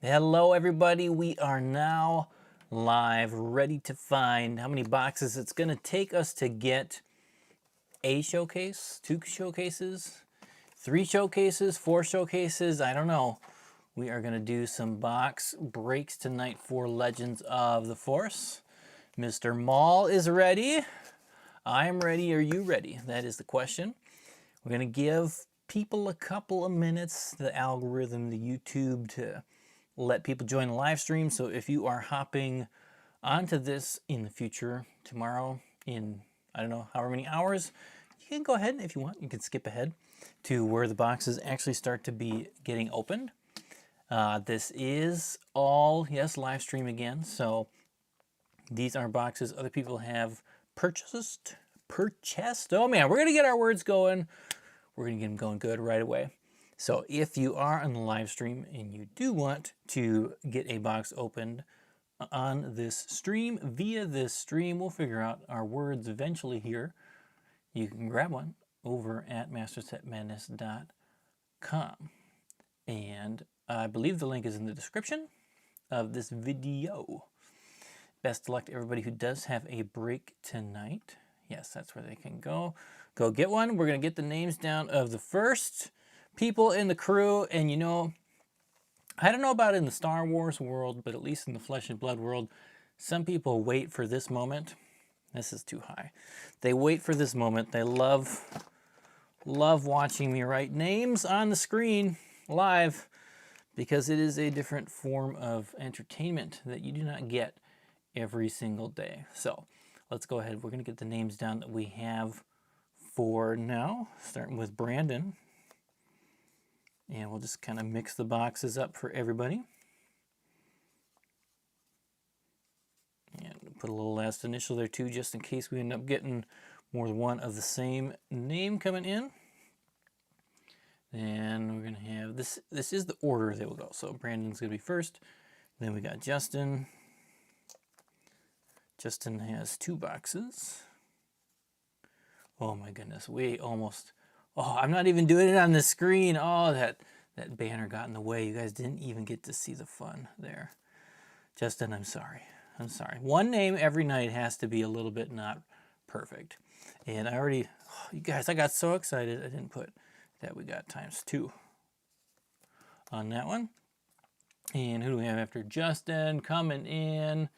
Hello everybody, we are now live, ready to find how many boxes it's going to take us to get a showcase, 2 showcases, 3 showcases, 4 showcases, I don't know. We are going to do some box breaks tonight for Legends of the Force. Mr. Maul is ready. I am ready. Are you ready? That is the question. We're going to give people a couple of minutes, the algorithm, the YouTube, to let people join the live stream. So if you are hopping onto this in the future, tomorrow, in I don't know however many hours, you can go ahead if you want. You can skip ahead to where the boxes actually start to be getting opened. This is all, yes, live stream again. So these are boxes other people have purchased. Oh man, we're gonna get our words going. We're gonna get them going good right away. So if you are on the live stream and you do want to get a box opened on this stream, via this stream, we'll figure out our words eventually here. You can grab one over at mastersetmadness.com. And I believe the link is in the description of this video. Best of luck to everybody who does have a break tonight. Yes, that's where they can go. Go get one. We're going to get the names down of the first people in the crew. And you know, I don't know about in the Star Wars world, but at least in the Flesh and Blood world, some people wait for this moment. This is too high. They wait for this moment. They love watching me write names on the screen live because it is a different form of entertainment that you do not get every single day. So let's go ahead. We're going to get the names down that we have for now, starting with Brandon. And we'll just kind of mix the boxes up for everybody. And put a little last initial there too, just in case we end up getting more than one of the same name coming in. And we're going to have this. This is the order they will go. So Brandon's going to be first. Then we got Justin. Justin has 2 boxes. Oh my goodness, we almost... Oh, I'm not even doing it on the screen. Oh, that banner got in the way. You guys didn't even get to see the fun there. Justin, I'm sorry. I'm sorry. One name every night has to be a little bit not perfect. And I already... Oh, you guys, I got so excited. I didn't put that we got ×2 on that one. And who do we have after Justin coming in?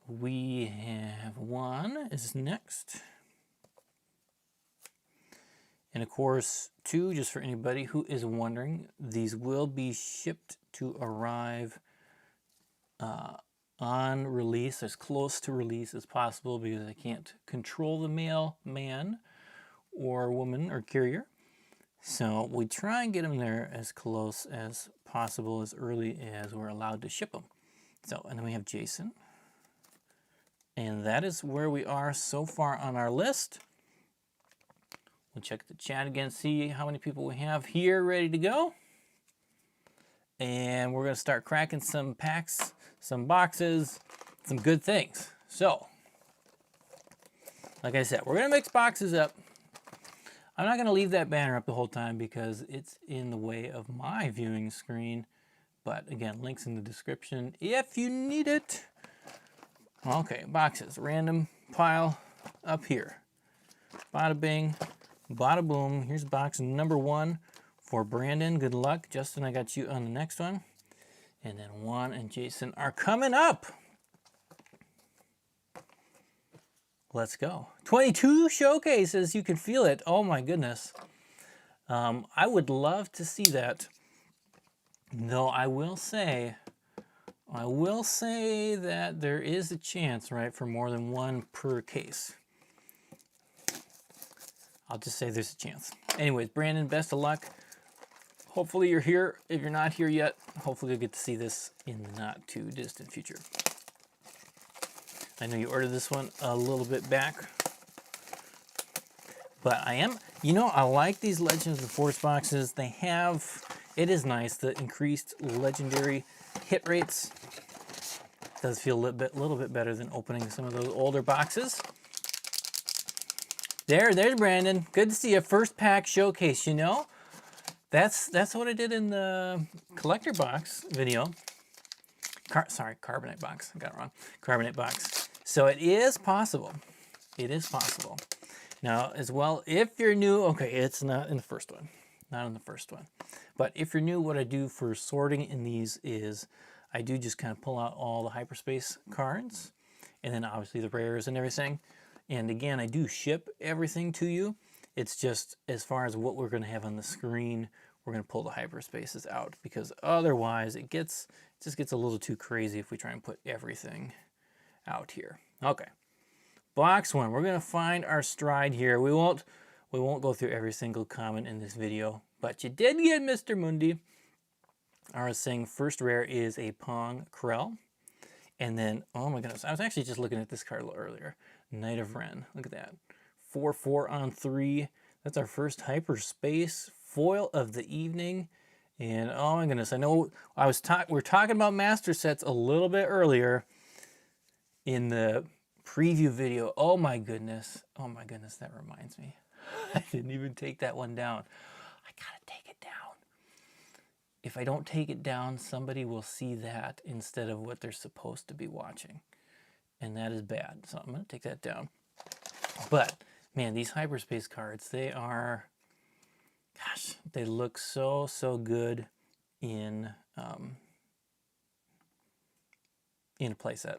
We have 1 is next. And of course, 2, just for anybody who is wondering, these will be shipped to arrive on release, as close to release as possible, because I can't control the mailman or woman or carrier. So we try and get them there as close as possible, as early as we're allowed to ship them. So, and then we have Jason. And that is where we are so far on our list. We'll check the chat again, see how many people we have here ready to go. And we're going to start cracking some packs, some boxes, some good things. So, like I said, we're going to mix boxes up. I'm not going to leave that banner up the whole time because it's in the way of my viewing screen. But again, links in the description if you need it. Okay, boxes, random pile up here. Bada bing. Bada boom. Here's box number 1 for Brandon. Good luck. Justin, I got you on the next one. And then Juan and Jason are coming up. Let's go. 22 showcases. You can feel it. Oh my goodness. I would love to see that. Though I will say that there is a chance, right, for more than 1 per case. I'll just say there's a chance. Anyways, Brandon, best of luck. Hopefully you're here. If you're not here yet, hopefully you'll get to see this in the not too distant future. I know you ordered this one a little bit back. But you know, I like these Legends of the Force boxes. They have, it is nice, the increased legendary hit rates. It does feel a little bit better than opening some of those older boxes. There's Brandon. Good to see you. First pack showcase, you know. That's what I did in the collector box video. Sorry, carbonite box. I got it wrong. Carbonite box. So it is possible. It is possible. Now, as well, if you're new, okay, it's not in the first one. Not in the first one. But if you're new, what I do for sorting in these is I do just kind of pull out all the hyperspace cards, and then obviously the rares and everything. And again, I do ship everything to you. It's just as far as what we're going to have on the screen, we're going to pull the hyperspaces out, because otherwise it just gets a little too crazy if we try and put everything out here. Okay. Box 1, we're going to find our stride here. We won't go through every single comment in this video, but you did get Mr. Mundi. I was saying first rare is a Pong Krell. And then, oh my goodness, I was actually just looking at this card a little earlier. Knight of Ren. Look at that. 4/4 on 3. That's our first hyperspace foil of the evening. And oh my goodness, I know we were talking about master sets a little bit earlier in the preview video. Oh my goodness, that reminds me. I didn't even take that one down. I gotta take it down. If I don't take it down, somebody will see that instead of what they're supposed to be watching. And that is bad. So I'm gonna take that down. But man, these hyperspace cards, they are, gosh, they look so good in a playset.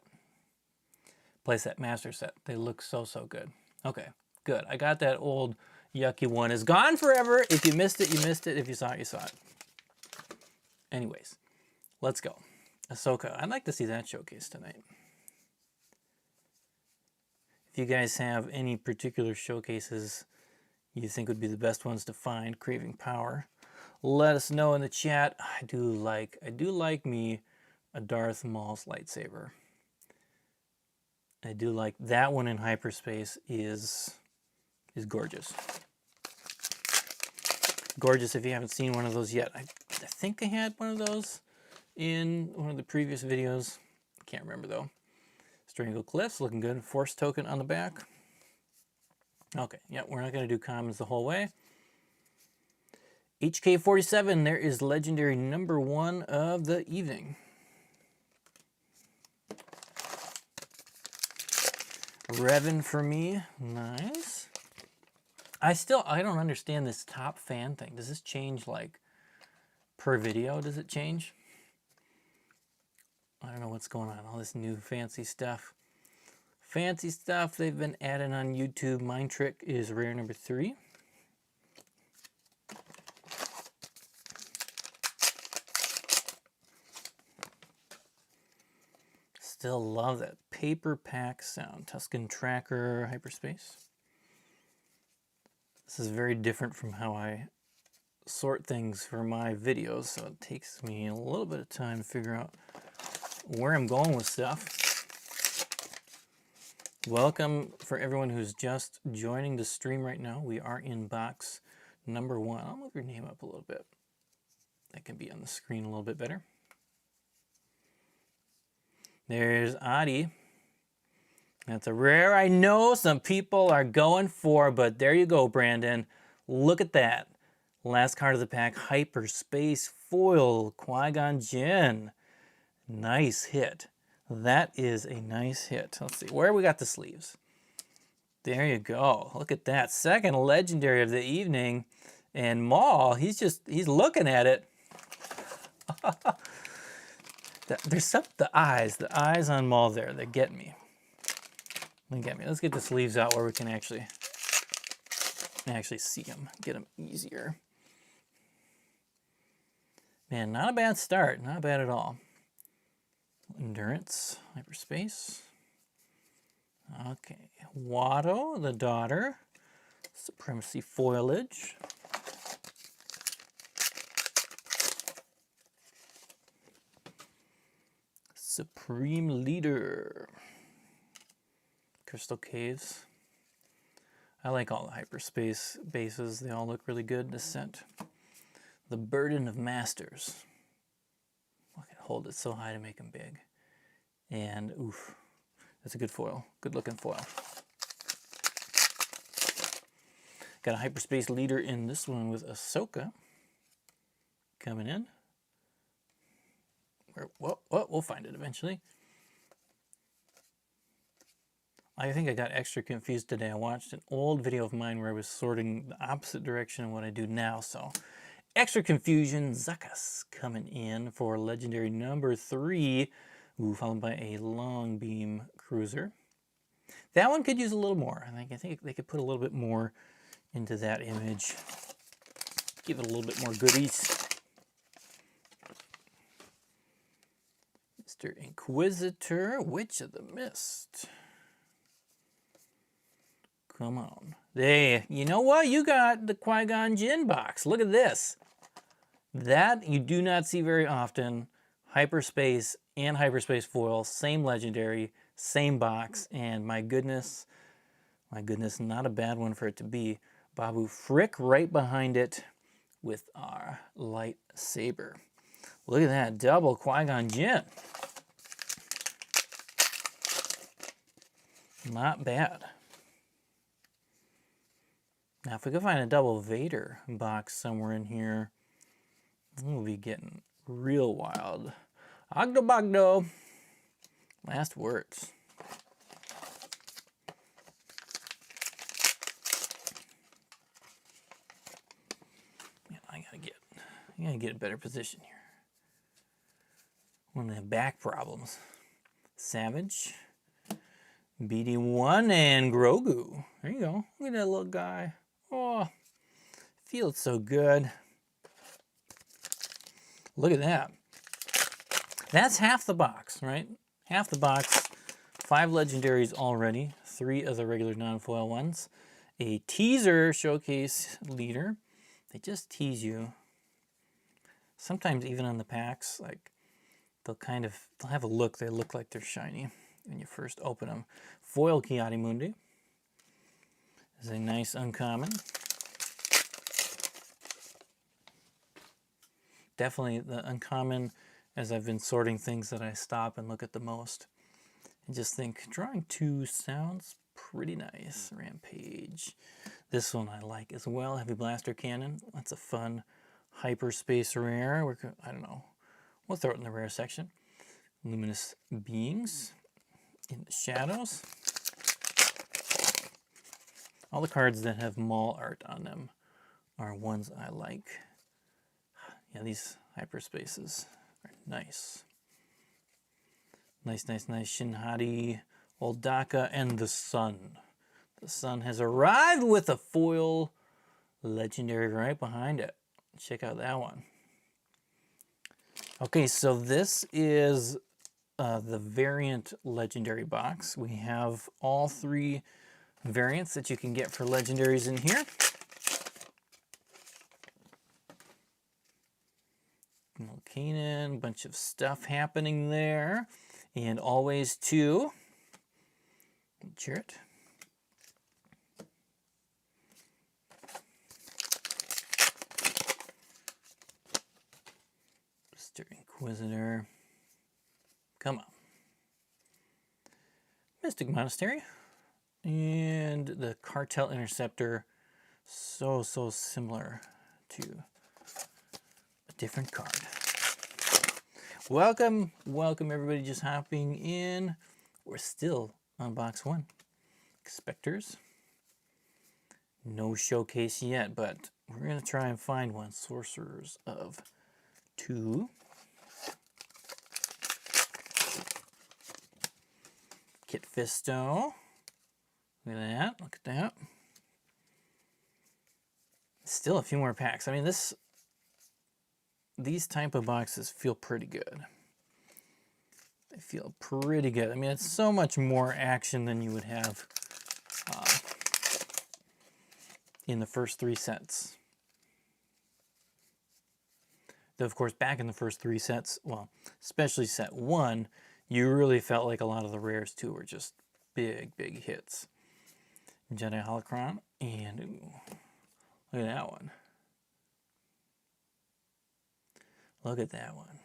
Playset, master set. They look so good. Okay, good. I got that old yucky one. It's gone forever. If you missed it, you missed it. If you saw it, you saw it. Anyways, let's go. Ahsoka. I'd like to see that showcase tonight. If you guys have any particular showcases you think would be the best ones to find, Craving Power, let us know in the chat. I do like me a Darth Maul's lightsaber. I do like that one in hyperspace is gorgeous. Gorgeous if you haven't seen one of those yet. I think I had one of those in one of the previous videos. Can't remember though. Strangle Cliffs, looking good. Force token on the back. Okay, yeah, we're not going to do commons the whole way. HK47, there is legendary number 1 of the evening. Revan for me, nice. I don't understand this top fan thing. Does this change like per video? Does it change? I don't know what's going on. All this new fancy stuff. Fancy stuff they've been adding on YouTube. Mind Trick is rare number 3. Still love that paper pack sound. Tusken Tracker Hyperspace. This is very different from how I sort things for my videos, so it takes me a little bit of time to figure out where I'm going with stuff. Welcome for everyone who's just joining the stream right now. We are in box number 1. I'll move your name up a little bit. That can be on the screen a little bit better. There's Adi. That's a rare I know some people are going for, but there you go, Brandon. Look at that. Last card of the pack, Hyperspace Foil, Qui-Gon Jinn. Nice hit. That is a nice hit. Let's see, where we got the sleeves? There you go. Look at that. Second legendary of the evening. And Maul, he's looking at it. There's the eyes on Maul there that get me. Let's get the sleeves out where we can actually see them, get them easier. Man, not a bad start, not bad at all. Endurance, hyperspace. Okay, Watto, the daughter. Supremacy foliage. Supreme Leader. Crystal Caves. I like all the hyperspace bases. They all look really good. Descent. The Burden of Masters. I can hold it so high to make them big. And oof, that's a good foil. Good looking foil. Got a hyperspace leader in this one with Ahsoka coming in. Well, we'll find it eventually. I think I got extra confused today. I watched an old video of mine where I was sorting the opposite direction of what I do now. So extra confusion. Zuckuss coming in for legendary number 3. Ooh, followed by a long beam cruiser. That one could use a little more. I think they could put a little bit more into that image. Give it a little bit more goodies. Mr. Inquisitor, Witch of the Mist. Come on. Hey, you know what? You got the Qui-Gon Jinn box. Look at this. That you do not see very often. Hyperspace and hyperspace foil, same legendary, same box, and my goodness, not a bad one for it to be. Babu Frick right behind it with our lightsaber. Look at that, double Qui-Gon Jinn. Not bad. Now, if we could find a double Vader box somewhere in here, we'll be getting real wild. Ogdo-bogdo. Last words. Man, I gotta get a better position here. One of the back problems. Savage. BD1 and Grogu. There you go. Look at that little guy. Oh, feels so good. Look at that. That's half the box, right? Half the box. 5 legendaries already. 3 of the regular non-foil ones. A teaser showcase leader. They just tease you. Sometimes even on the packs, like they'll have a look. They look like they're shiny when you first open them. Foil Ki-Adi-Mundi. Is a nice uncommon. Definitely the uncommon, as I've been sorting things that I stop and look at the most. And just think, drawing 2 sounds pretty nice. Rampage. This one I like as well. Heavy Blaster Cannon. That's a fun hyperspace rare. I don't know. We'll throw it in the rare section. Luminous Beings in the shadows. All the cards that have Maul art on them are ones I like. Yeah, these hyperspaces are nice. Nice. Shinhati, Old Daka, and the Sun. The Sun has arrived with a foil legendary right behind it. Check out that one. Okay, so this is the variant legendary box. We have all 3 variants that you can get for legendaries in here. Kanan, bunch of stuff happening there. And always 2. Jarrett. Mr. Inquisitor. Come on. Mystic Monastery. And the Cartel Interceptor. So similar to a different card. Welcome everybody just hopping in. We're still on box 1. Spectres. No showcase yet, but we're going to try and find one. Sorcerers of 2. Kit Fisto. Look at that. Still a few more packs. I mean, these type of boxes feel pretty good. They feel pretty good. I mean, it's so much more action than you would have in the first 3 sets. Though, of course, back in the first 3 sets, well, especially set 1, you really felt like a lot of the rares, too, were just big hits. Jedi Holocron, and ooh, look at that one. Look at that one.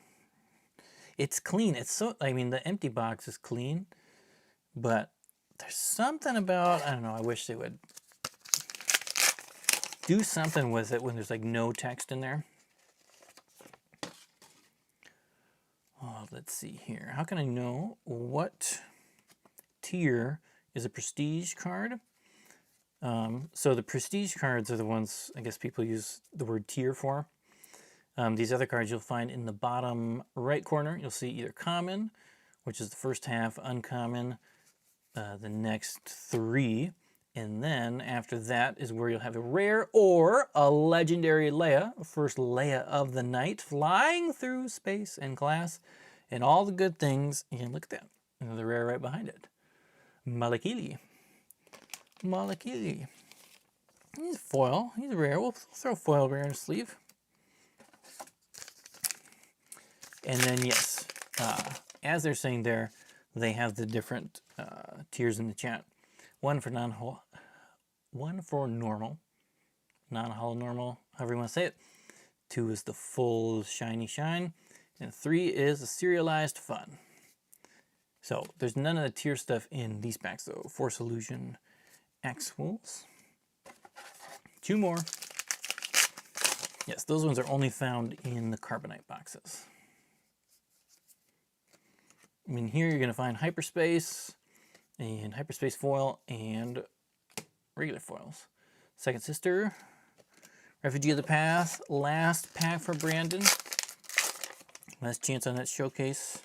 It's clean. It's so, I mean, the empty box is clean, but there's something about, I don't know, I wish they would do something with it when there's like no text in there. Oh, let's see here. How can I know what tier is a prestige card? So the prestige cards are the ones, I guess, people use the word tier for. These other cards you'll find in the bottom right corner. You'll see either common, which is the first half, uncommon, the next 3. And then after that is where you'll have a rare or a legendary Leia, first Leia of the night, flying through space and class and all the good things. And look at that, the rare right behind it. Malakili. Malakili. He's foil. He's rare. We'll throw foil rare in the sleeve. And then, yes, as they're saying there, they have the different tiers in the chat. One for normal, non-hollow normal, however you want to say it. 2 is the full shiny shine, and 3 is the serialized fun. So there's none of the tier stuff in these packs though. Force Illusion, X-Wolves. 2 more. Yes, those ones are only found in the Carbonite boxes. I mean, here you're going to find Hyperspace and Hyperspace foil and regular foils. Second Sister, Refugee of the Path, last pack for Brandon. Last chance on that showcase.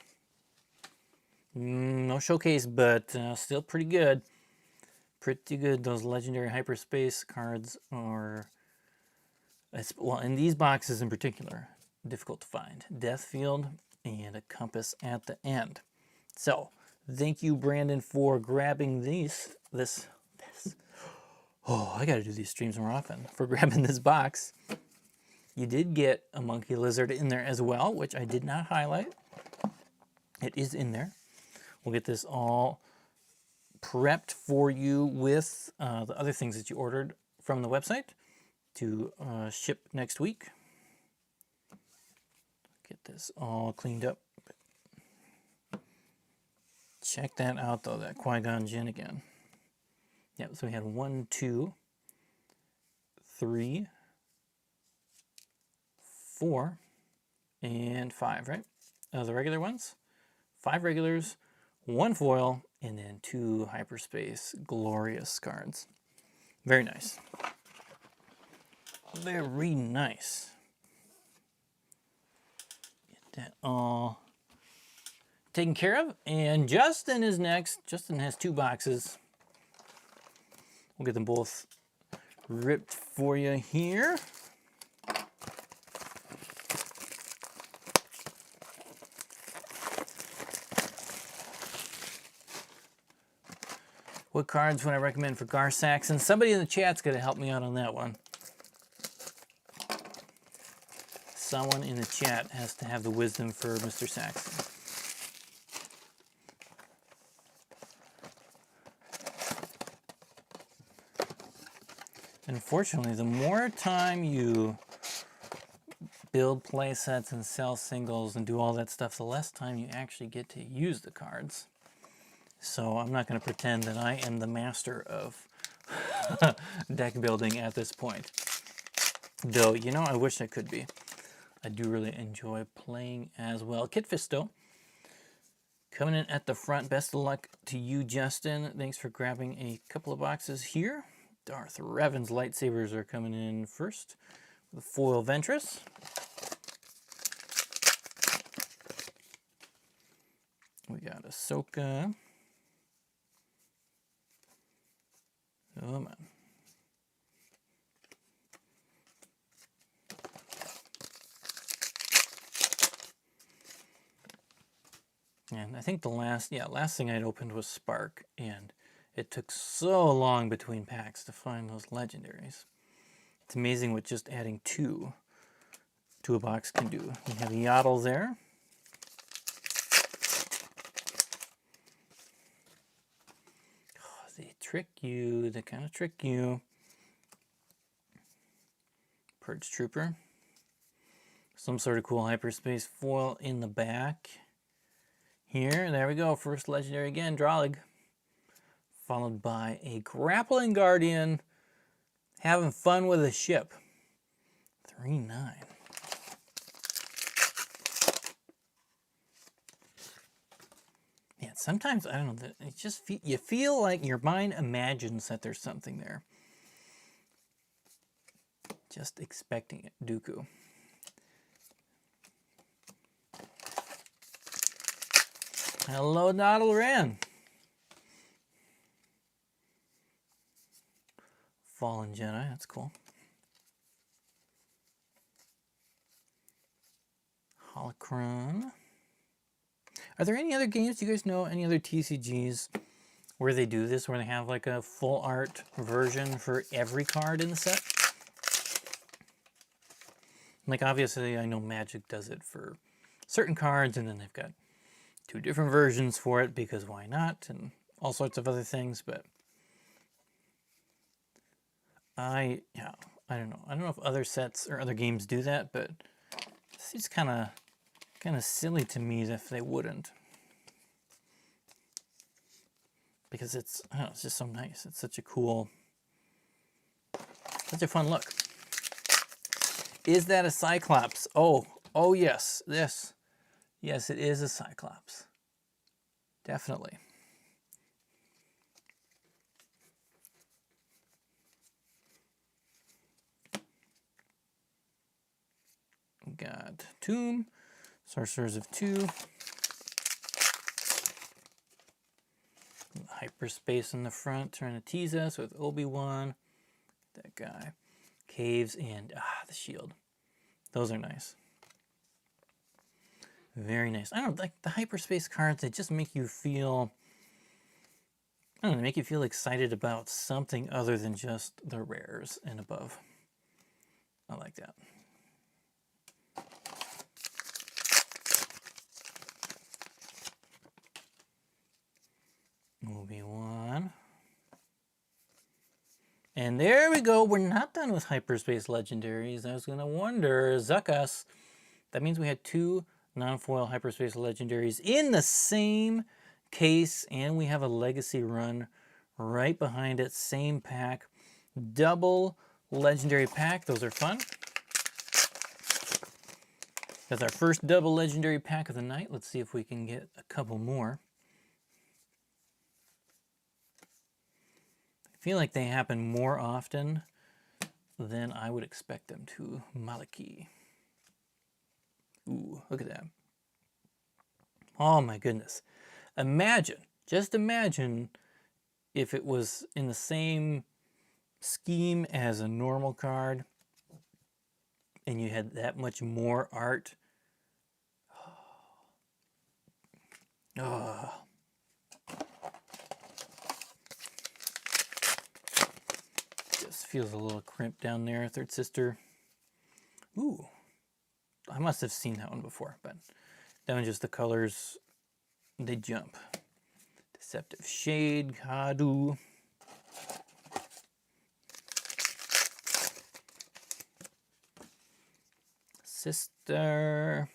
No showcase, but still pretty good. Pretty good. Those legendary Hyperspace cards are, well, in these boxes in particular, difficult to find. Deathfield and a Compass at the end. So, thank you, Brandon, for grabbing this. Oh, I gotta do these streams more often. For grabbing this box. You did get a Monkey Lizard in there as well, which I did not highlight. It is in there. We'll get this all prepped for you with the other things that you ordered from the website to ship next week. Get this all cleaned up. Check that out though, that Qui-Gon Jinn again. Yep, so we had 1, 2, 3, 4, and 5, right? The regular ones. 5 regulars, 1 foil, and then 2 Hyperspace glorious cards. Very nice. Very nice. Get that all taken care of. And Justin is next. Justin has 2 boxes. We'll get them both ripped for you here. What cards would I recommend for Gar Saxon? Somebody in the chat's going to help me out on that one. Someone in the chat has to have the wisdom for Mr. Saxon. Unfortunately, the more time you build play sets and sell singles and do all that stuff, the less time you actually get to use the cards. So I'm not going to pretend that I am the master of deck building at this point. Though, you know, I wish I could be. I do really enjoy playing as well. Kit Fisto, coming in at the front. Best of luck to you, Justin. Thanks for grabbing a couple of boxes here. Darth Revan's lightsabers are coming in first. The foil Ventress. We got Ahsoka. Oh man. And I think the last thing I'd opened was Spark, and it took so long between packs to find those legendaries. It's amazing what just adding 2 to a box can do. We have Yaddle there. Oh, they trick you. They kind of trick you. Purge Trooper. Some sort of cool hyperspace foil in the back. Here, there we go. First legendary again, Dralig. Followed by a Grappling Guardian. Having fun with a ship. 3/9. sometimes, I don't know, it just you feel like your mind imagines that there's something there. Just expecting it. Dooku. Hello, Noddle Ran. Fallen Jedi, that's cool. Holocron. Are there any other games, do you guys know, any other TCGs where they do this, where they have like a full art version for every card in the set? Like obviously I know Magic does it for certain cards, and then they've got 2 different versions for it because why not, and all sorts of other things, but I don't know. I don't know if other sets or other games do that, but it seems kind of silly to me if they wouldn't. Because it's just so nice. It's such a cool, such a fun look. Is that a Cyclops? Oh yes, this. Yes, it is a Cyclops. Definitely. Got Tomb, Sorcerers of 2. Hyperspace in the front, trying to tease us with Obi-Wan. That guy. Caves and the shield. Those are nice. Very nice. I don't like the hyperspace cards. They just make you feel, I don't know, make you feel excited about something other than just the rares and above. I like that. Obi-Wan. And there we go. We're not done with hyperspace legendaries. I was going to wonder, Zuckuss. That means we had 2 non-foil hyperspace legendaries in the same case, and we have a legacy run right behind it. Same pack. Double legendary pack. Those are fun. That's our first double legendary pack of the night. Let's see if we can get a couple more. I feel like they happen more often than I would expect them to. Maliki. Ooh, look at that. Oh my goodness. Imagine, just imagine if it was in the same scheme as a normal card and you had that much more art. Oh. Just feels a little crimped down there, Third Sister. Ooh. I must have seen that one before, but that one just the colors, they jump. Deceptive Shade, Kadu. Sister.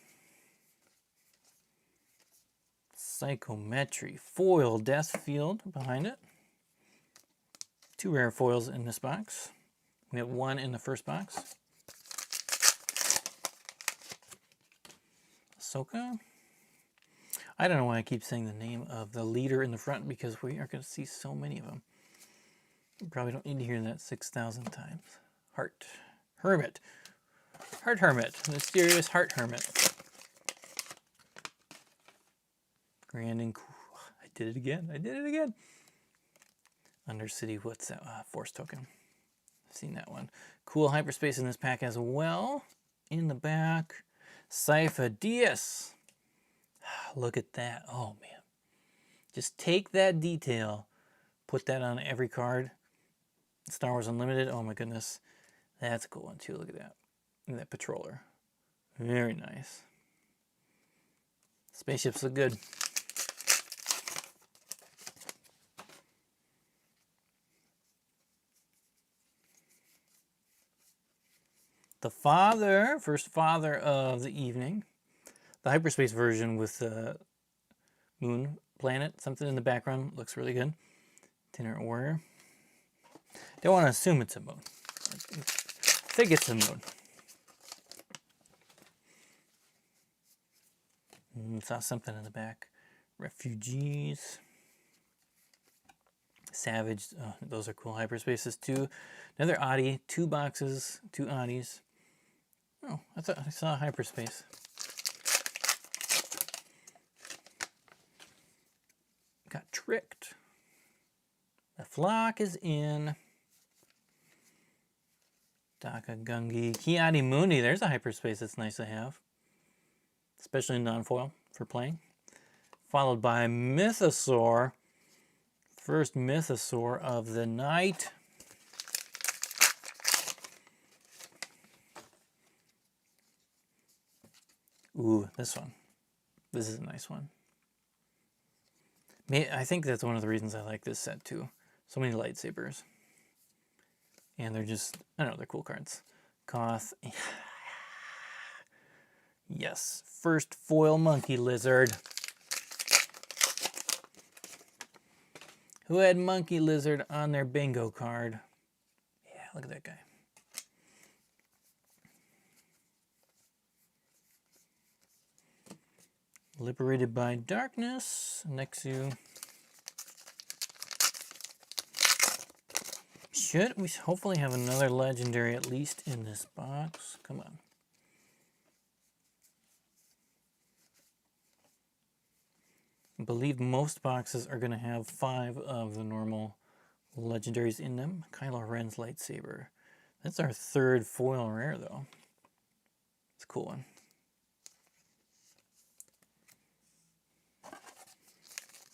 Psychometry. Foil Deathfield behind it. 2 rare foils in this box. We have 1 in the first box. Ahsoka. I don't know why I keep saying the name of the leader in the front because we are going to see so many of them. You probably don't need to hear that 6,000 times. Heart Hermit. Heart Hermit. Mysterious Heart Hermit. Grand and cool. I did it again. I did it again. Undercity, what's that? Force Token. I've seen that one. Cool hyperspace in this pack as well. In the back. Sypha Dyas. Look at that. Oh, man. Just take that detail. Put that on every card. Star Wars Unlimited. Oh, my goodness. That's a cool one, too. Look at that. And that Patroller. Very nice. Spaceships look good. The father, first father of the evening. The hyperspace version with the moon planet, something in the background, looks really good. Itinerant Warrior. Don't want to assume it's a moon. I think it's a moon. Saw something in the back. Refugees. Savage, those are cool. Hyperspaces too. Another Audi, 2 boxes, 2 Audis. Oh, I thought I saw a Hyperspace. Got tricked. The flock is in. Daka Gungi. Kiadi Mundi. There's a Hyperspace that's nice to have. Especially non-foil for playing. Followed by Mythosaur. First Mythosaur of the night. Ooh, this one. This is a nice one. I think that's one of the reasons I like this set too. So many lightsabers. And they're just, I don't know, they're cool cards. Koth. Yes, first foil Monkey Lizard. Who had Monkey Lizard on their bingo card? Yeah, look at that guy. Liberated by Darkness. Nexu. Should we hopefully have another legendary at least in this box? Come on. I believe most boxes are going to have 5 of the normal legendaries in them. Kylo Ren's lightsaber. That's our 3rd foil rare, though. It's a cool one.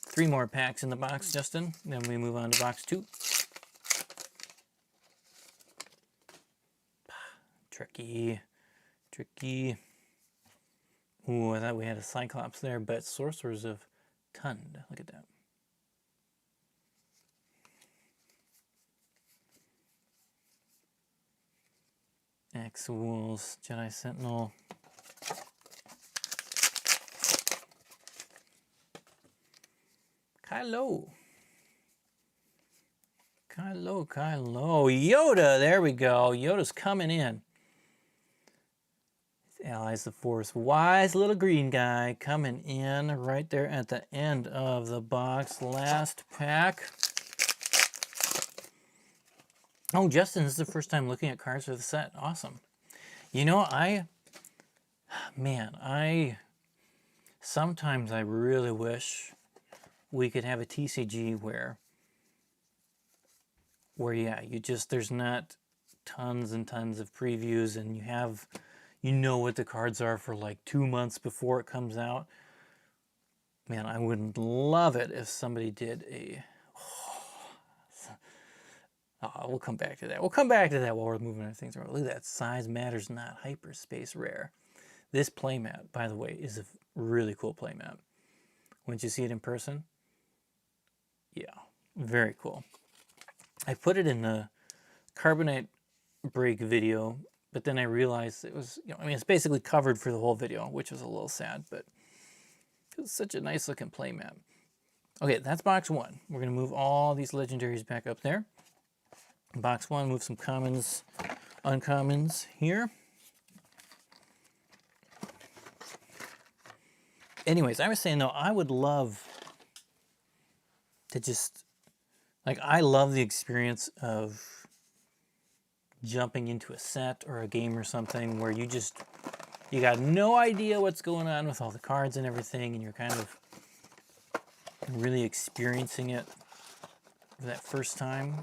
Three more packs in the box, Justin. Then we move on to box 2. Tricky. Tricky. Ooh, I thought we had a Cyclops there, but Sorcerers of Tund. Look at that. X-Wolves, Jedi Sentinel. Kylo. Kylo. Yoda, there we go. Yoda's coming in. Allies the Force. Wise little green guy coming in right there at the end of the box. Last pack. Oh, Justin, this is the first time looking at cards for the set. Awesome. You know, sometimes I really wish we could have a TCG where yeah, there's not tons and tons of previews and you know what the cards are for like 2 months before it comes out. Man, I would love it if somebody did a... we'll come back to that. We'll come back to that while we're moving our things around. Look at that. Size matters not. Hyperspace rare. This playmat, by the way, is a really cool playmat. Once you see it in person, yeah, very cool. I put it in the Carbonite break video, but then I realized it was, it's basically covered for the whole video, which was a little sad, but it was such a nice looking playmat. Okay, that's box 1. We're going to move all these legendaries back up there. Box 1, move some commons, uncommons here. Anyways, I was saying though, I would love to just, I love the experience of jumping into a set or a game or something where you got no idea what's going on with all the cards and everything, and you're kind of really experiencing it for that first time.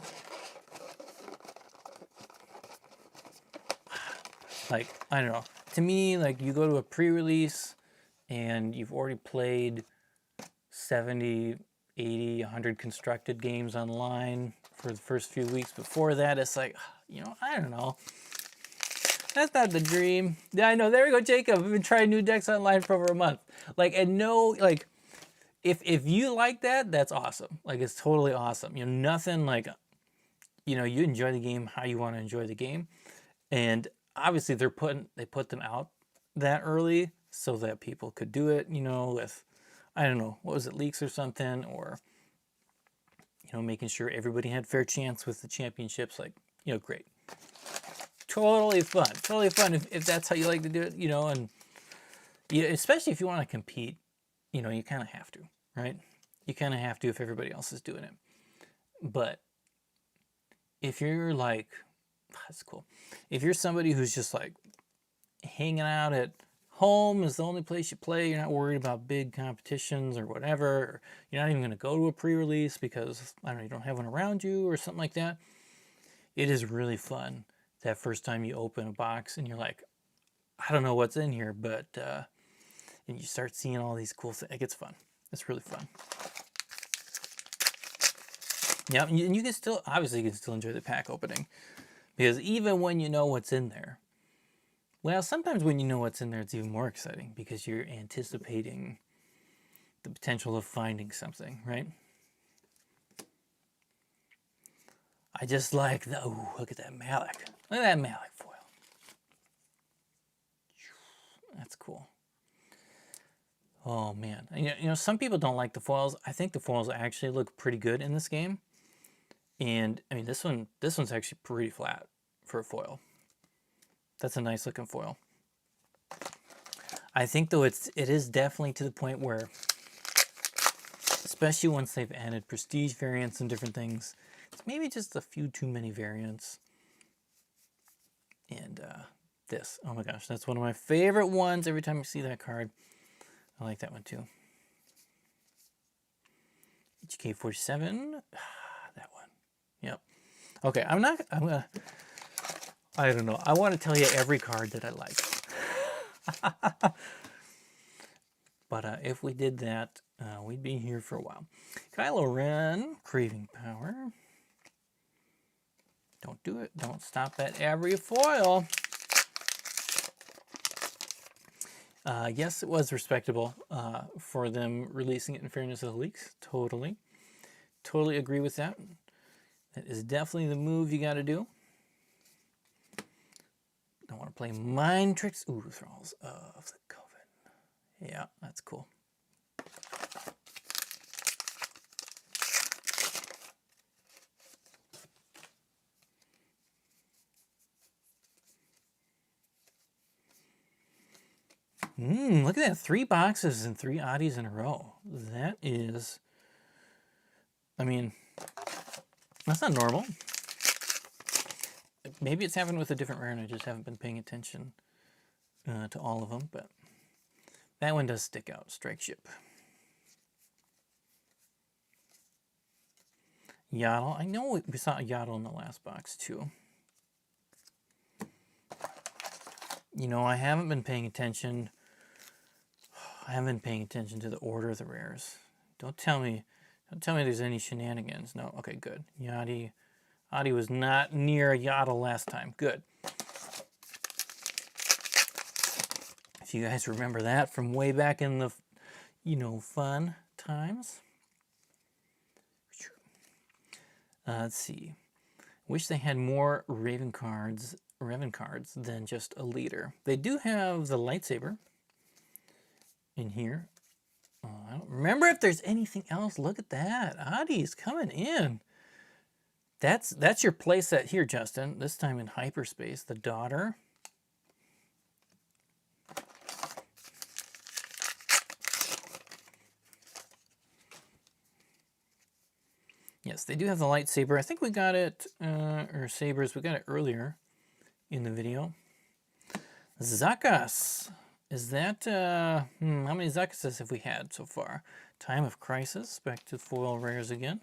I don't know. To me, you go to a pre-release and you've already played 70, 80, 100 constructed games online for the first few weeks before that. It's I don't know. That's not the dream. Yeah, I know. There we go, Jacob. I've been trying new decks online for over a month. If you like that, that's awesome. It's totally awesome. Nothing you enjoy the game how you want to enjoy the game. And obviously they put them out that early so that people could do it, with, I don't know, what was it, leaks or something, or, making sure everybody had fair chance with the championships. Great. Totally fun. Totally fun if that's how you like to do it, and especially if you want to compete, you kind of have to. right? You kind of have to if everybody else is doing it. But if you're like, that's cool. If you're somebody who's just like hanging out at home is the only place you play, you're not worried about big competitions or whatever, or you're not even going to go to a pre-release because, I don't know, you don't have one around you or something like that, it is really fun that first time you open a box and you're like, I don't know what's in here, but, and you start seeing all these cool things. It gets fun. It's really fun. Yeah, and you can still, obviously you can still enjoy the pack opening, because even when you know what's in there, well, sometimes when you know what's in there, it's even more exciting because you're anticipating the potential of finding something, right? I just like the, oh, look at that Malik. Look at that Malik foil. That's cool. Oh man, you know, some people don't like the foils. I think the foils actually look pretty good in this game. And I mean, this one's actually pretty flat for a foil. That's a nice looking foil. I think though it is definitely to the point where, especially once they've added prestige variants and different things, it's maybe just a few too many variants. And this, oh my gosh, that's one of my favorite ones. Every time I see that card, I like that one too. HK47, that one. Yep. Okay, I don't know. I want to tell you every card that I like. But if we did that, we'd be here for a while. Kylo Ren, Craving Power. Don't do it. Don't stop that every foil. Yes, it was respectable for them releasing it in fairness of the leaks. Totally. Totally agree with that. That is definitely the move you got to do. I want to play Mind Tricks. Ooh, Thralls of the Coven. Yeah, that's cool. Look at that. 3 boxes and 3 oddies in a row. That is, I mean, that's not normal. Maybe it's happened with a different rare and I just haven't been paying attention to all of them, but that one does stick out. Strike Ship. Yaddle. I know we saw a Yaddle in the last box too. You know, I haven't been paying attention. I haven't been paying attention to the order of the rares. Don't tell me there's any shenanigans. No, okay, good. Adi was not near a Yaddle last time. Good. If you guys remember that from way back in the, you know, fun times. Let's see. Wish they had more Raven cards than just a leader. They do have the lightsaber in here. I don't remember if there's anything else. Look at that. Adi's coming in. That's your playset here, Justin. This time in hyperspace. The daughter. Yes, they do have the lightsaber. I think we got it, or sabers, we got it earlier in the video. Zakas. Is that, how many Zakases have we had so far? Time of Crisis, back to foil rares again.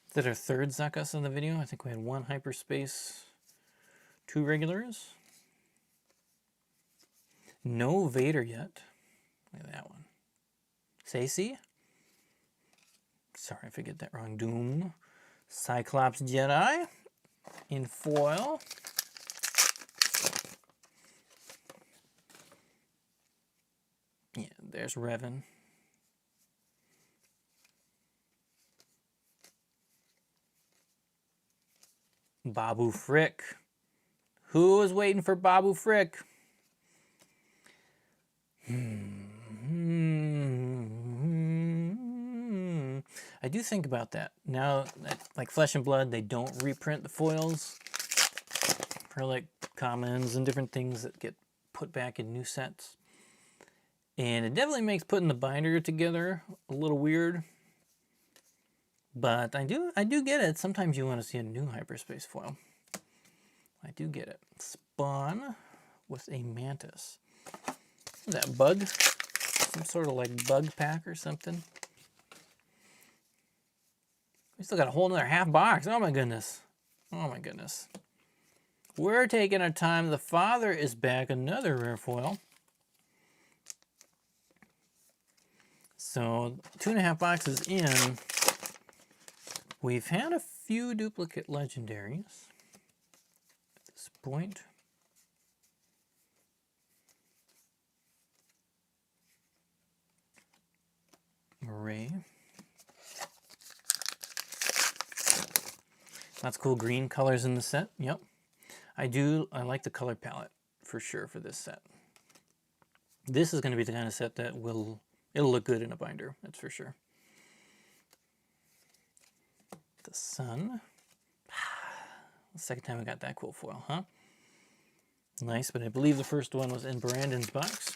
Is that our 3rd Zakas in the video? I think we had 1 hyperspace, 2 regulars. No Vader yet. Look at that one. Sacy. Sorry if I get that wrong. Doom. Cyclops Jedi in foil. Yeah, there's Revan. Babu Frick. Who was waiting for Babu Frick? I do think about that. Now, like Flesh and Blood, they don't reprint the foils for like commons and different things that get put back in new sets. And it definitely makes putting the binder together a little weird. But I do get it. Sometimes you want to see a new hyperspace foil. I do get it. Spawn with a mantis. Is that bug? Some sort of like bug pack or something. We still got a whole another half box. Oh my goodness. Oh my goodness. We're taking our time. The Father is back. Another rare foil. So 2.5 boxes in. We've had a few duplicate legendaries at this point. Array. Lots of cool green colors in the set. Yep. I like the color palette for sure for this set. This is going to be the kind of set that it'll look good in a binder, that's for sure. The Sun. The second time we got that cool foil, huh? Nice, but I believe the first one was in Brandon's box.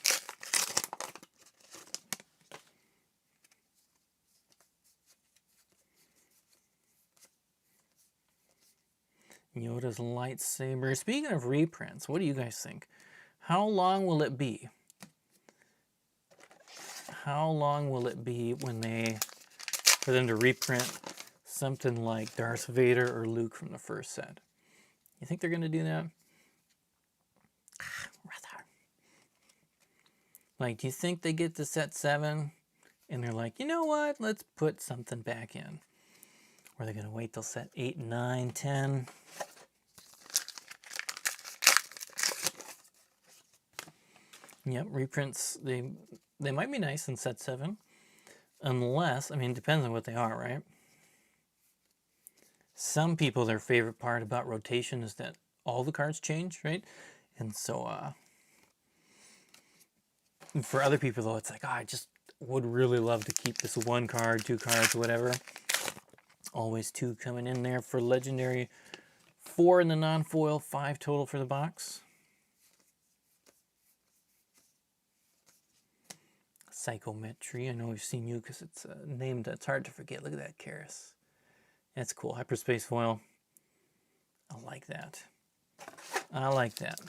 Yoda's lightsaber. Speaking of reprints, what do you guys think? How long will it be? How long will it be for them to reprint something like Darth Vader or Luke from the first set? You think they're going to do that? Rather. Like, do you think they get to set 7 and they're like, you know what? Let's put something back in. Or are they going to wait till set 8, 9, 10? Yep, reprints, they might be nice in set 7. Unless, I mean, it depends on what they are, right? Some people, their favorite part about rotation is that all the cards change, right? And so, for other people, though, it's like, I just would really love to keep this 1 card, 2 cards, whatever. Always 2 coming in there for legendary. 4 in the non-foil, 5 total for the box. Psychometry. I know we've seen you because it's a name that's hard to forget. Look at that, Karis. That's cool. Hyperspace foil. I like that. I like that.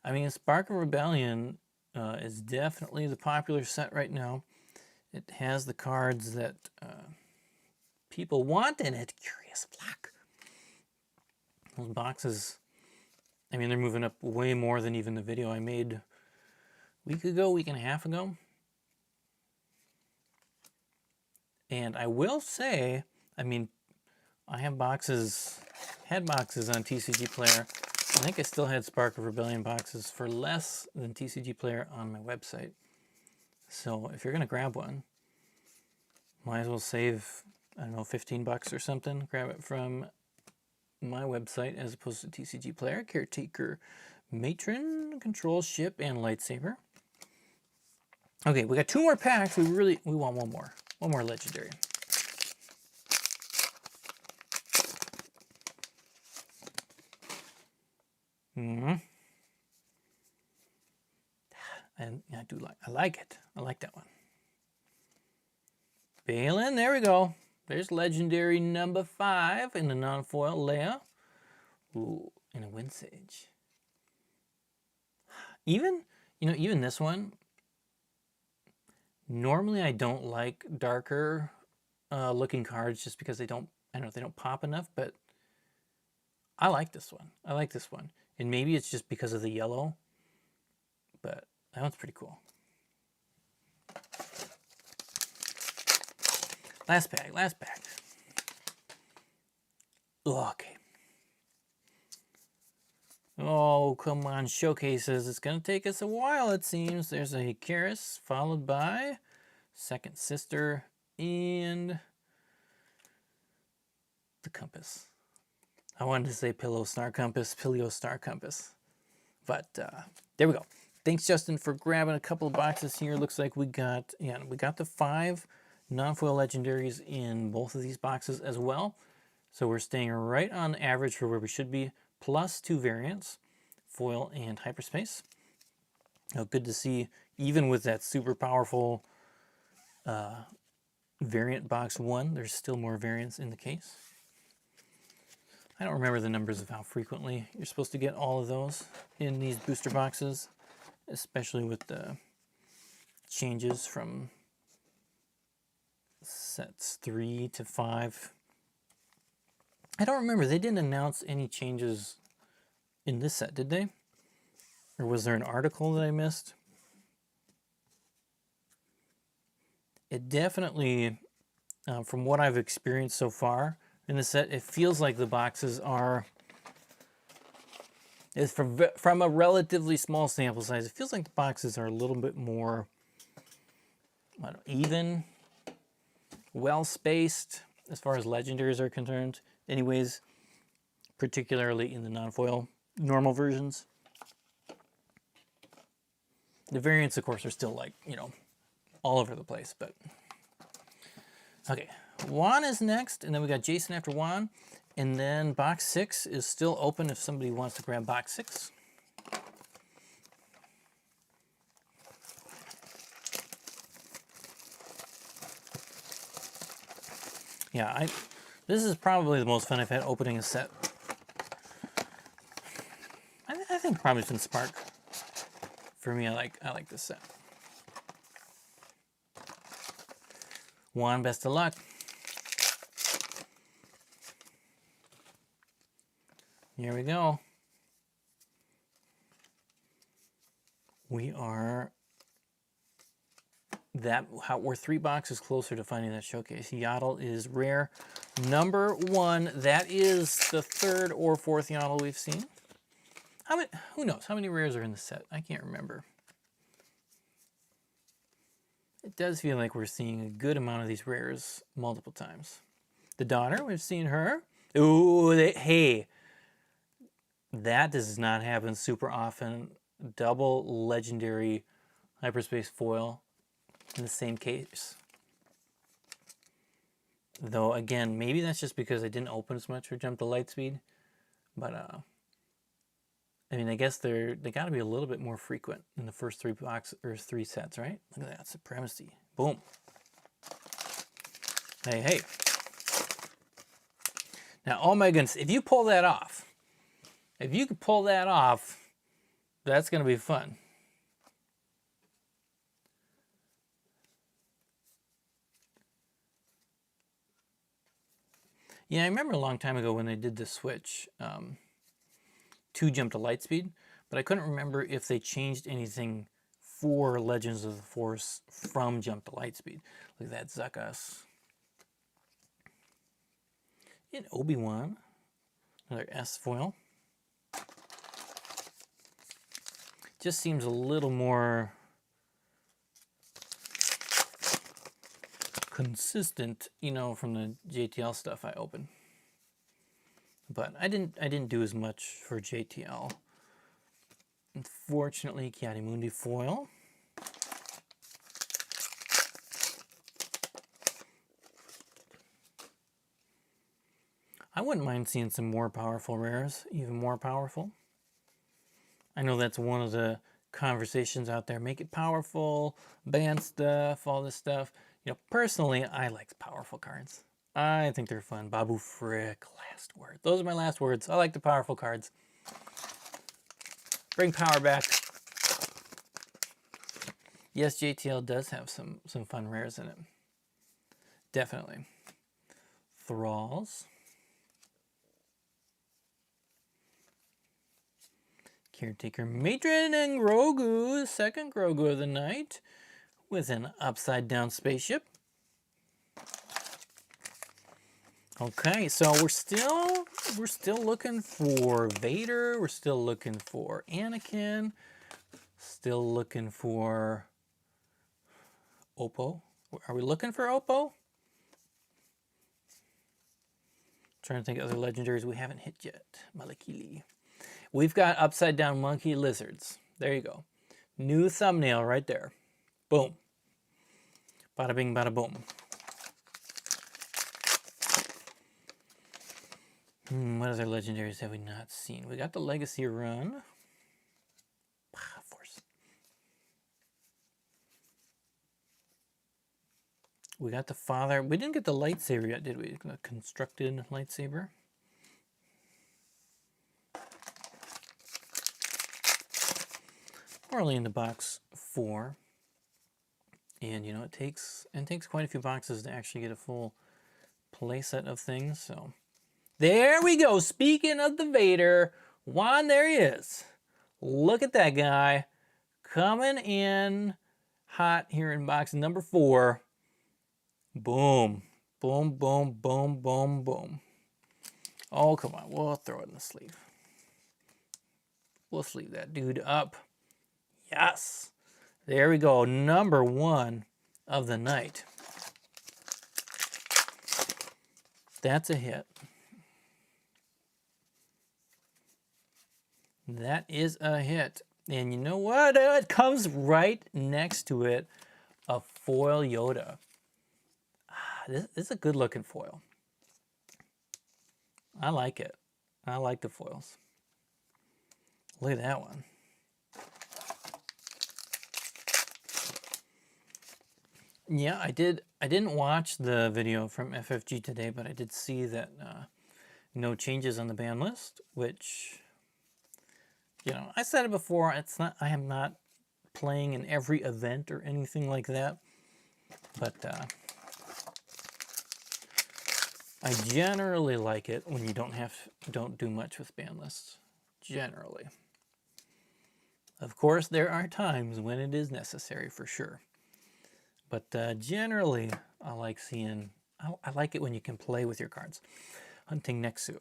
I mean, Spark of Rebellion is definitely the popular set right now. It has the cards that people want in it. Curious Black. Those boxes, I mean, they're moving up way more than even the video I made a week and a half ago. And I will say, I mean, I have had boxes on TCG Player. I think I still had Spark of Rebellion boxes for less than TCG Player on my website. So if you're going to grab one, might as well save, I don't know, 15 bucks or something. Grab it from my website as opposed to TCG Player. Caretaker, Matron, Control Ship, and Lightsaber. Okay, we got 2 more packs. We want one more. One more legendary. And I like it. I like that one. Balin, there we go. There's legendary number 5 in the non-foil. Leia. Ooh, and a Wind Sage. Even this one, normally I don't like darker looking cards just because they don't pop enough, but I like this one. I like this one. And maybe it's just because of the yellow, but that one's pretty cool. Last pack. Okay. Oh, come on, showcases. It's going to take us a while, it seems. There's a Karis, followed by Second Sister, and the Compass. I wanted to say Pillow Star Compass, but there we go. Thanks, Justin, for grabbing a couple of boxes here. Looks like we got the 5 non-foil legendaries in both of these boxes as well. So we're staying right on average for where we should be, plus 2 variants, foil and hyperspace. Now, good to see, even with that super powerful variant box 1, there's still more variants in the case. I don't remember the numbers of how frequently you're supposed to get all of those in these booster boxes, especially with the changes from sets 3 to 5. I don't remember. They didn't announce any changes in this set, did they? Or was there an article that I missed? It definitely, from what I've experienced so far in the set, it feels like the boxes are, from a relatively small sample size, it feels like the boxes are a little bit more even, well-spaced as far as legendaries are concerned. Anyways, particularly in the non-foil normal versions. The variants, of course, are still like, you know, all over the place, but okay. Juan is next, and then we got Jason after Juan, and then box 6 is still open if somebody wants to grab box 6. Yeah, this is probably the most fun I've had opening a set. I think probably since Spark. For me, I like this set. Juan, best of luck. Here we go. We're 3 boxes closer to finding that showcase. Yaddle is rare. Number 1, that is the 3rd or 4th Yaddle we've seen. Who knows? How many rares are in the set? I can't remember. It does feel like we're seeing a good amount of these rares multiple times. The daughter, we've seen her. Ooh, hey. That does not happen super often. Double legendary hyperspace foil in the same case. Though, again, maybe that's just because I didn't open as much for Jump to Lightspeed. But, I mean, I guess they got to be a little bit more frequent in the first 3 sets, right? Look at that, Supremacy. Boom. Hey, hey. Now, oh my goodness, if you pull that off, if you could pull that off, that's going to be fun. Yeah, I remember a long time ago when they did the switch to Jump to Lightspeed, but I couldn't remember if they changed anything for Legends of the Force from Jump to Lightspeed. Look at that, Zuckuss. And Obi-Wan, another S foil. Just seems a little more consistent, you know, from the JTL stuff I opened. But I didn't do as much for JTL. Unfortunately, Ki-Adi-Mundi foil. I wouldn't mind seeing some more powerful rares, even more powerful. I know that's one of the conversations out there. Make it powerful, ban stuff, all this stuff. You know, personally, I like powerful cards. I think they're fun. Babu Frick, last word. Those are my last words. I like the powerful cards. Bring power back. Yes, JTL does have some fun rares in it. Definitely. Thralls. Caretaker Matron and Grogu, the second Grogu of the night, with an upside down spaceship. Okay, so we're still looking for Vader, we're still looking for Anakin, still looking for Oppo. Are we looking for Oppo? Trying to think of other legendaries we haven't hit yet. Malakili. We've got upside down monkey lizards. There you go. New thumbnail right there. Boom. Bada bing, bada boom. What other legendaries have we not seen? We got the Legacy Run. Force. We got the Father. We didn't get the lightsaber yet, did we? The constructed lightsaber. We're only into box 4. And, you know, it takes quite a few boxes to actually get a full playset of things, so... There we go. Speaking of the Vader, Juan, there he is. Look at that guy coming in hot here in box number 4. Boom. Boom, boom, boom, boom, boom. Oh, come on. We'll throw it in the sleeve. We'll sleeve that dude up. Yes. There we go. Number 1 of the night. That's a hit. That is a hit. And you know what? It comes right next to it, a foil Yoda. This is a good looking foil. I like it. I like the foils. Look at that one. Yeah, I didn't watch the video from FFG today, but I did see that no changes on the ban list, which... You know, I said it before, I am not playing in every event or anything like that, but I generally like it when you don't do much with ban lists, generally. Of course, there are times when it is necessary for sure, but generally, I like I like it when you can play with your cards. Hunting Nexu.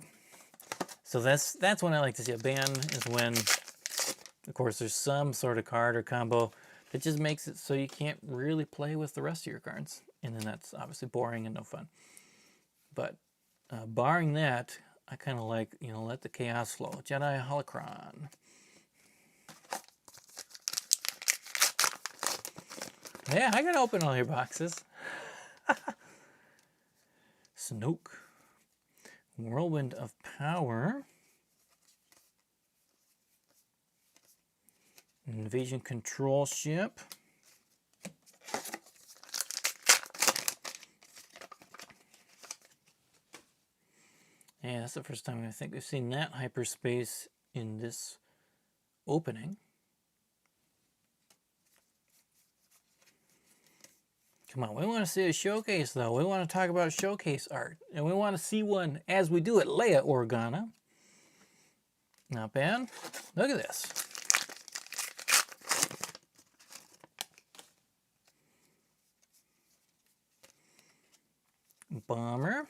So that's when I like to see a ban, is when, of course, there's some sort of card or combo that just makes it so you can't really play with the rest of your cards. And then that's obviously boring and no fun. But barring that, I kind of like, you know, let the chaos flow. Jedi Holocron. Yeah, I can open all your boxes. Snoke. Whirlwind of Power. Invasion Control Ship. Yeah, that's the first time I think we've seen that hyperspace in this opening. Come on, we want to see a showcase, though. We want to talk about showcase art. And we want to see one as we do it. Leia Organa. Not bad. Look at this. Bomber.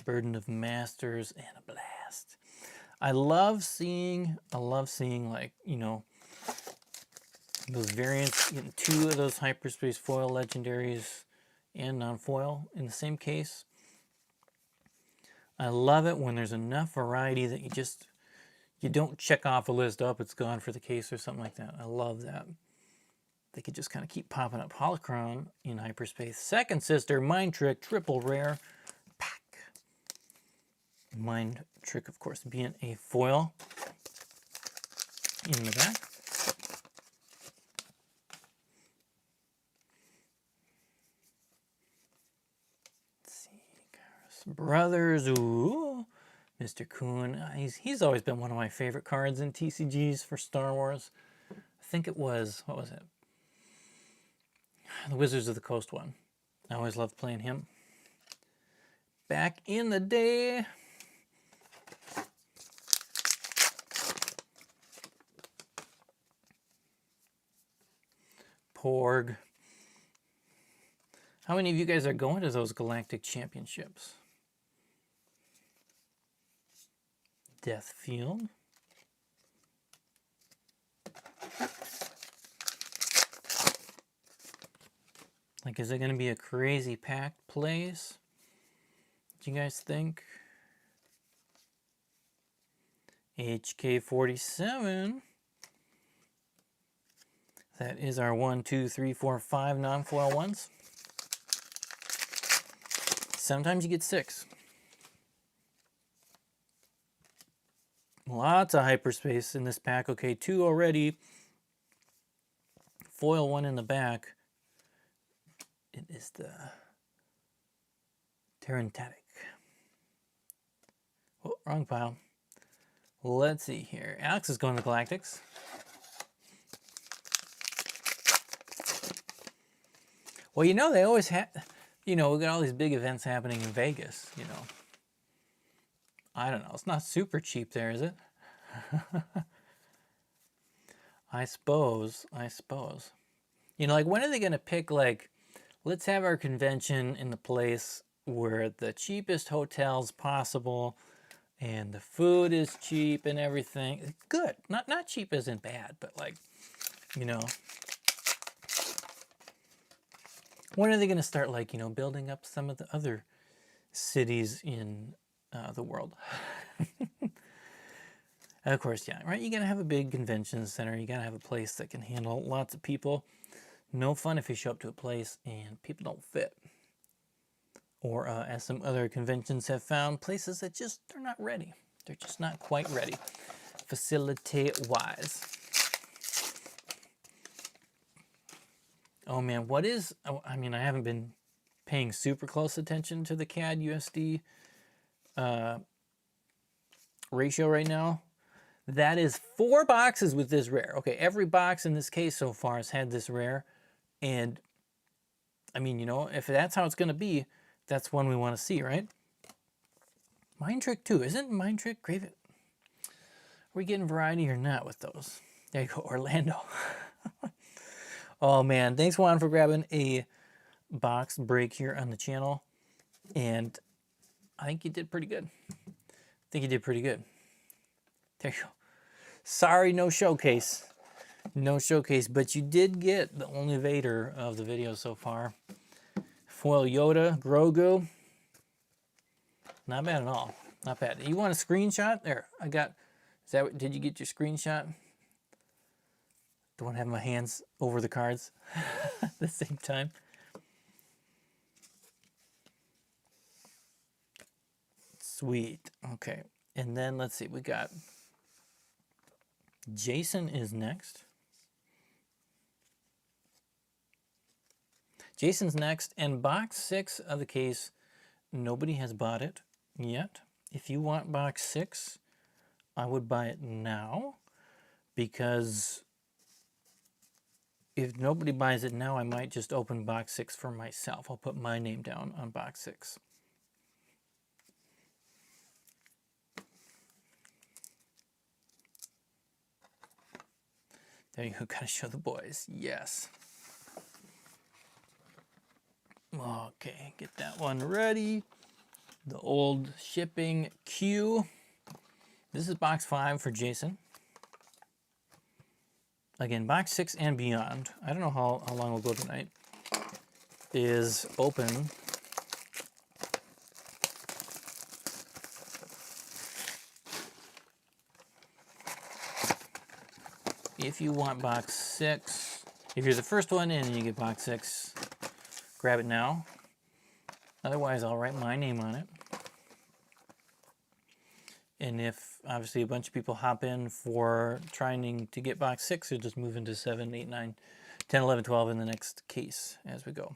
Burden of Masters and a Blast. I love seeing like, you know, those variants, getting 2 of those hyperspace foil legendaries and non-foil in the same case. I love it when there's enough variety that you don't check off a list up, it's gone for the case or something like that. I love that. They could just kind of keep popping up. Holocron in hyperspace. Second Sister, Mind Trick, triple rare. Pack. Mind Trick, of course, being a foil in the back. Brothers, ooh, Mr. Kuhn. He's always been one of my favorite cards in TCGs for Star Wars. I think it was, what was it? The Wizards of the Coast one. I always loved playing him. Back in the day. Porg. How many of you guys are going to those Galactic Championships? Deathfield. Like, is it going to be a crazy packed place? What do you guys think? HK47. That is our 1, 2, 3, 4, 5 non-foil ones. Sometimes you get 6. Lots of hyperspace in this pack. Okay, 2 already. Foil 1 in the back. It is the Terrantatic. Oh, wrong pile. Let's see here. Alex is going to Galactics. Well, you know, they always have, you know, we got all these big events happening in Vegas, you know. I don't know. It's not super cheap there, is it? I suppose. You know, like, when are they going to pick, like, let's have our convention in the place where the cheapest hotels possible and the food is cheap and everything. Good. Not cheap isn't bad, but, like, you know, when are they going to start, like, you know, building up some of the other cities in the world? And of course, yeah, right? You got to have a big convention center. You got to have a place that can handle lots of people. No fun if you show up to a place and people don't fit. Or, as some other conventions have found, places that just, they're not ready. They're just not quite ready, facility-wise. Oh man, what is, I mean, I haven't been paying super close attention to the CAD USD ratio right now. That is 4 boxes with this rare. Okay, every box in this case so far has had this rare. And, I mean, you know, if that's how it's going to be, that's one we want to see, right? Mind Trick 2. Isn't Mind Trick great? Are we getting variety or not with those? There you go, Orlando. Oh, man. Thanks, Juan, for grabbing a box break here on the channel. And I think you did pretty good. There you go. Sorry, no showcase. No showcase, but you did get the only Vader of the video so far. Foil Yoda, Grogu. Not bad at all. Not bad. You want a screenshot? There, I got, is that what, did you get your screenshot? Don't want to have my hands over the cards at the same time. Sweet. Okay. And then let's see, we got Jason is next. Jason's next, and box 6 of the case, nobody has bought it yet. If you want box 6, I would buy it now, because if nobody buys it now, I might just open box 6 for myself. I'll put my name down on box 6. There you go, gotta show the boys. Yes. Okay, get that one ready. The old shipping queue. This is box 5 for Jason. Again, box 6 and beyond, I don't know how long we'll go tonight, is open. If you want box 6, if you're the first one in and you get box 6, grab it now. Otherwise, I'll write my name on it. And if, obviously, a bunch of people hop in for trying to get box 6, you'll just move into 7, 8, 9, 10, 11, 12 in the next case as we go.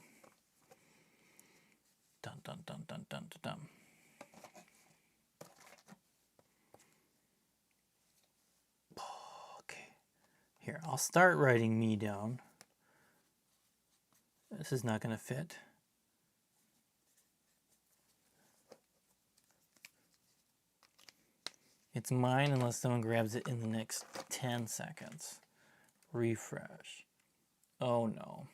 Dun, dun, dun, dun, dun, dun, dun. Okay. Here, I'll start writing me down. This is not going to fit. It's mine unless someone grabs it in the next 10 seconds. Refresh. Oh no.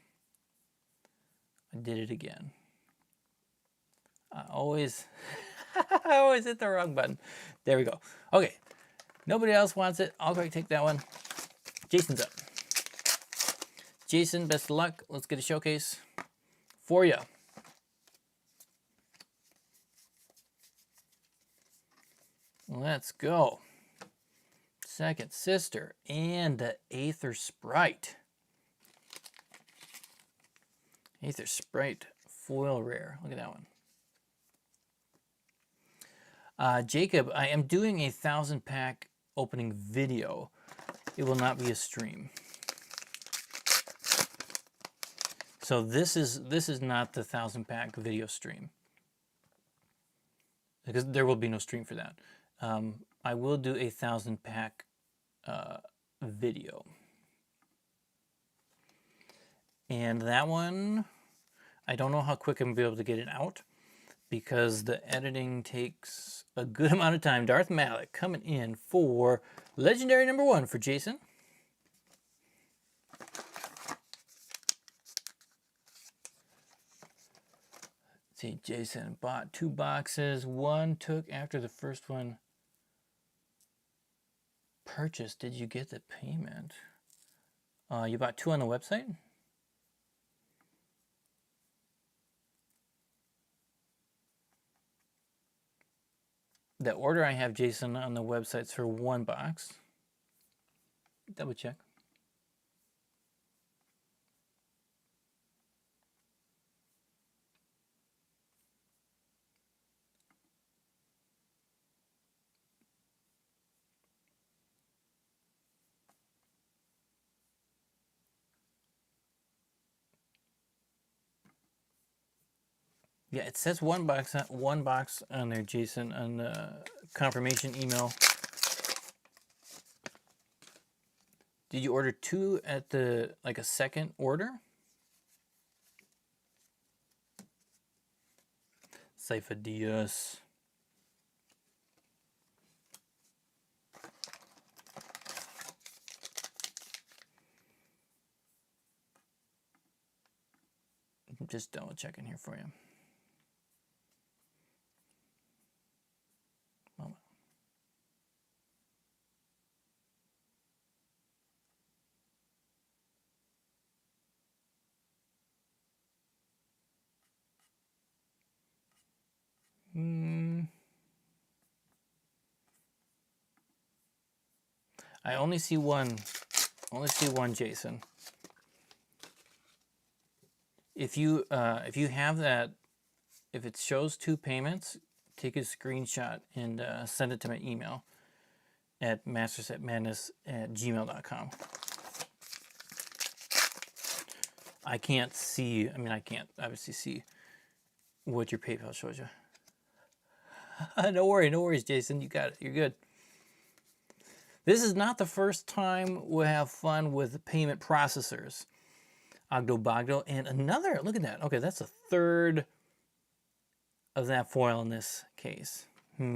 I did it again. I always hit the wrong button. There we go. Okay. Nobody else wants it. I'll go take that one. Jason's up. Jason, best of luck. Let's get a showcase for you. Let's go. Second Sister and the Aether Sprite. Aether Sprite foil rare. Look at that one. Jacob, I am doing a 1,000 pack opening video. It will not be a stream. So this is not the 1,000-pack video stream, because there will be no stream for that. I will do a 1,000-pack video. And that one, I don't know how quick I'm going to be able to get it out, because the editing takes a good amount of time. Darth Malik coming in for legendary number 1 for Jason. Let's see, Jason bought 2 boxes. One took after the first one purchased. Did you get the payment? You bought 2 on the website? The order I have, Jason, on the website's for 1 box. Double check. Yeah, it says 1 box on there, Jason, on the confirmation email. Did you order 2 at the, like, a second order? Saifa Diaz. I'm just double checking here for you. I only see one. Jason. If you have that, if it shows 2 payments, take a screenshot and send it to my email at mastersetmadness@gmail.com. I can't see. I mean, I can't obviously see what your PayPal shows you. No worries, Jason. You got it. You're good. This is not the first time we'll have fun with payment processors. Ogdo Bogdo, and another, look at that. Okay, that's a 3rd of that foil in this case. But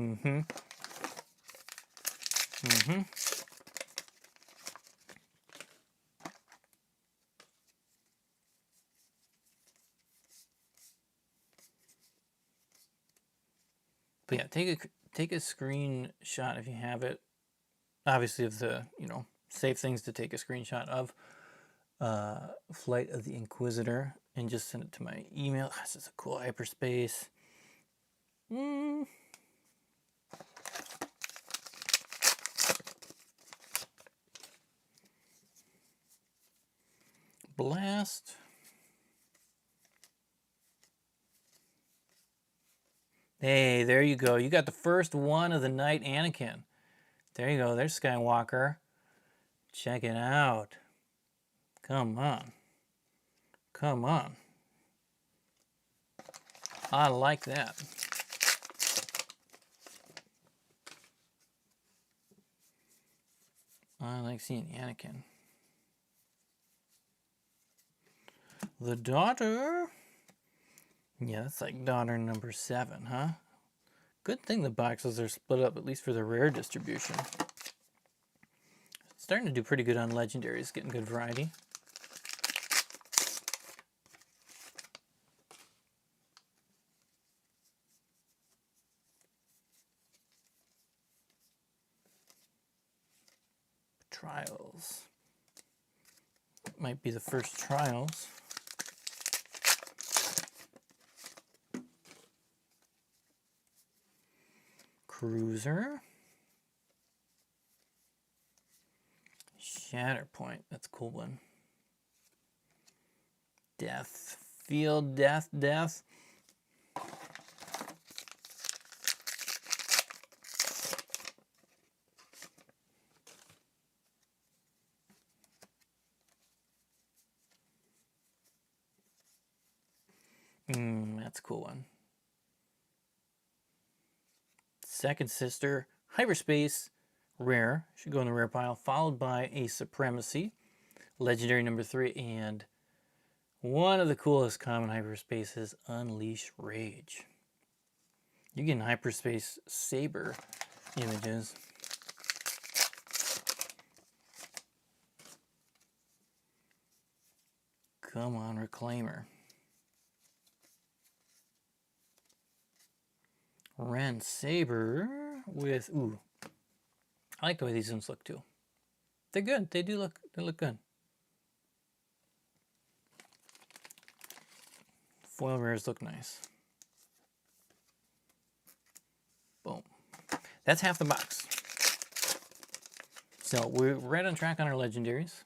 yeah, take a screenshot if you have it. Obviously, of the, safe things to take a screenshot of. Flight of the Inquisitor, and just send it to my email. This is a cool hyperspace. Blast. Hey, there you go. You got the first one of the night, Anakin. There you go. There's Skywalker. Check it out. Come on. Come on. I like that. I like seeing Anakin. The daughter. Yeah, that's like daughter number 7, huh? Good thing the boxes are split up, at least for the rare distribution. Starting to do pretty good on legendaries, getting good variety. Trials. Might be the first trials. Cruiser. Shatterpoint. That's a cool one. Death. Field. Death. Second Sister, Hyperspace, Rare, should go in the rare pile, followed by a Supremacy, Legendary number 3, and one of the coolest common Hyperspaces, Unleash Rage. You're getting Hyperspace Saber images. Come on, Reclaimer. Ren Saber with, ooh, I like the way these ones look too. They're good. They look good. Foil rares look nice. Boom. That's half the box. So we're right on track on our legendaries.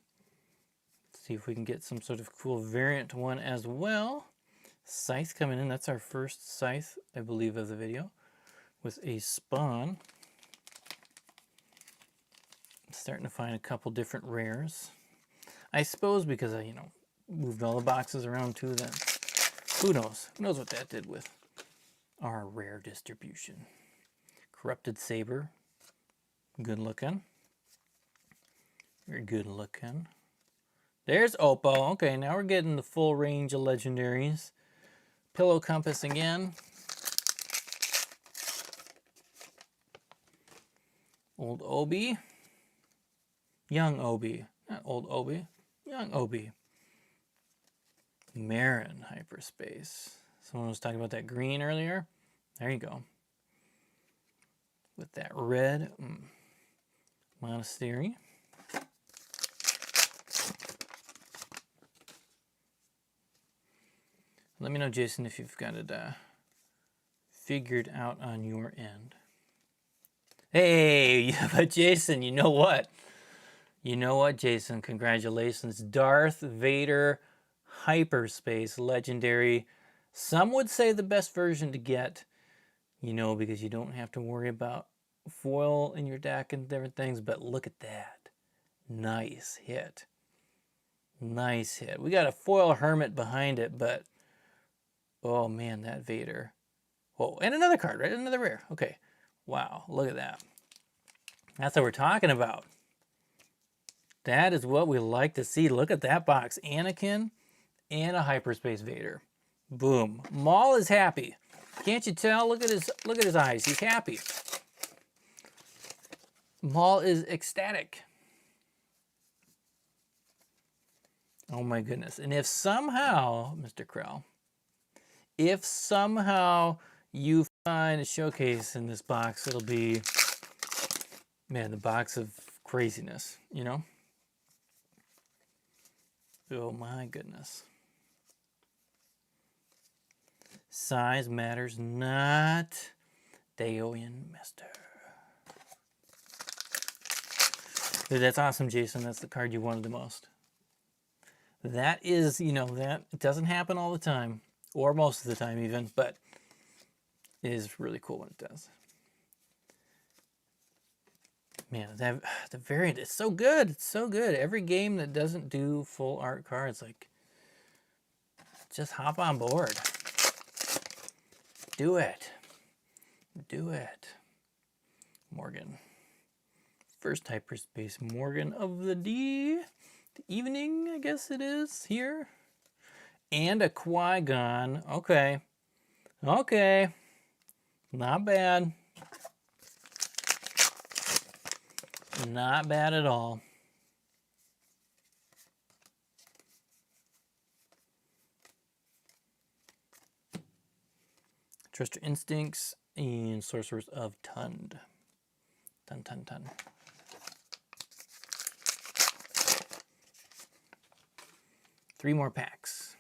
Let's see if we can get some sort of cool variant one as well. Scythe coming in. That's our first Scythe, I believe, of the video. With a Spawn. Starting to find a couple different rares. I suppose because I, moved all the boxes around too, then who knows? Who knows what that did with our rare distribution. Corrupted Saber. Good looking. Very good looking. There's Oppo. Okay, now we're getting the full range of legendaries. Pillow Compass again. Old Obi. Young Obi. Not old Obi. Young Obi. Marin Hyperspace. Someone was talking about that green earlier. There you go. With that red Monastery. Let me know, Jason, if you've got it figured out on your end. Hey, but Jason, you know what? You know what, Jason? Congratulations. Darth Vader Hyperspace Legendary. Some would say the best version to get, because you don't have to worry about foil in your deck and different things, but look at that. Nice hit. Nice hit. We got a foil Hermit behind it, but oh man, that Vader. Whoa, and another card, right? Another rare. Okay. Wow, look at that. That's what we're talking about. That is what we like to see. Look at that box. Anakin and a Hyperspace Vader. Boom. Maul is happy. Can't you tell? Look at his eyes. He's happy. Maul is ecstatic. Oh my goodness. And if somehow, Mr. Krell, if somehow you find a showcase in this box, it'll be, man, the box of craziness, Oh my goodness. Size matters not. Daoyan Master. Dude, that's awesome, Jason. That's the card you wanted the most. That is, that it doesn't happen all the time, or most of the time even, but it is really cool when it does. Man, the variant is so good. It's so good. Every game that doesn't do full art cards, like, just hop on board. Do it. Do it. Morgan. First Hyperspace Morgan of the evening, I guess it is, here. And a Qui-Gon. Okay. Okay. Not bad. Not bad at all. Trust Your Instincts and Sorcerers of Tund. Tun, tun, tun. Three more packs.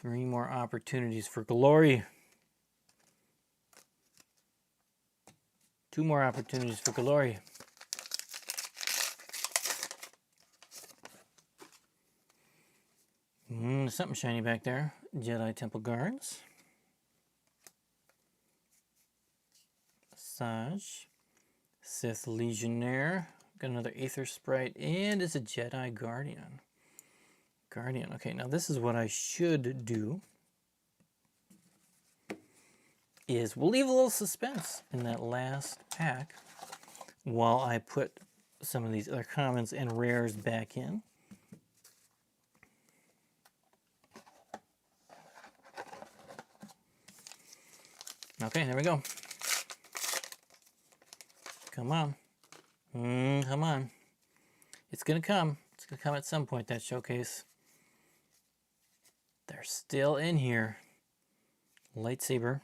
Three more opportunities for glory. Two more opportunities for glory. Something shiny back there. Jedi Temple Guards. Sage. Sith Legionnaire. Got another Aether Sprite. And it's a Jedi Guardian. Okay, now this is what I should do. is we'll leave a little suspense in that last pack while I put some of these other commons and rares back in. Okay, there we go. Come on. Come on. It's gonna come. It's gonna come at some point, that showcase. They're still in here. Lightsaber.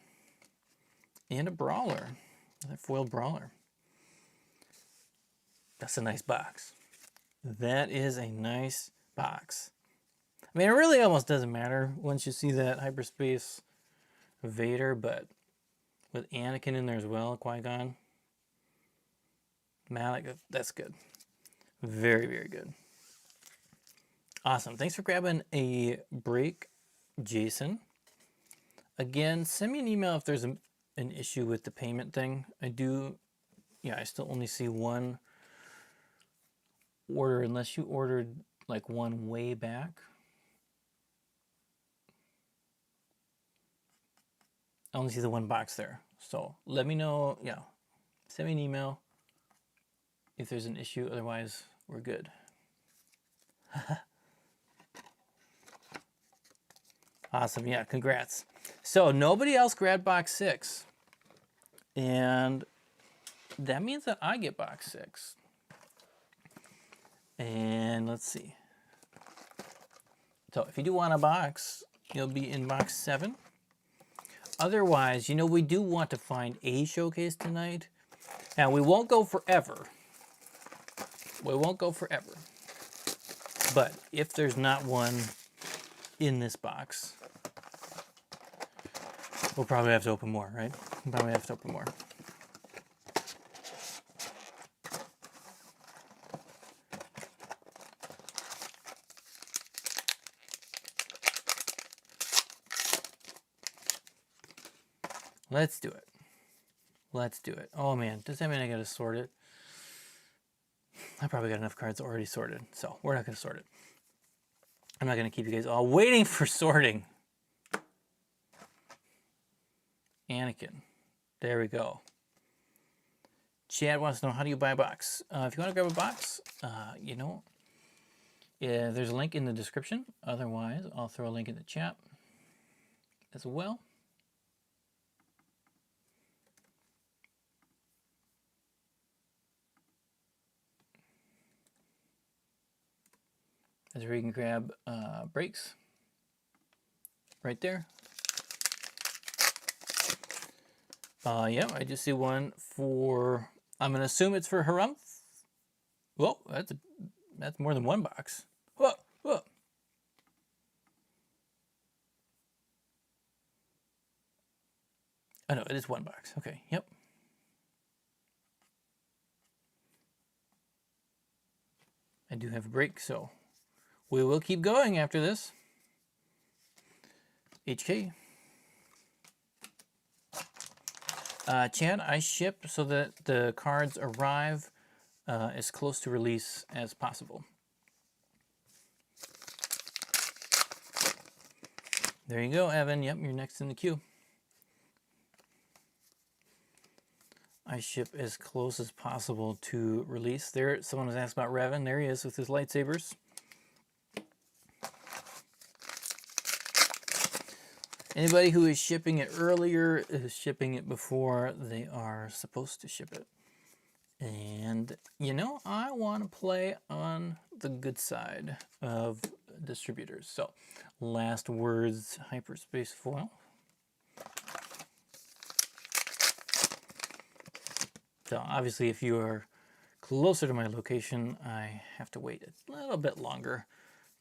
And a brawler. Another foil brawler. That's a nice box. That is a nice box. I mean, it really almost doesn't matter once you see that hyperspace Vader, but with Anakin in there as well, Qui-Gon. Malak, that's good. Very, very good. Awesome. Thanks for grabbing a break, Jason. Again, send me an email if there's an issue with the payment thing. I still only see one order unless you ordered like one way back. I only see the one box there. So let me know, send me an email if there's an issue. Otherwise, we're good. Awesome, yeah, congrats. So nobody else grabbed box 6. And that means that I get box 6. And let's see. So if you do want a box, you'll be in box 7. Otherwise, we do want to find a showcase tonight. Now, we won't go forever. We won't go forever. But if there's not one in this box, we'll probably have to open more, right? We'll probably have to open more. Let's do it. Let's do it. Oh man, does that mean I gotta sort it? I probably got enough cards already sorted, so we're not gonna sort it. I'm not gonna keep you guys all waiting for sorting. Anakin. There we go. Chad wants to know, how do you buy a box? If you want to grab a box, there's a link in the description. Otherwise, I'll throw a link in the chat as well. That's where you can grab breaks. Right there. Yeah, I just see one for, I'm going to assume it's for Harumph. Whoa, that's more than one box. Whoa, whoa. Oh no, it is one box. Okay, yep. I do have a break, so we will keep going after this. HK. Chad, I ship so that the cards arrive as close to release as possible. There you go, Evan. Yep, you're next in the queue. I ship as close as possible to release. There, someone was asked about Revan. There he is with his lightsabers. Anybody who is shipping it earlier is shipping it before they are supposed to ship it. And, I want to play on the good side of distributors. So, last words, hyperspace foil. So, obviously, if you are closer to my location, I have to wait a little bit longer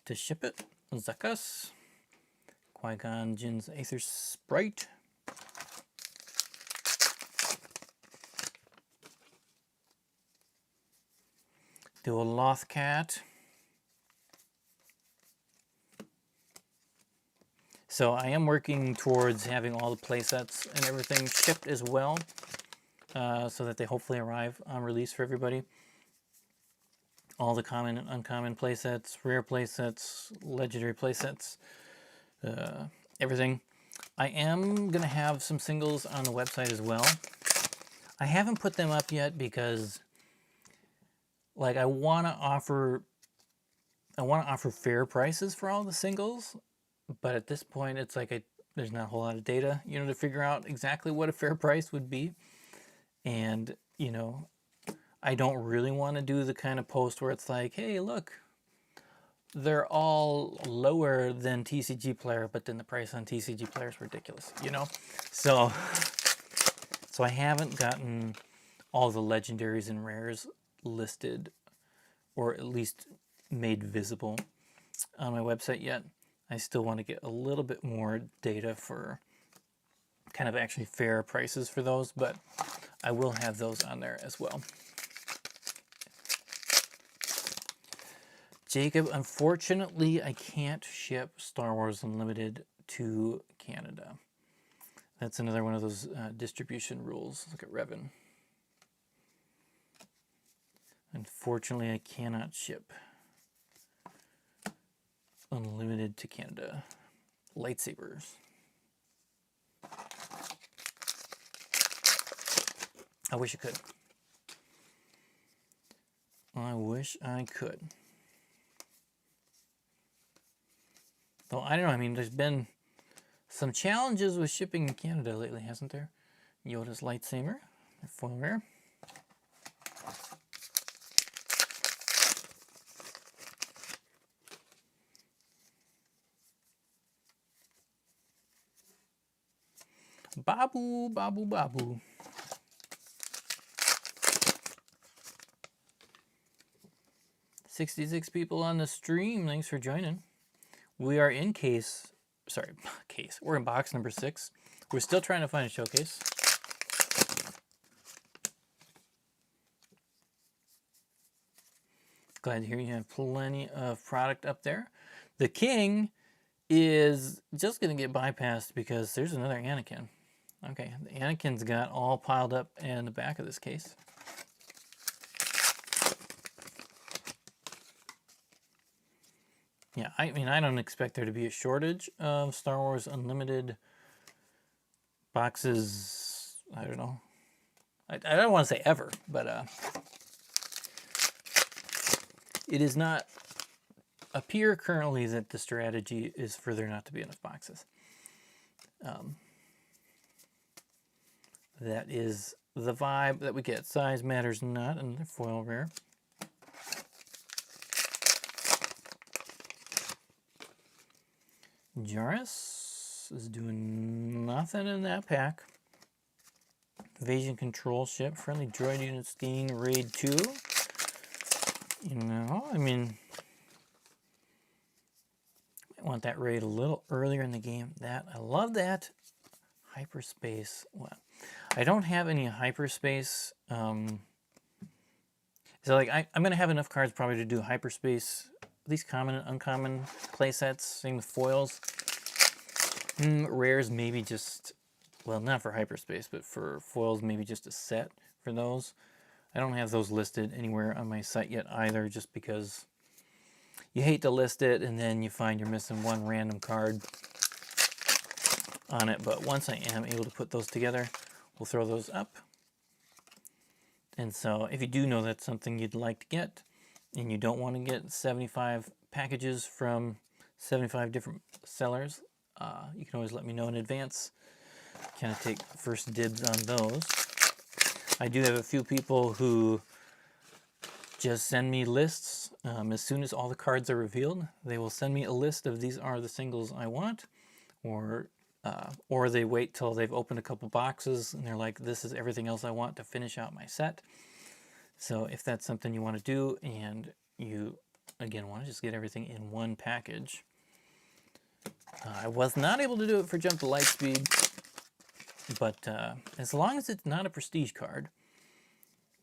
to ship it. Zuckuss. Qui-Gon Jinn's Aether Sprite. Do a Lothcat. So I am working towards having all the playsets and everything shipped as well, so that they hopefully arrive on release for everybody. All the common and uncommon playsets, rare playsets, legendary playsets. Everything. I am going to have some singles on the website as well. I haven't put them up yet because like I want to offer fair prices for all the singles, but at this point it's like there's not a whole lot of data, to figure out exactly what a fair price would be. And, I don't really want to do the kind of post where it's like, hey, look, they're all lower than TCG Player, but then the price on TCG Player is ridiculous, So I haven't gotten all the legendaries and rares listed, or at least made visible on my website yet. I still want to get a little bit more data for kind of actually fair prices for those, but I will have those on there as well. Jacob, unfortunately, I can't ship Star Wars Unlimited to Canada. That's another one of those distribution rules. Look at Revan. Unfortunately, I cannot ship Unlimited to Canada. Lightsabers. I wish I could. I wish I could. Though, I don't know, I mean, there's been some challenges with shipping in Canada lately, hasn't there? Yoda's lightsaber, foil rare. Babu, Babu, Babu. $66 people on the stream. Thanks for joining. We are in we're in box number 6. We're still trying to find a showcase. Glad to hear you have plenty of product up there. The King is just going to get bypassed because there's another Anakin. Okay, the Anakin's got all piled up in the back of this case. Yeah, I mean, I don't expect there to be a shortage of Star Wars Unlimited boxes. I don't know. I don't want to say ever, but it does not appear currently that the strategy is for there not to be enough boxes. That is the vibe that we get. Size matters not, and they're foil rare. Jaris is doing nothing in that pack. Invasion control ship. Friendly droid units gain raid 2. I mean, I want that raid a little earlier in the game. I love that. Hyperspace. Well, I don't have any hyperspace. So like I'm going to have enough cards probably to do hyperspace, at least common and uncommon play sets. Same with foils. Rares maybe just, well, not for hyperspace, but for foils maybe just a set for those. I don't have those listed anywhere on my site yet either, just because you hate to list it and then you find you're missing one random card on it. But once I am able to put those together, we'll throw those up. And so if you do know that's something you'd like to get and you don't want to get 75 packages from 75 different sellers, you can always let me know in advance. Kind of take first dibs on those. I do have a few people who just send me lists. As soon as all the cards are revealed, they will send me a list of these are the singles I want, or they wait till they've opened a couple boxes and they're like, this is everything else I want to finish out my set. So if that's something you want to do and you, again, want to just get everything in one package. I was not able to do it for Jump to Lightspeed, but as long as it's not a prestige card,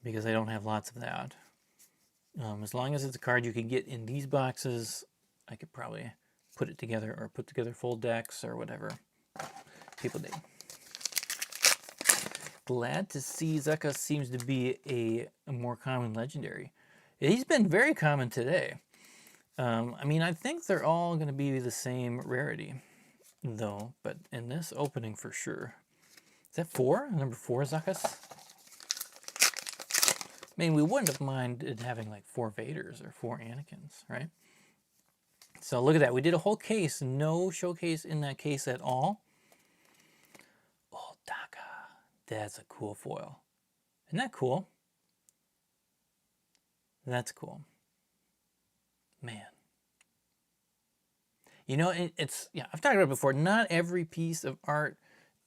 because I don't have lots of that, as long as it's a card you can get in these boxes, I could probably put it together or put together full decks or whatever people need. Glad to see Zuckuss seems to be a more common legendary. He's been very common today. I mean, I think they're all going to be the same rarity. though, but in this opening for sure. Is that 4? Number 4 Zuckuss? I mean, we wouldn't have minded having like 4 Vaders or 4 Anakins, right? So look at that. We did a whole case. No showcase in that case at all. Oh, Daka. That's a cool foil. Isn't that cool? That's cool. Man. You know, it's, yeah, I've talked about it before. Not every piece of art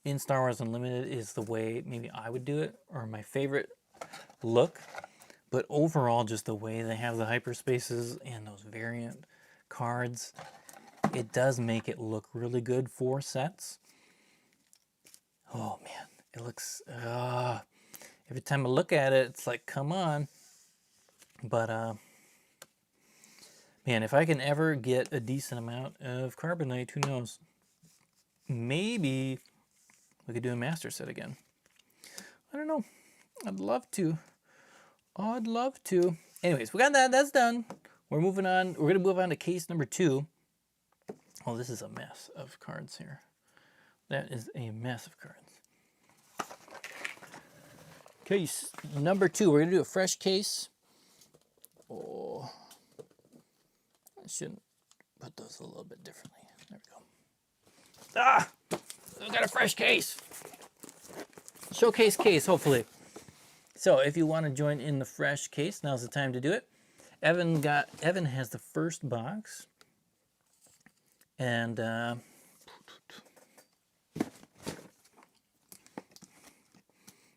in Star Wars Unlimited is the way maybe I would do it or my favorite look. But overall, just the way they have the hyperspaces and those variant cards, it does make it look really good for sets. Oh man, it looks, every time I look at it, it's like, come on. But, man, if I can ever get a decent amount of Carbonite, who knows? Maybe we could do a master set again. I don't know. I'd love to. I'd love to. Anyways, we got that. That's done. We're moving on. We're going to move on to case number 2. Oh, this is a mess of cards here. That is a mess of cards. Case number 2. We're going to do a fresh case. Oh, I shouldn't put those a little bit differently. There we go. Ah! We got a fresh case. Showcase case, hopefully. So if you want to join in the fresh case, now's the time to do it. Evan has the first box. And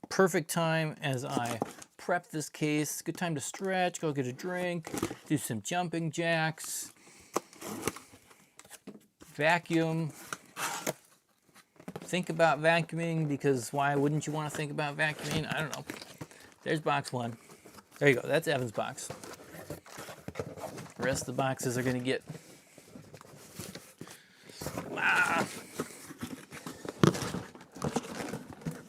perfect time as I prep this case. Good time to stretch, go get a drink, do some jumping jacks, vacuum. Think about vacuuming, because why wouldn't you want to think about vacuuming? I don't know. There's box 1. There you go. That's Evan's box. The rest of the boxes are going to get...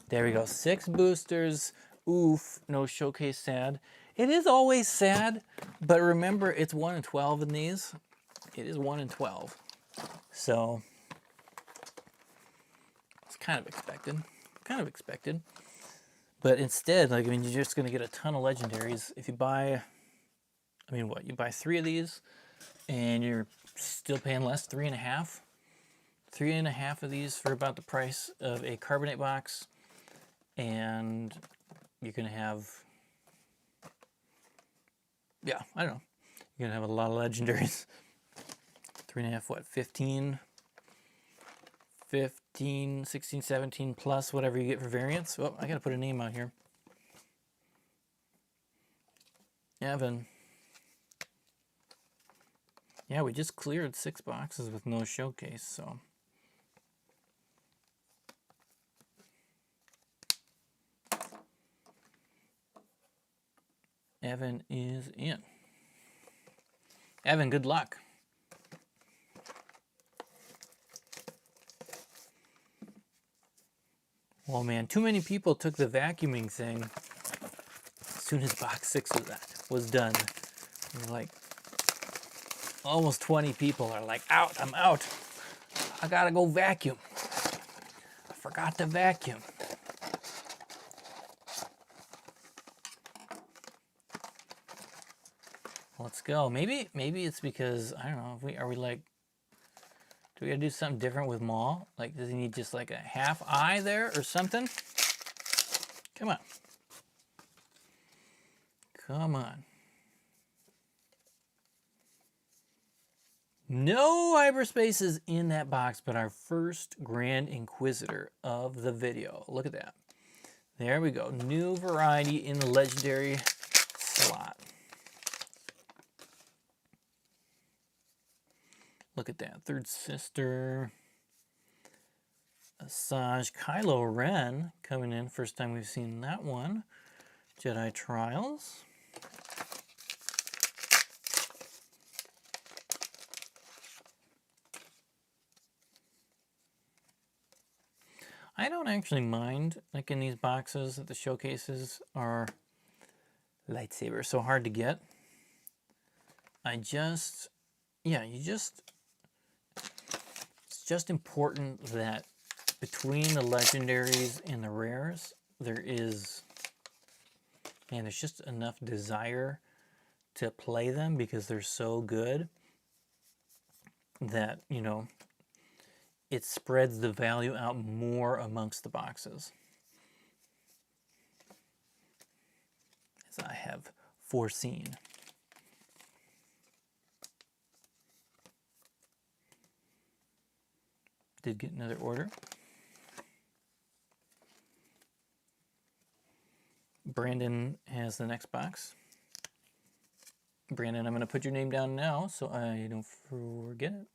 There we go. 6 boosters. Oof. No showcase, sad. It is always sad, but remember, it's 1 in 12 in these. It is 1 in 12. So, it's kind of expected. Kind of expected. But instead, like, I mean, you're just going to get a ton of legendaries. If you buy, I mean, what? You buy 3 of these, and you're still paying less, 3.5. 3.5 of these for about the price of a Carbonite box. And you're going to have, yeah, I don't know. You're going to have a lot of legendaries. 3.5, what, 15, 16, 17 plus whatever you get for variants. Oh, I got to put a name out here. Evan. Yeah, we just cleared 6 boxes with no showcase, so. Evan is in. Evan, good luck. Oh man, too many people took the vacuuming thing as soon as box 6 was done. Like, almost 20 people are like, out, I'm out. I gotta go vacuum. I forgot to vacuum. Let's go. Maybe it's because, I don't know, are we like, do we gotta do something different with Maul? Like, does he need just like a half eye there or something? Come on. Come on. No hyperspaces in that box, but our first Grand Inquisitor of the video. Look at that. There we go. New variety in the legendary slot. Look at that. Third Sister. Asajj. Kylo Ren coming in. First time we've seen that one. Jedi Trials. I don't actually mind, like in these boxes, that the showcases are lightsabers so hard to get. It's just important that between the legendaries and the rares, there's just enough desire to play them because they're so good that, you know, it spreads the value out more amongst the boxes, as I have foreseen. Did get another order. Brandon has the next box. Brandon, I'm going to put your name down now so I don't forget it.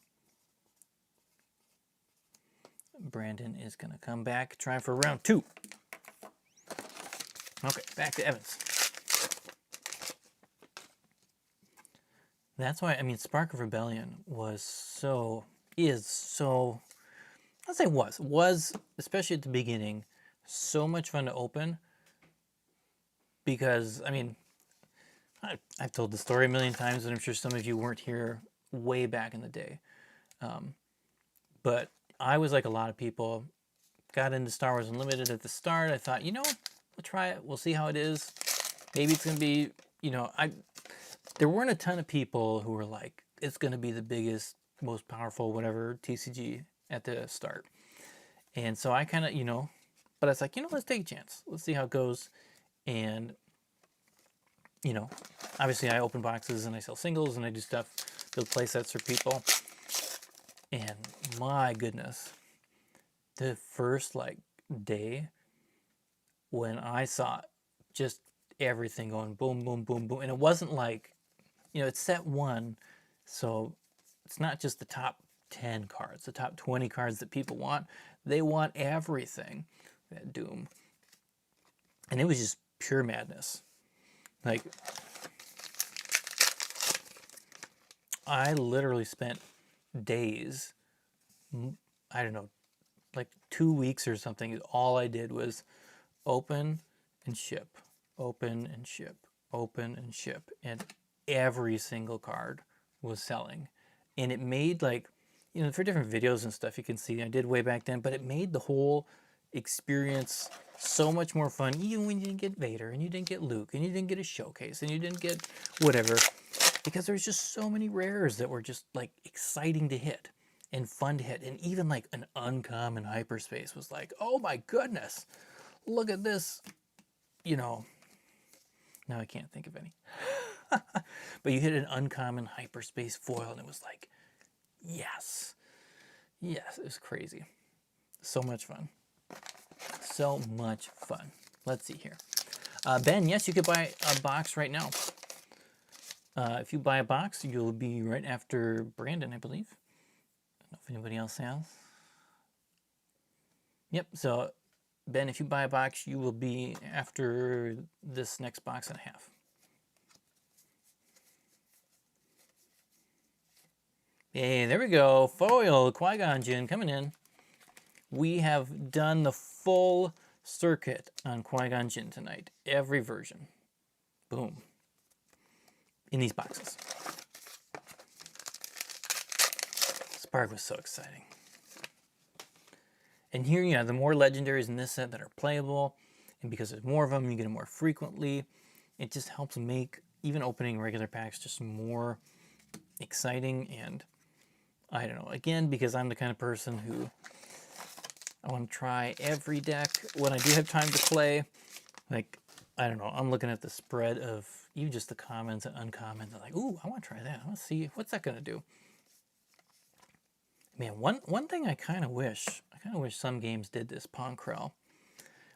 Brandon is going to come back, try for round 2. Okay, back to Evans. That's why, I mean, Spark of Rebellion is so, I'll say was, especially at the beginning, so much fun to open because, I mean, I've told the story a million times, and I'm sure some of you weren't here way back in the day. But I was like a lot of people, got into Star Wars Unlimited at the start. I thought, you know, we'll try it. We'll see how it is. Maybe it's going to be, you know, there weren't a ton of people who were like, it's going to be the biggest, most powerful, whatever, TCG at the start. And so I kind of, you know, but I was like, you know, let's take a chance. Let's see how it goes. And, you know, obviously I open boxes and I sell singles and I do stuff, build play sets for people. And my goodness, the first like day when I saw just everything going boom, boom, boom, boom. And it wasn't like, you know, it's set 1. So it's not just the top 10 cards, the top 20 cards that people want. They want everything at Doom. And it was just pure madness. Like, I literally spent days, I don't know, like 2 weeks or something. All I did was open and ship, open and ship, open and ship. And every single card was selling. And it made, like, you know, for different videos and stuff you can see, I did way back then, but it made the whole experience so much more fun, even when you didn't get Vader and you didn't get Luke and you didn't get a showcase and you didn't get whatever, because there's just so many rares that were just like exciting to hit and fun to hit. And even like an uncommon hyperspace was like, oh my goodness, look at this, you know. Now I can't think of any. But you hit an uncommon hyperspace foil and it was like, yes, yes, it was crazy. So much fun. So much fun. Let's see here. Ben, yes, you could buy a box right now. If you buy a box, you'll be right after Brandon, I believe. I don't know if anybody else has. Yep, so Ben, if you buy a box, you will be after this next box and a half. Hey, there we go. Foil, Qui-Gon Jinn coming in. We have done the full circuit on Qui-Gon Jinn tonight. Every version. Boom. In these boxes. Spark was so exciting. And here, you know, the more legendaries in this set that are playable, and because there's more of them, you get them more frequently. It just helps make even opening regular packs just more exciting. And I don't know, again, because I'm the kind of person who I want to try every deck when I do have time to play. Like, I don't know, I'm looking at the spread of even just the commons and uncommons. I'm like, ooh, I want to try that. I want to see, what's that going to do? Man, one thing I kind of wish some games did this, Ponkrell.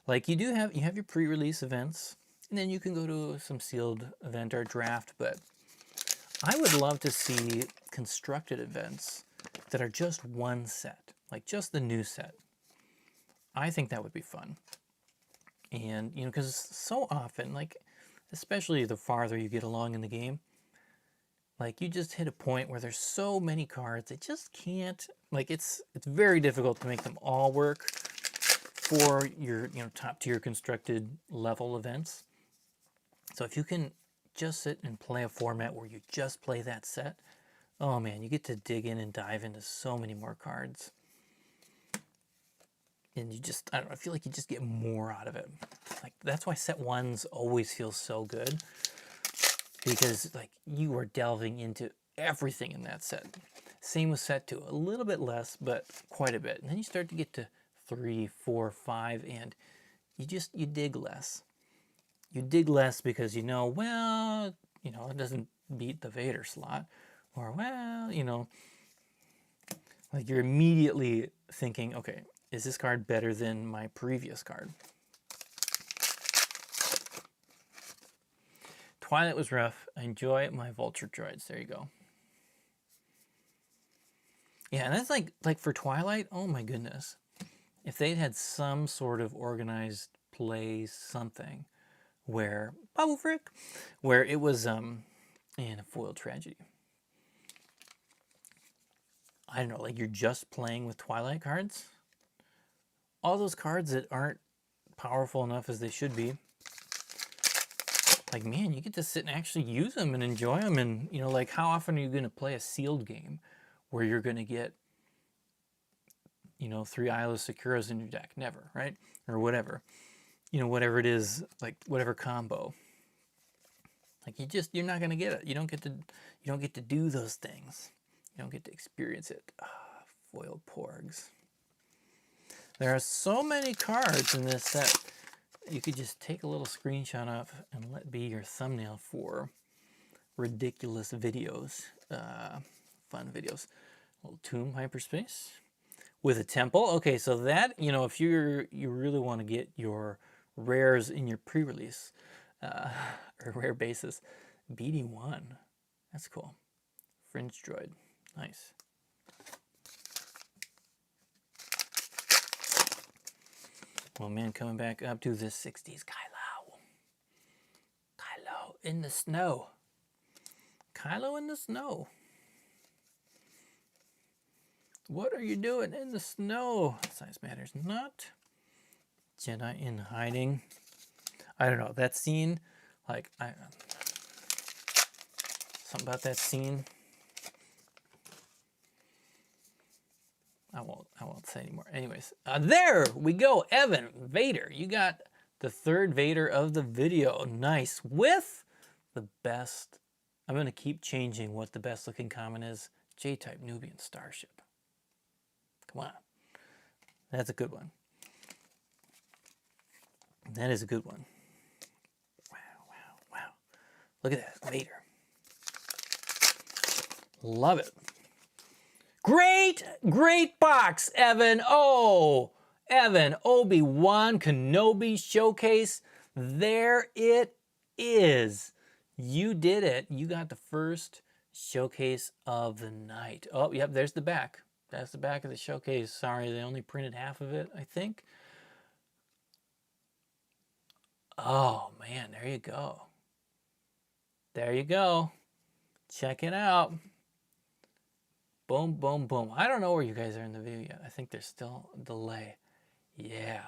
Like, you have your pre-release events, and then you can go to some sealed event or draft, but I would love to see constructed events that are just one set, like just the new set. I think that would be fun. And, you know, because so often, like, especially the farther you get along in the game, like, you just hit a point where there's so many cards, it just can't, like, it's very difficult to make them all work for your, you know, top tier constructed level events. So if you can just sit and play a format where you just play that set, oh man, you get to dig in and dive into so many more cards. and you just, I don't know, I feel like you just get more out of it. Like, that's why set ones always feel so good, because like you are delving into everything in that set. Same with set two, a little bit less, but quite a bit. And then you start to get to 3, 4, 5, and you dig less. You dig less because well, it doesn't beat the Vader slot, or well, like you're immediately thinking, okay, is this card better than my previous card? Twilight was rough. I enjoy my Vulture droids. There you go. Yeah, and that's like for Twilight, oh my goodness. If they'd had some sort of organized play something where Babu Frick, where it was in a foil tragedy. I don't know, like you're just playing with Twilight cards. All those cards that aren't powerful enough as they should be. Like, man, you get to sit and actually use them and enjoy them. And, like, how often are you going to play a sealed game where you're going to get, 3 Eyeless Sakuras in your deck? Never, right? Or whatever. Whatever it is, like, whatever combo. Like, you're not going to get it. You don't get to do those things. You don't get to experience it. Foil Porgs. There are so many cards in this set. You could just take a little screenshot of and let be your thumbnail for ridiculous videos, fun videos. A little Tomb Hyperspace with a temple. Okay, so that, if you really want to get your rares in your pre-release or rare basis, BD1, that's cool. Fringe Droid, nice. Well, man, coming back up to the 60s, Kylo in the snow. Kylo in the snow. What are you doing in the snow? Size matters not. Jedi in hiding. I don't know, that scene, like, something about that scene. I won't say anymore. Anyways, there we go. Evan, Vader. You got the third Vader of the video. Nice. With the best. I'm going to keep changing what the best looking common is. J-type Nubian Starship. Come on. That's a good one. That is a good one. Wow. Look at that. Vader. Love it. Great box, Evan. Oh, Evan, Obi-Wan Kenobi showcase. There it is. You did it. You got the first showcase of the night. Oh, yep, there's the back. That's the back of the showcase. Sorry, they only printed half of it, I think. Oh, man, there you go. There you go. Check it out. Boom, boom, boom. I don't know where you guys are in the video yet. I think there's still a delay. Yeah.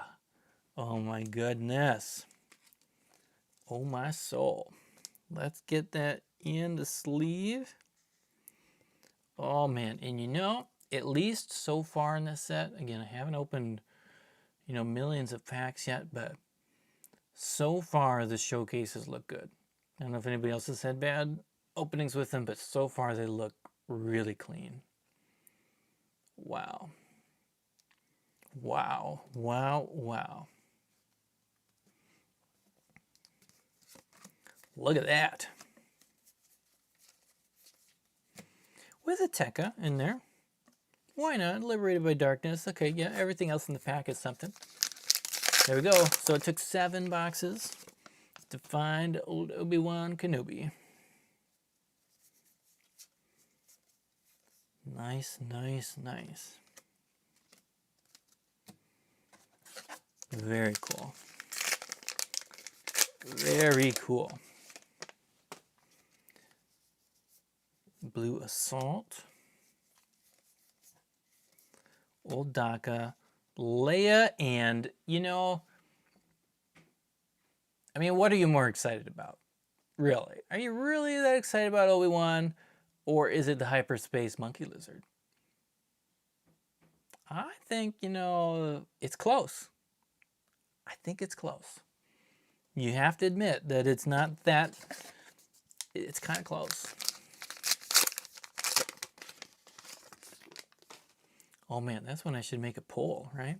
Oh my goodness. Oh my soul. Let's get that in the sleeve. Oh man. And at least so far in this set, again, I haven't opened, millions of packs yet, but so far the showcases look good. I don't know if anybody else has had bad openings with them, but so far they look really clean. Wow. Wow. Look at that. With a Tekka in there. Why not? Liberated by Darkness. Okay, yeah, everything else in the pack is something. There we go. So it took 7 boxes to find old Obi-Wan Kenobi. Nice. Very cool. Very cool. Blue Assault. Old Daka. Leia, and, what are you more excited about? Really? Are you really that excited about Obi-Wan? Or is it the Hyperspace Monkey Lizard? I think, you know, it's close. I think it's close. You have to admit that it's not that, it's kind of close. Oh man, that's when I should make a poll, right?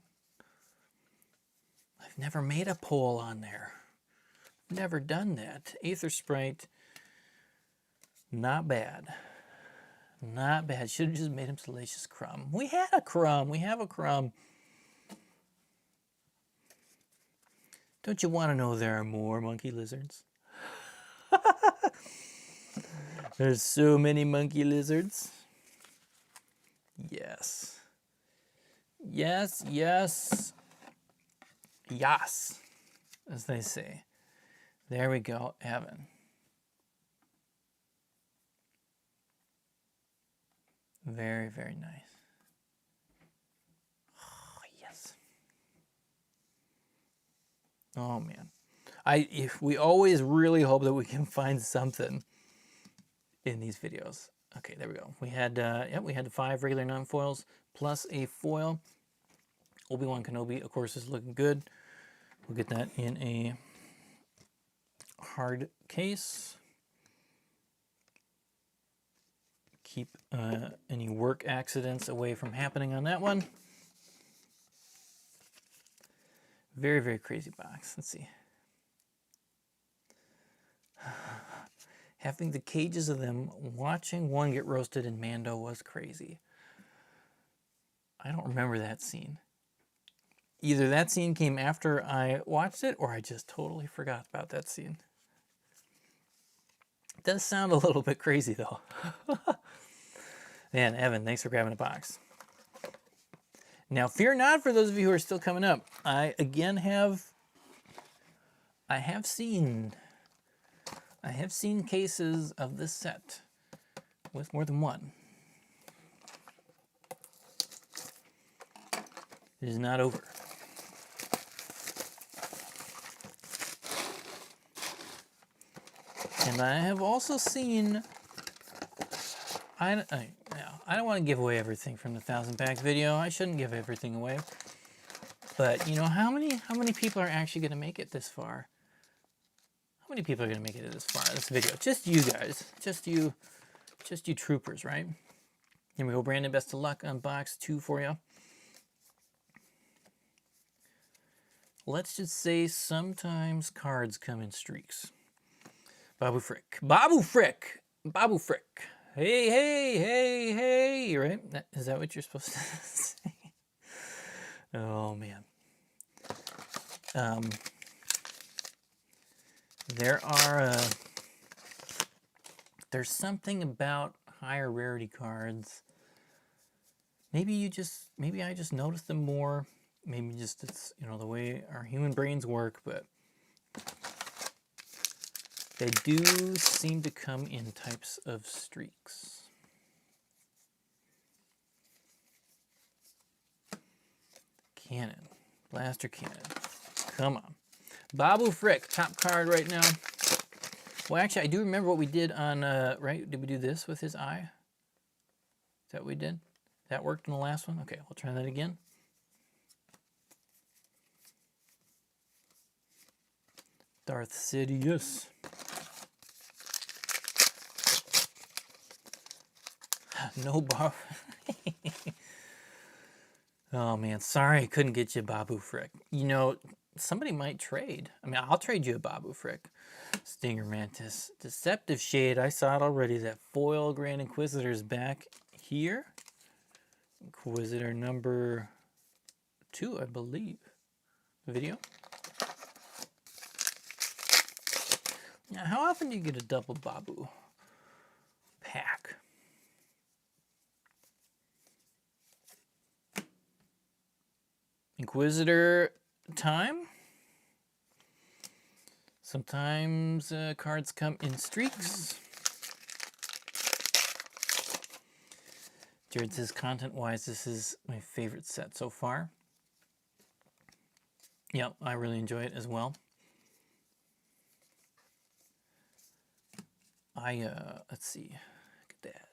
I've never made a poll on there. Never done that. Aethersprite, not bad. Not bad. Should have just made him Salacious Crumb. We had a Crumb. We have a Crumb. Don't you want to know there are more monkey lizards? There's so many monkey lizards. Yes. Yes, yes. Yas, as they say. There we go, Evan. Very, very nice. Oh, yes. Oh, man. If we always really hope that we can find something in these videos. Okay, there we go. We had, we had the 5 regular non-foils plus a foil. Obi-Wan Kenobi, of course, is looking good. We'll get that in a hard case. Keep any work accidents away from happening on that one. Very, very crazy box. Let's see. Having the cages of them, watching one get roasted in Mando was crazy. I don't remember that scene. Either that scene came after I watched it, or I just totally forgot about that scene. It does sound a little bit crazy, though. Man, Evan, thanks for grabbing a box. Now, fear not for those of you who are still coming up. I have seen cases of this set with more than one. It is not over. And I have also seen, I don't want to give away everything from the 1,000 packs video. I shouldn't give everything away. But you know, how many people are actually going to make it this far? How many people are going to make it this far, this video? Just you guys. Just you troopers, right? Here we go, Brandon. Best of luck on box 2 for you. Let's just say sometimes cards come in streaks. Babu Frick. Babu Frick! Babu Frick. Hey, hey, hey, hey, right? Is that what you're supposed to say? Oh, man. There's something about higher rarity cards. Maybe I just notice them more. Maybe just it's, you know, the way our human brains work, but they do seem to come in types of streaks. Cannon. Blaster Cannon. Come on. Babu Frick, top card right now. Well, actually, I do remember what we did on, right? Did we do this with his eye? Is that what we did? That worked in the last one? Okay, we'll try that again. Darth Sidious. No Babu. Oh man, sorry I couldn't get you a Babu Frick. You know, somebody might trade. I mean, I'll trade you a Babu Frick. Stinger Mantis. Deceptive Shade. I saw it already. That foil Grand Inquisitor is back here. Inquisitor number 2, I believe. Video. Now, how often do you get a double Babu pack? Inquisitor time. Sometimes cards come in streaks. Jared says, content-wise, this is my favorite set so far. Yep, I really enjoy it as well. Let's see. Look at that.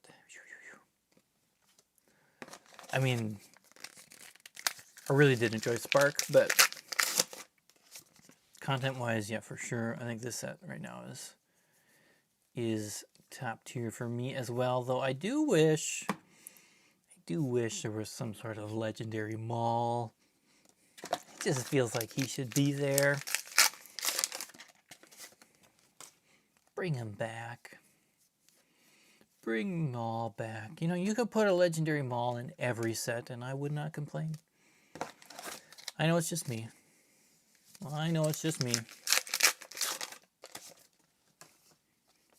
I mean, I really did enjoy Spark, but content-wise, yeah, for sure. I think this set right now is top tier for me as well. Though I do wish there was some sort of legendary Maul. It just feels like he should be there. Bring him back. Bring Maul back. You know, you could put a legendary Maul in every set and I would not complain. I know it's just me. I know it's just me.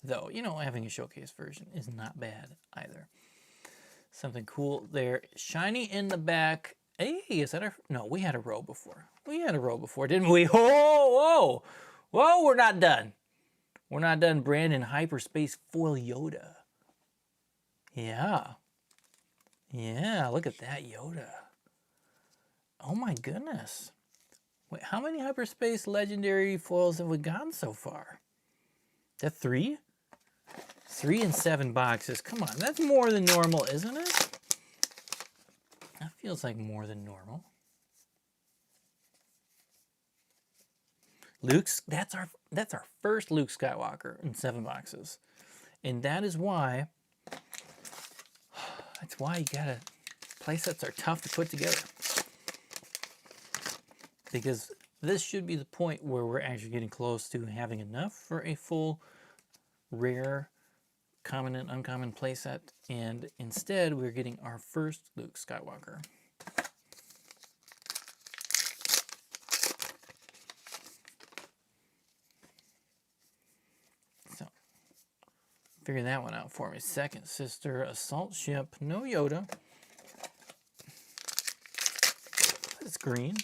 Though, you know, having a showcase version is not bad either. Something cool there. Shiny in the back. Hey, is that our... No, we had a row before. We had a row before, didn't we? Whoa, whoa. Whoa, we're not done. We're not done. Brandon, Hyperspace Foil Yoda. Yeah. Yeah, look at that Yoda. Oh my goodness. Wait, how many Hyperspace Legendary Foils have we gotten so far? That 3? 3 in 7 boxes. Come on, that's more than normal, isn't it? That feels like more than normal. Luke's, that's our first Luke Skywalker in 7 boxes. And that is why, you gotta, playsets are tough to put together. Because this should be the point where we're actually getting close to having enough for a full rare, common and uncommon playset. And instead, we're getting our first Luke Skywalker. So, figure that one out for me. Second Sister, Assault Ship, no Yoda. It's green.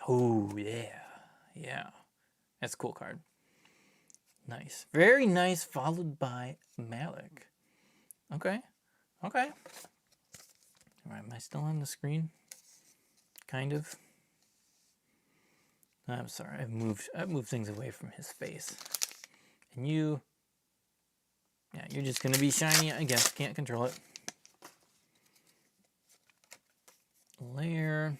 Oh, yeah. Yeah. That's a cool card. Nice. Very nice, followed by Malik. Okay. Okay. All right, am I still on the screen? Kind of. I'm sorry, I've moved things away from his face. And you... Yeah, you're just going to be shiny, I guess. Can't control it. Layer...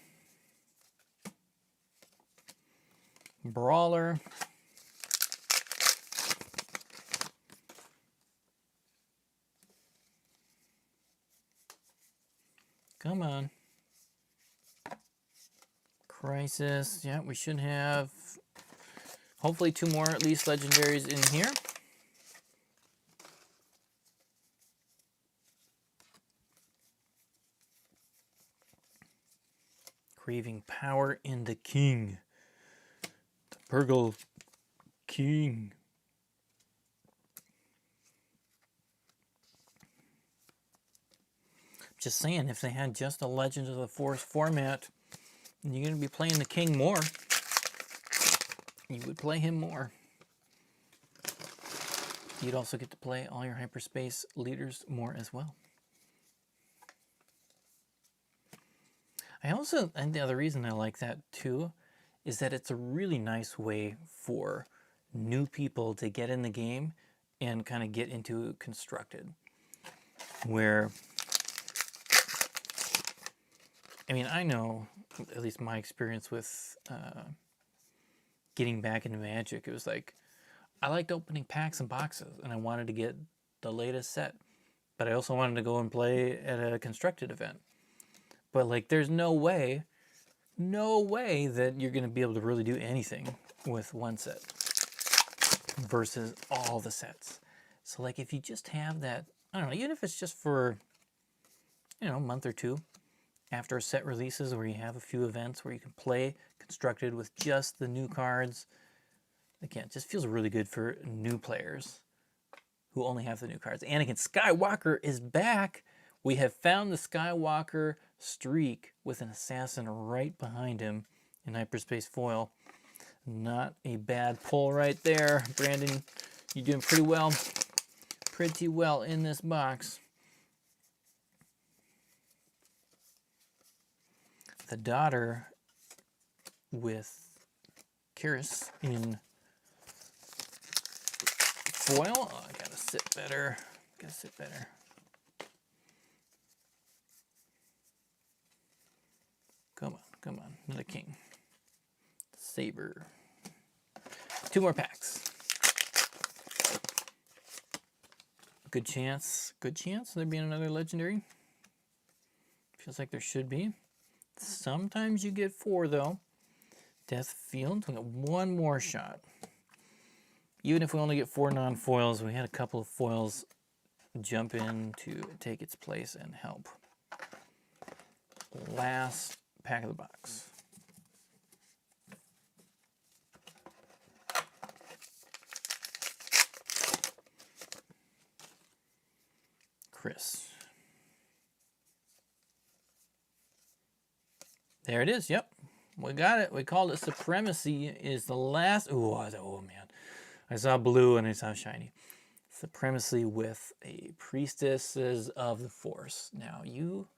Brawler. Come on. Crisis. Yeah, we should have hopefully 2 more at least legendaries in here. Craving power in the king. Purgle King. Just saying, if they had just a Legend of the Force format, you're going to be playing the King more. You would play him more. You'd also get to play all your hyperspace leaders more as well. And the other reason I like that too, is that it's a really nice way for new people to get in the game and kind of get into Constructed. Where, I mean, I know, at least my experience with getting back into Magic, it was like, I liked opening packs and boxes, and I wanted to get the latest set. But I also wanted to go and play at a Constructed event. But, like, there's no way that you're going to be able to really do anything with one set versus all the sets. So, like, if you just have that, I don't know, even if it's just for, you know, a month or 2 after a set releases, where you have a few events where you can play Constructed with just the new cards. Again, it just feels really good for new players who only have the new cards. Anakin Skywalker is back. We have found the Skywalker streak with an assassin right behind him in Hyperspace Foil. Not a bad pull right there. Brandon, you're doing pretty well. Pretty well in this box. The daughter with Karis in foil. Oh, I gotta sit better. Come on, come on. Another king. Saber. 2 more packs. Good chance there being another legendary. Feels like there should be. Sometimes you get 4 though. Death Field. We got 1 more shot. Even if we only get 4 non-foils, we had a couple of foils jump in to take its place and help. Last pack of the box. Chris. There it is. Yep. We got it. We called it Supremacy is the last. Oh man. I saw blue and I saw shiny. Supremacy with a Priestesses of the Force. Now you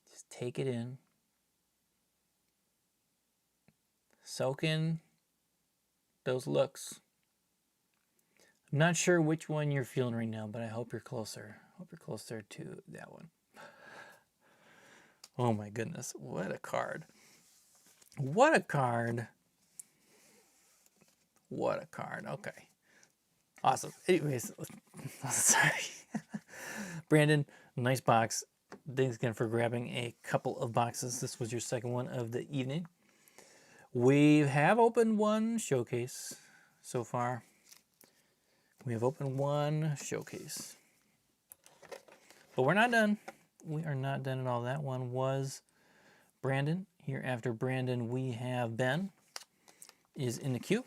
just take it in. Soak in those looks. I'm not sure which one you're feeling right now, but I hope you're closer. I hope you're closer to that one. Oh my goodness, what a card. What a card. What a card. Okay. Awesome. Anyways, sorry. Brandon, nice box. Thanks again for grabbing a couple of boxes. This was your second one of the evening. We have opened 1 showcase so far. We have opened 1 showcase. But we're not done. We are not done at all. That one was Brandon. Here after Brandon, we have Ben is in the queue.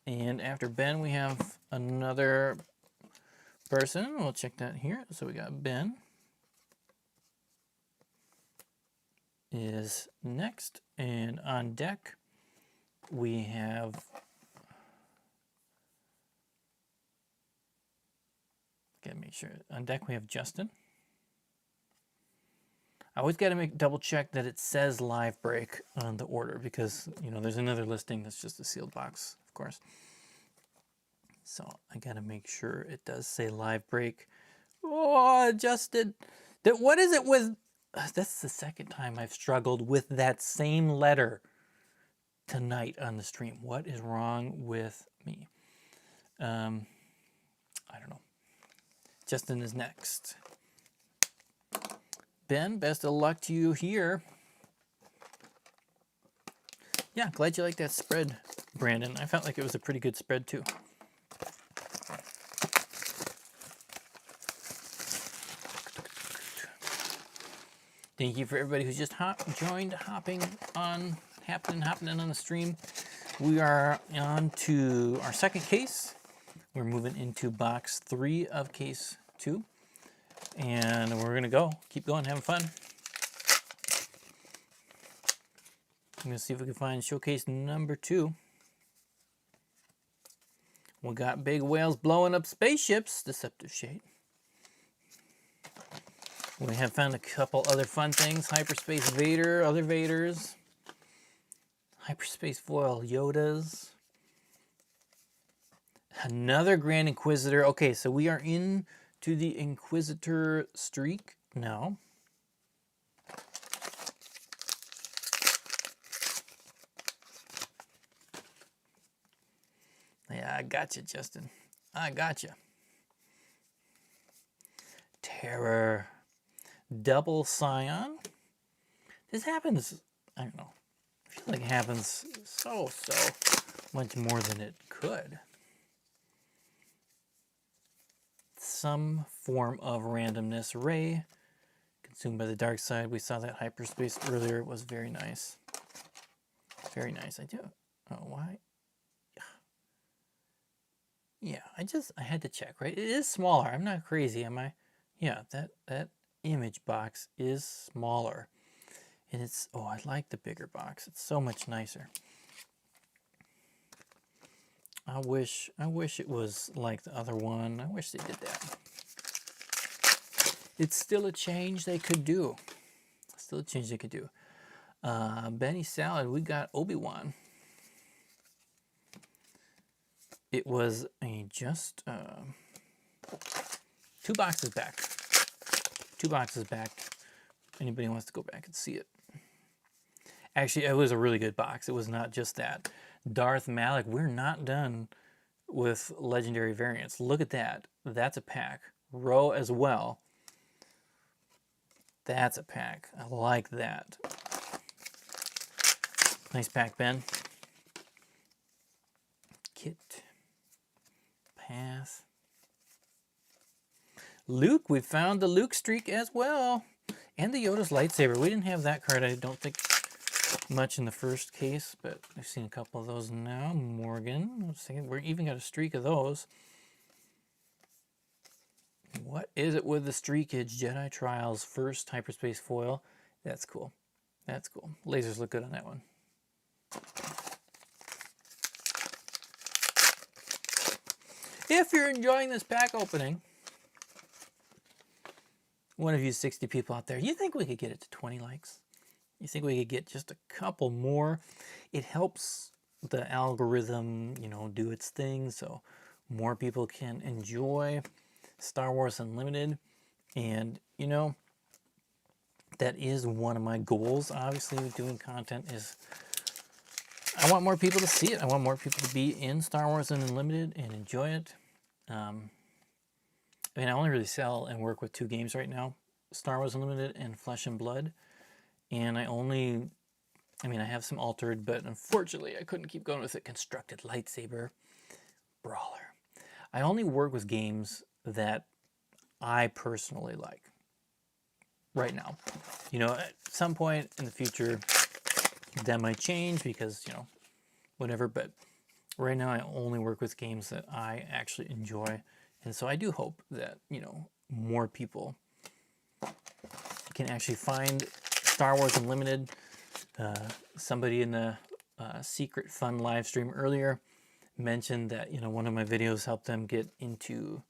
And after Ben, we have another person. We'll check that here. So we got Ben is next. And on deck, we have gotta make sure. On deck, we have Justin. I always got to double check that it says live break on the order because, you know, there's another listing that's just a sealed box, of course. So I got to make sure it does say live break. Oh, Justin. What is it with... That's the second time I've struggled with that same letter tonight on the stream. What is wrong with me? I don't know. Justin is next. Ben, best of luck to you here. Yeah, glad you like that spread, Brandon. I felt like it was a pretty good spread too. Thank you for everybody who's just hopping on the stream. We are on to our second case. We're moving into box 3 of case 2. And we're gonna keep going, having fun. I'm gonna see if we can find showcase number 2. We got big whales blowing up spaceships, Deceptive Shade. We have found a couple other fun things. Hyperspace Vader, other Vaders. Hyperspace foil Yodas. Another Grand Inquisitor. Okay, so we are in to the Inquisitor streak now. Yeah, I got you, Justin. I got you. Terror. Double Scion. This happens, I don't know. I feel like it happens so much more than it could. Some form of randomness. Ray, consumed by the dark side. We saw that hyperspace earlier. It was very nice. Very nice. I do. Oh, why? Yeah, I had to check, right? It is smaller. I'm not crazy, am I? Yeah, that image box is smaller. And it's, oh, I like the bigger box. It's so much nicer. I wish it was like the other one. I wish they did that. It's still a change they could do. Still a change they could do. Benny Salad, we got Obi-Wan. It was just 2 boxes back. 2 boxes back. Anybody wants to go back and see it. Actually, it was a really good box. It was not just that. Darth Malak, we're not done with legendary variants. Look at that. That's a pack. Row as well. That's a pack. I like that. Nice pack, Ben. Kit. Path. Luke, we found the Luke streak as well. And the Yoda's lightsaber. We didn't have that card, I don't think, much in the first case, but I've seen a couple of those now. Morgan. We're even got a streak of those. What is it with the streakage? Jedi Trials first hyperspace foil. That's cool. That's cool. Lasers look good on that one. If you're enjoying this pack opening, one of you 60 people out there, you think we could get it to 20 likes? You think we could get just a couple more? It helps the algorithm, you know, do its thing so more people can enjoy Star Wars Unlimited. And, you know, that is one of my goals, obviously, with doing content is I want more people to see it. I want more people to be in Star Wars Unlimited and enjoy it. I mean, I only really sell and work with 2 games right now, Star Wars Unlimited and Flesh and Blood. And I have some altered, but unfortunately I couldn't keep going with it. Constructed Lightsaber Brawler. I only work with games that I personally like right now. You know, at some point in the future, that might change because, you know, whatever. But right now I only work with games that I actually enjoy. And so I do hope that, you know, more people can actually find Star Wars Unlimited. Somebody in the Secret Fun live stream earlier mentioned that, you know, one of my videos helped them get into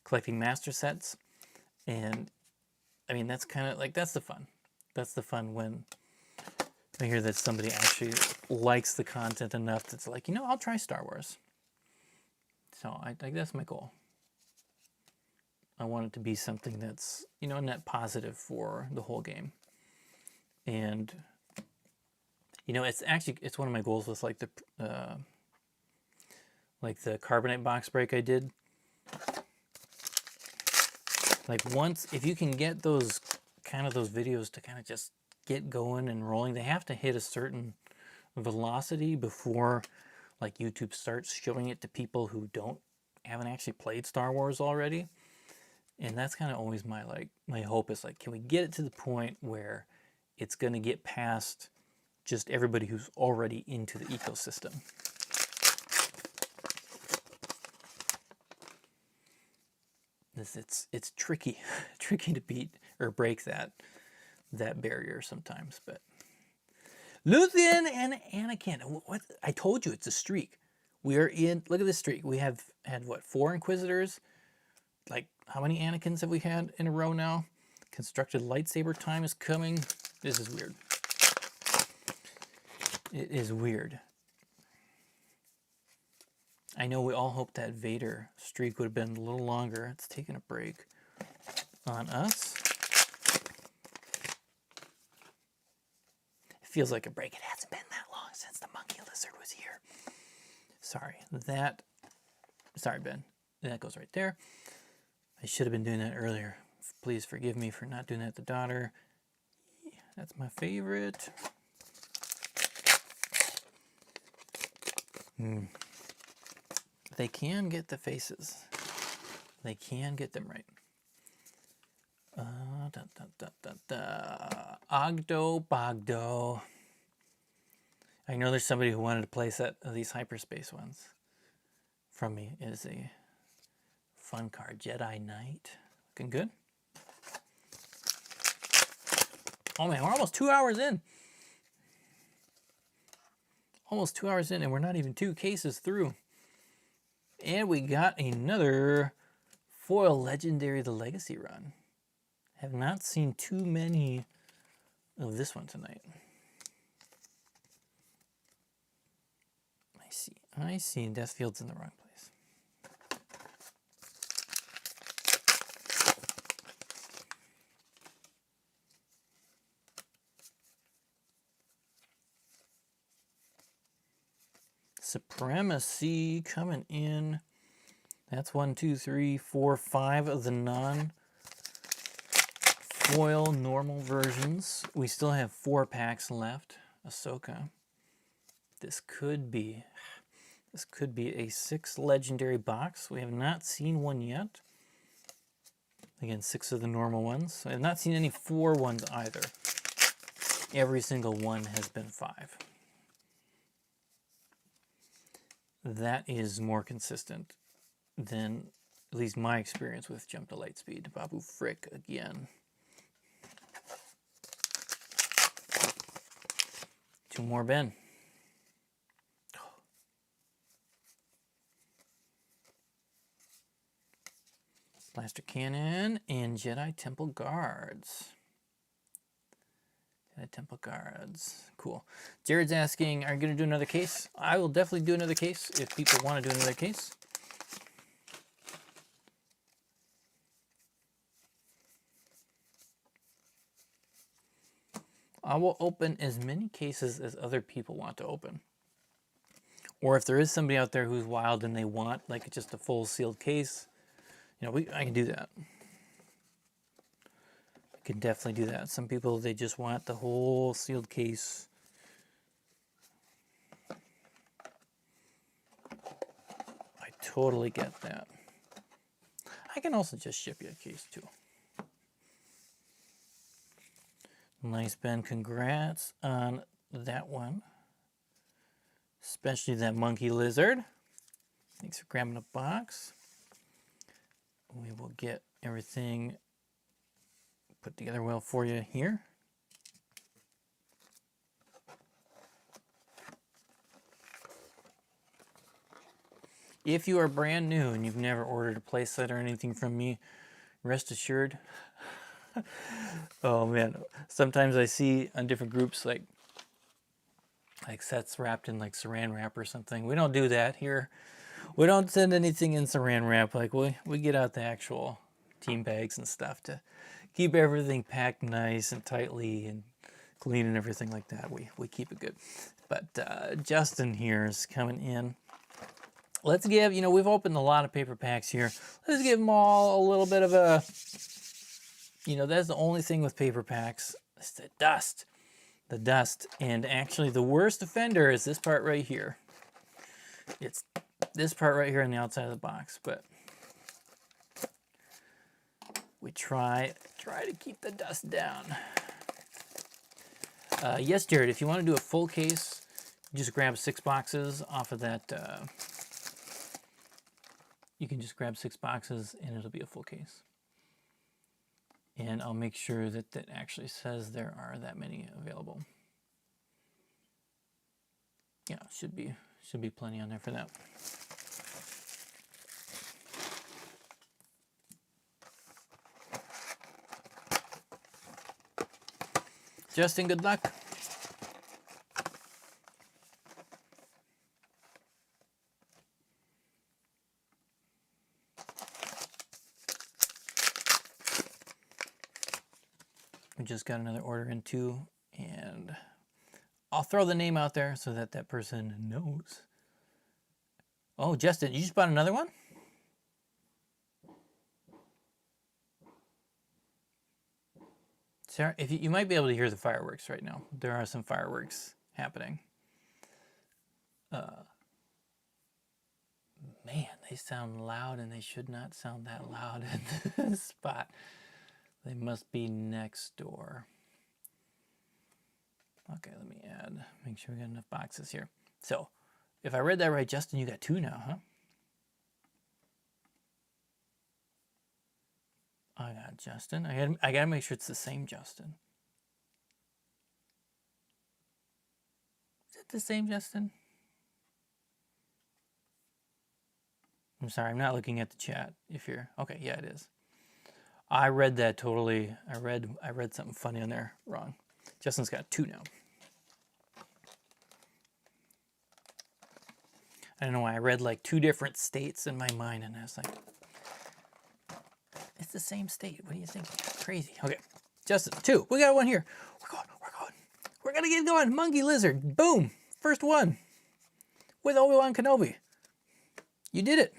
collecting master sets. And I mean, that's kind of like, that's the fun. That's the fun when I hear that somebody actually likes the content enough that's like, you know, I'll try Star Wars. So I think that's my goal. I want it to be something that's, you know, net positive for the whole game. And, you know, it's one of my goals with like the Carbonite box break I did. Like once, if you can get those videos to kind of just get going and rolling, they have to hit a certain velocity before like YouTube starts showing it to people who haven't actually played Star Wars already. And that's kind of always my hope is like, can we get it to the point where it's going to get past just everybody who's already into the ecosystem. It's tricky to beat or break that barrier sometimes. But Luthien and Anakin, what I told you, it's a streak. We are in. Look at this streak. We have had what, 4 Inquisitors? Like how many Anakins have we had in a row now? Constructed lightsaber time is coming. This is weird. It is weird. I know we all hoped that Vader streak would have been a little longer. It's taking a break on us. It feels like a break. It hasn't been that long since the monkey lizard was here. Sorry, Ben. That goes right there. I should have been doing that earlier. Please forgive me for not doing that to daughter. That's my favorite. They can get the faces. They can get them right. Ogdo Bogdo. I know there's somebody who wanted a playset of these hyperspace ones from me. It is a fun card. Jedi Knight. Looking good. Oh man, we're almost 2 hours in. Almost 2 hours in, and we're not even 2 cases through. And we got another foil legendary, the Legacy run. Have not seen too many of this one tonight. I see. Deathfield's in the wrong place. Supremacy coming in. That's 1, 2, 3, 4, 5 of the non-foil normal versions. We still have 4 packs left. Ahsoka. This could be a 6 legendary box. We have not seen one yet. Again, 6 of the normal ones. I have not seen any 4 ones either. Every single one has been 5. That is more consistent than at least my experience with Jump to Lightspeed. Babu Frick again. 2 more, Ben. Blaster Cannon and Jedi Temple Guards. Jedi Temple Guards. Cool. Jared's asking, are you going to do another case? I will definitely do another case if people want to do another case. I will open as many cases as other people want to open. Or if there is somebody out there who's wild and they want like just a full sealed case, you know, I can do that. I can definitely do that. Some people, they just want the whole sealed case. I totally get that. I can also just ship you a case too. Nice, Ben. Congrats on that one. Especially that monkey lizard. Thanks for grabbing a box. We will get everything put together well for you here. If you are brand new and you've never ordered a playset or anything from me, rest assured. Oh man, sometimes I see on different groups like sets wrapped in like saran wrap or something. We don't do that here. We don't send anything in saran wrap. Like we get out the actual team bags and stuff to keep everything packed nice and tightly and clean and everything like that. We keep it good. But Justin here is coming in. Let's give, you know, we've opened a lot of paper packs here. Let's give them all a little bit of a, you know, that's the only thing with paper packs. It's the dust. The dust. And actually the worst offender is this part right here. It's this part right here on the outside of the box, but we try to keep the dust down. Yes, Jared, if you want to do a full case, just grab 6 boxes off of that. You can just grab 6 boxes and it'll be a full case. And I'll make sure that that actually says there are that many available. Yeah, should be plenty on there for that. Justin, good luck. We just got another order in too, and I'll throw the name out there so that that person knows. Oh, Justin, you just bought another one? Sarah, if you might be able to hear the fireworks right now. There are some fireworks happening. Man, they sound loud and they should not sound that loud in this spot. They must be next door. Okay, let me make sure we got enough boxes here. So, if I read that right, Justin, you got 2 now, huh? I got Justin. I gotta make sure it's the same Justin. Is it the same Justin? I'm sorry, I'm not looking at the chat. If you're okay, yeah, it is. I read that totally. I read something funny on there wrong. Justin's got 2 now. I don't know why I read like 2 different states in my mind, and I was like, it's the same state. What do you think? Crazy. Okay, Justin, 2. We got 1 here. We're going. We're gonna get going. Monkey lizard. Boom. First one. with Obi-Wan Kenobi. You did it.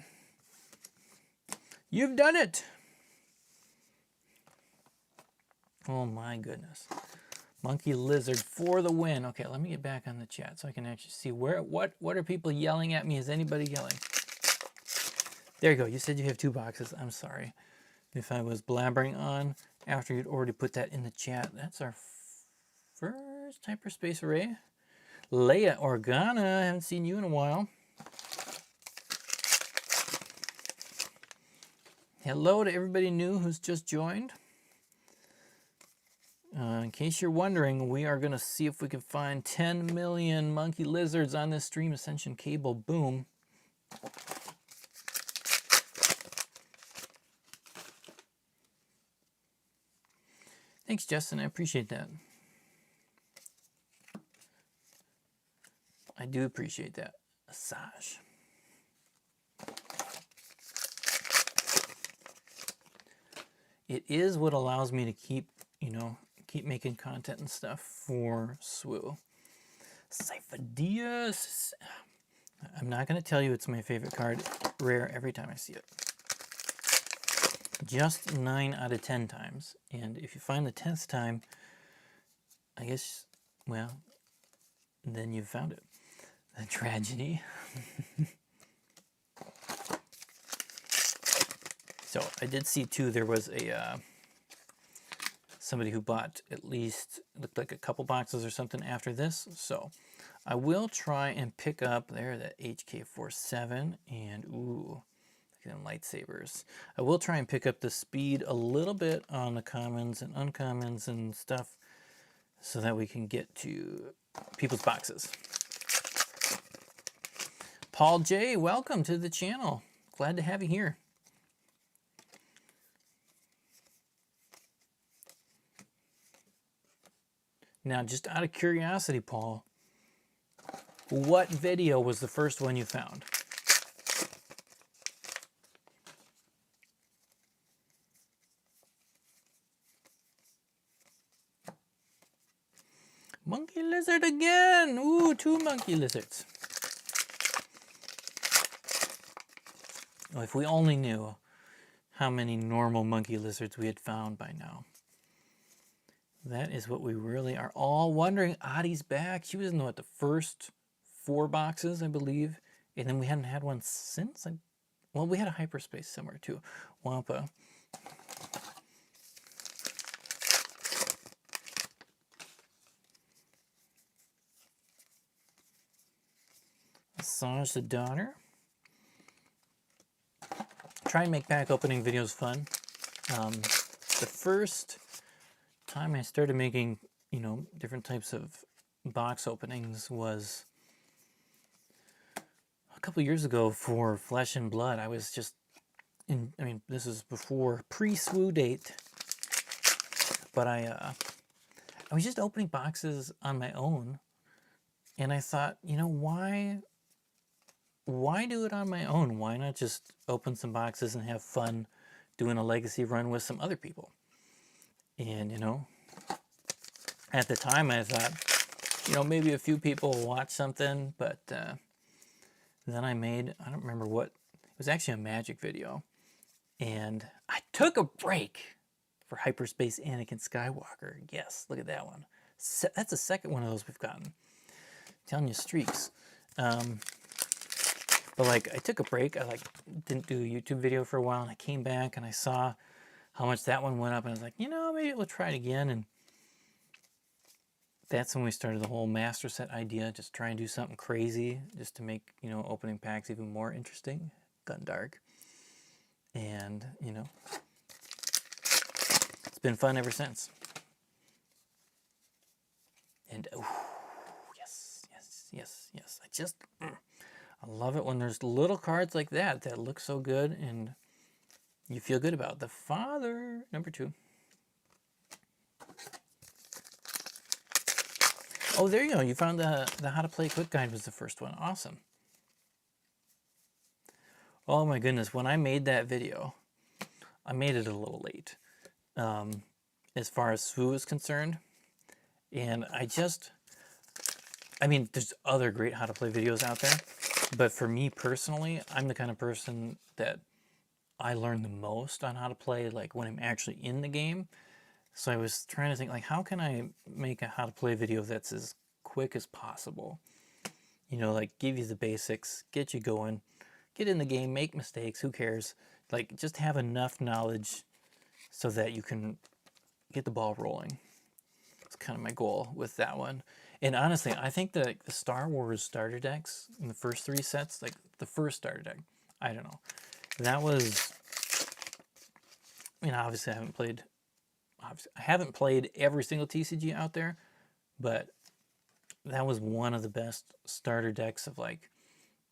You've done it. Oh my goodness. Monkey Lizard for the win. Okay, let me get back on the chat so I can actually see what are people yelling at me? Is anybody yelling? There you go. You said you have 2 boxes. I'm sorry if I was blabbering on after you'd already put that in the chat. That's our first hyperspace array. Leia Organa, I haven't seen you in a while. Hello to everybody new who's just joined. In case you're wondering, we are going to see if we can find 10 million monkey lizards on this Stream Ascension cable. Boom. Thanks, Justin. I appreciate that. I do appreciate that. Massage. It is what allows me to keep, keep making content and stuff for SWU. Sifo-Dyas. I'm not going to tell you it's my favorite card. Rare every time I see it. Just 9 out of 10 times. And if you find the 10th time, I guess, well, then you've found it. A tragedy. So I did see too, there was a somebody who bought at least, looked like a couple boxes or something after this. So I will try and pick up there that HK47 and ooh, look at them lightsabers. I will try and pick up the speed a little bit on the commons and uncommons and stuff so that we can get to people's boxes. Paul J, welcome to the channel. Glad to have you here. Now, just out of curiosity, Paul, what video was the first one you found? Monkey lizard again! Ooh, 2 monkey lizards. Oh, if we only knew how many normal monkey lizards we had found by now. That is what we really are all wondering. Adi's back. She was in the first 4 boxes, I believe. And then we hadn't had one since. Well, we had a hyperspace somewhere too. Wampa. Asajj the daughter. Try and make pack opening videos fun. The first time I started making, different types of box openings was a couple years ago for Flesh and Blood. I was just this is before pre-SWU date, but I was just opening boxes on my own, and I thought, why do it on my own? Why not just open some boxes and have fun doing a legacy run with some other people? And, at the time I thought, maybe a few people will watch something, but then I don't remember what, it was actually a Magic video. And I took a break for Hyperspace Anakin Skywalker. Yes, look at that one. That's the second one of those we've gotten. I'm telling you, streaks. But I took a break. I didn't do a YouTube video for a while, and I came back and I saw how much that one went up, and I was like, maybe we'll try it again. And that's when we started the whole master set idea, just try and do something crazy just to make, opening packs even more interesting, Gundark. And, it's been fun ever since. And, oh, yes. I love it when there's little cards like that look so good and you feel good about. The Father, number 2. Oh, there you go. You found the How to Play Quick Guide was the first one. Awesome. Oh my goodness. When I made that video, I made it a little late as far as SWU is concerned. And there's other great How to Play videos out there. But for me personally, I'm the kind of person that I learn the most on how to play, like when I'm actually in the game. So I was trying to think, like, how can I make a how to play video that's as quick as possible? You know, like give you the basics, get you going, get in the game, make mistakes, who cares? Like just have enough knowledge so that you can get the ball rolling. It's kind of my goal with that one. And honestly, I think that the Star Wars starter decks in the first 3 sets, like the first starter deck, I don't know. That was, obviously I haven't played every single TCG out there, but that was one of the best starter decks of like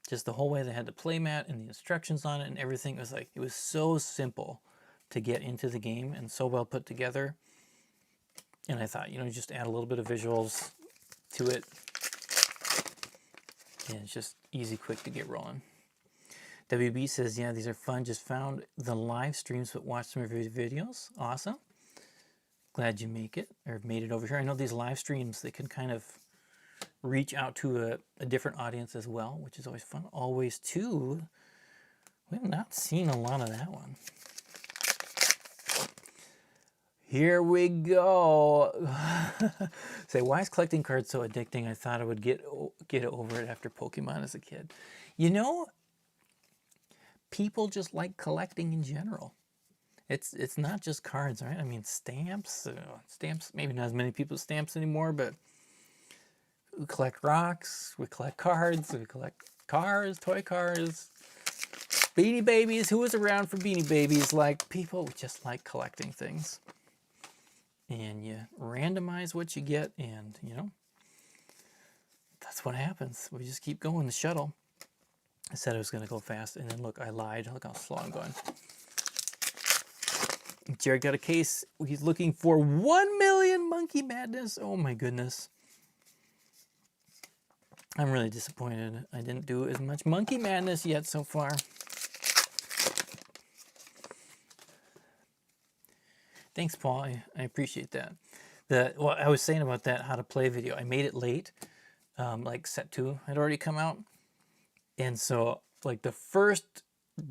just the whole way they had the playmat and the instructions on it and everything. It was so simple to get into the game and so well put together. And I thought, just add a little bit of visuals to it. And it's just easy, quick to get rolling. WB says, yeah, these are fun. Just found the live streams, but watched some of your videos. Awesome. Glad you made it over here. I know these live streams, they can kind of reach out to a different audience as well, which is always fun. Always too. We have not seen a lot of that one. Here we go. Say, why is collecting cards so addicting? I thought I would get over it after Pokemon as a kid. People just like collecting in general. It's not just cards, right? I mean, stamps, maybe not as many people stamps anymore, but we collect rocks, we collect cards, we collect cars, toy cars, Beanie Babies. Who was around for Beanie Babies? Like, people just like collecting things. And you randomize what you get, and, that's what happens. We just keep going, the shuttle. I said I was going to go fast, and then look, I lied. Look how slow I'm going. Jared got a case. He's looking for 1 million Monkey Madness. Oh my goodness. I'm really disappointed. I didn't do as much Monkey Madness yet so far. Thanks, Paul. I appreciate that. What I was saying about that how to play video, I made it late. Like set 2 had already come out. And so like the first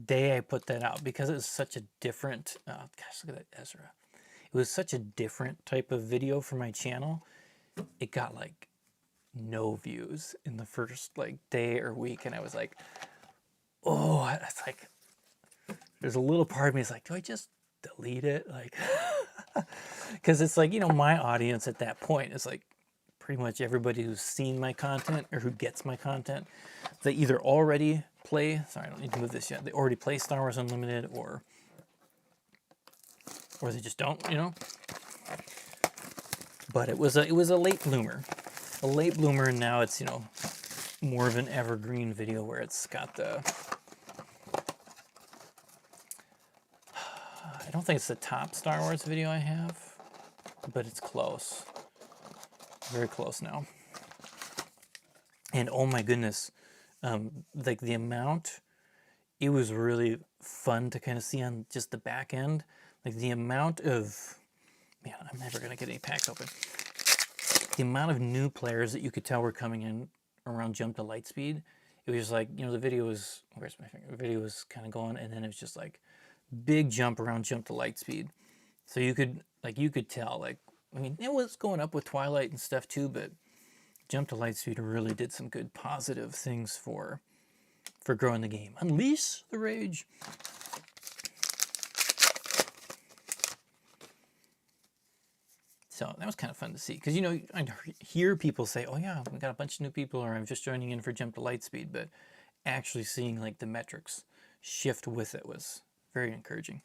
day I put that out, because it was such a different, gosh, look at that Ezra. It was such a different type of video for my channel. It got like no views in the first like day or week. And I was like, oh, it's like, there's a little part of me is like, do I just delete it? Like, because it's like, my audience at that point is like pretty much everybody who's seen my content or who gets my content. They either already play, sorry, I don't need to move this yet. They already play Star Wars Unlimited, or they just don't, But it was a late bloomer. A late bloomer, and now it's, more of an evergreen video where it's got the, I don't think it's the top Star Wars video I have, but it's close. Very close now. And oh my goodness, like the amount, it was really fun to kind of see on just the back end, like the amount of, man, I'm never going to get any packs open. The amount of new players that you could tell were coming in around Jump to Lightspeed. It was like, the video was, where's my finger? The video was kind of going, and then it was just like big jump around Jump to Lightspeed. So you could tell, like, I mean, it was going up with Twilight and stuff too, but Jump to Lightspeed really did some good positive things for growing the game. Unleash the rage. So that was kind of fun to see, because I hear people say, oh yeah, we got a bunch of new people, or I'm just joining in for Jump to Lightspeed, but actually seeing like the metrics shift with it was very encouraging.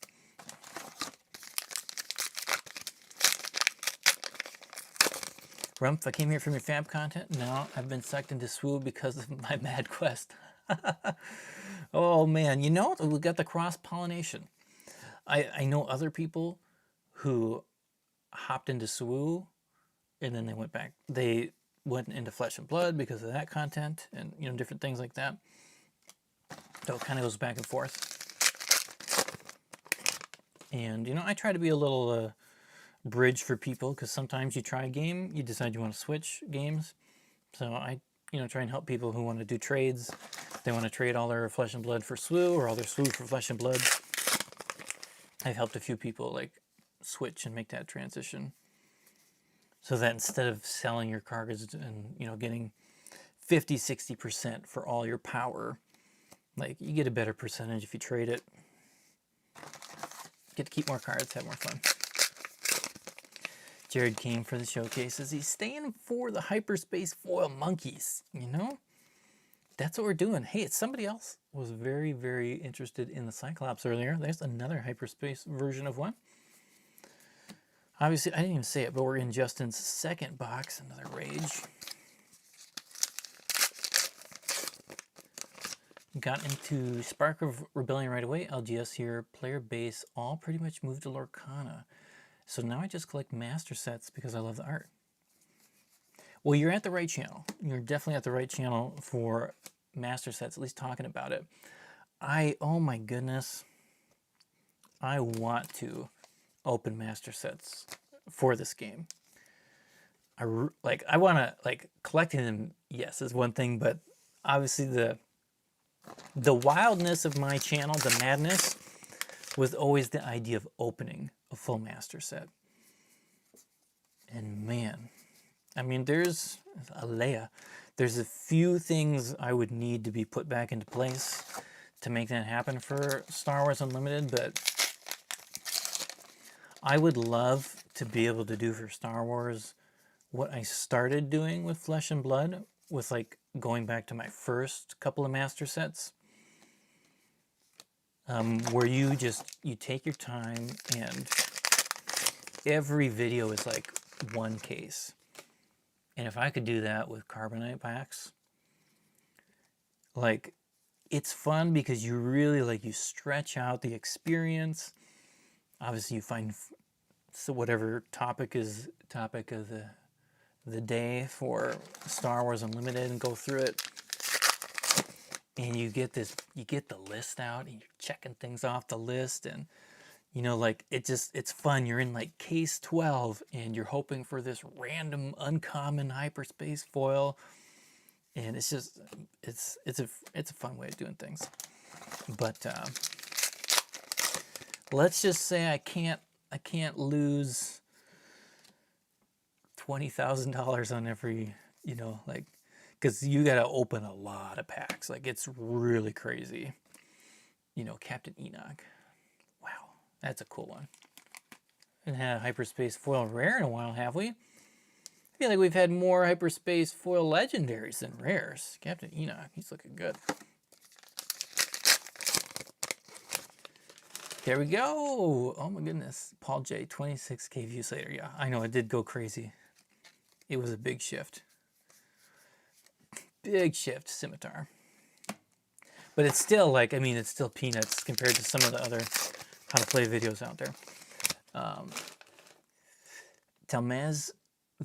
Rumpf, I came here from your fab content. Now I've been sucked into SWU because of my mad quest. Oh man, we got the cross-pollination. I know other people who hopped into SWU and then they went back. They went into Flesh and Blood because of that content and, different things like that. So it kind of goes back and forth. And, I try to be a little bridge for people, because sometimes you try a game, you decide you want to switch games. So I, try and help people who want to do trades. they want to trade all their Flesh and Blood for SWU or all their SWU for Flesh and Blood. I've helped a few people like switch and make that transition, so that instead of selling your cards and, you know, getting 50-60% for all your power, like you get a better percentage if you trade it. Get to keep more cards, have more fun. Jared came for the showcases. He's staying for the Hyperspace Foil Monkeys, you know? That's what we're doing. Hey, it's somebody else was very, very interested in the Cyclops earlier. There's another Hyperspace version of one. Obviously, I didn't even say it, but we're in Justin's second box. Another Rage. Got into Spark of Rebellion right away. LGS here. Player base all pretty much moved to Lorcana. So now I just collect master sets because I love the art. Well, you're at the right channel. You're definitely at the right channel for master sets, at least talking about it. Oh my goodness, I want to open master sets for this game. I want to, like, collecting them, yes, is one thing, but obviously the wildness of my channel, the madness, was always the idea of opening a full master set. And man, I mean, there's a few things I would need to be put back into place to make that happen for Star Wars Unlimited, but I would love to be able to do for Star Wars what I started doing with Flesh and Blood, with like going back to my first couple of master sets, where you take your time and every video is like one case. And if I could do that with Carbonite packs, like, it's fun because you really, like, you stretch out the experience. Obviously you find whatever topic of the day for Star Wars Unlimited and go through it. And you get the list out and you're checking things off the list, and you know, like, it's fun. You're in like case 12 and you're hoping for this random uncommon hyperspace foil, and it's a fun way of doing things. But let's just say I can't lose $20,000 on every, you know, like, because you got to open a lot of packs. Like, it's really crazy. You know, Captain Enoch. Wow, that's a cool one. Haven't had a hyperspace foil rare in a while, have we? I feel like we've had more hyperspace foil legendaries than rares. Captain Enoch, he's looking good. There we go. Oh my goodness. Paul J, 26K views later. Yeah, I know, it did go crazy. It was a big shift. Big shift, Scimitar. But it's still, like, I mean, it's still peanuts compared to some of the other how to play videos out there. Talmaz,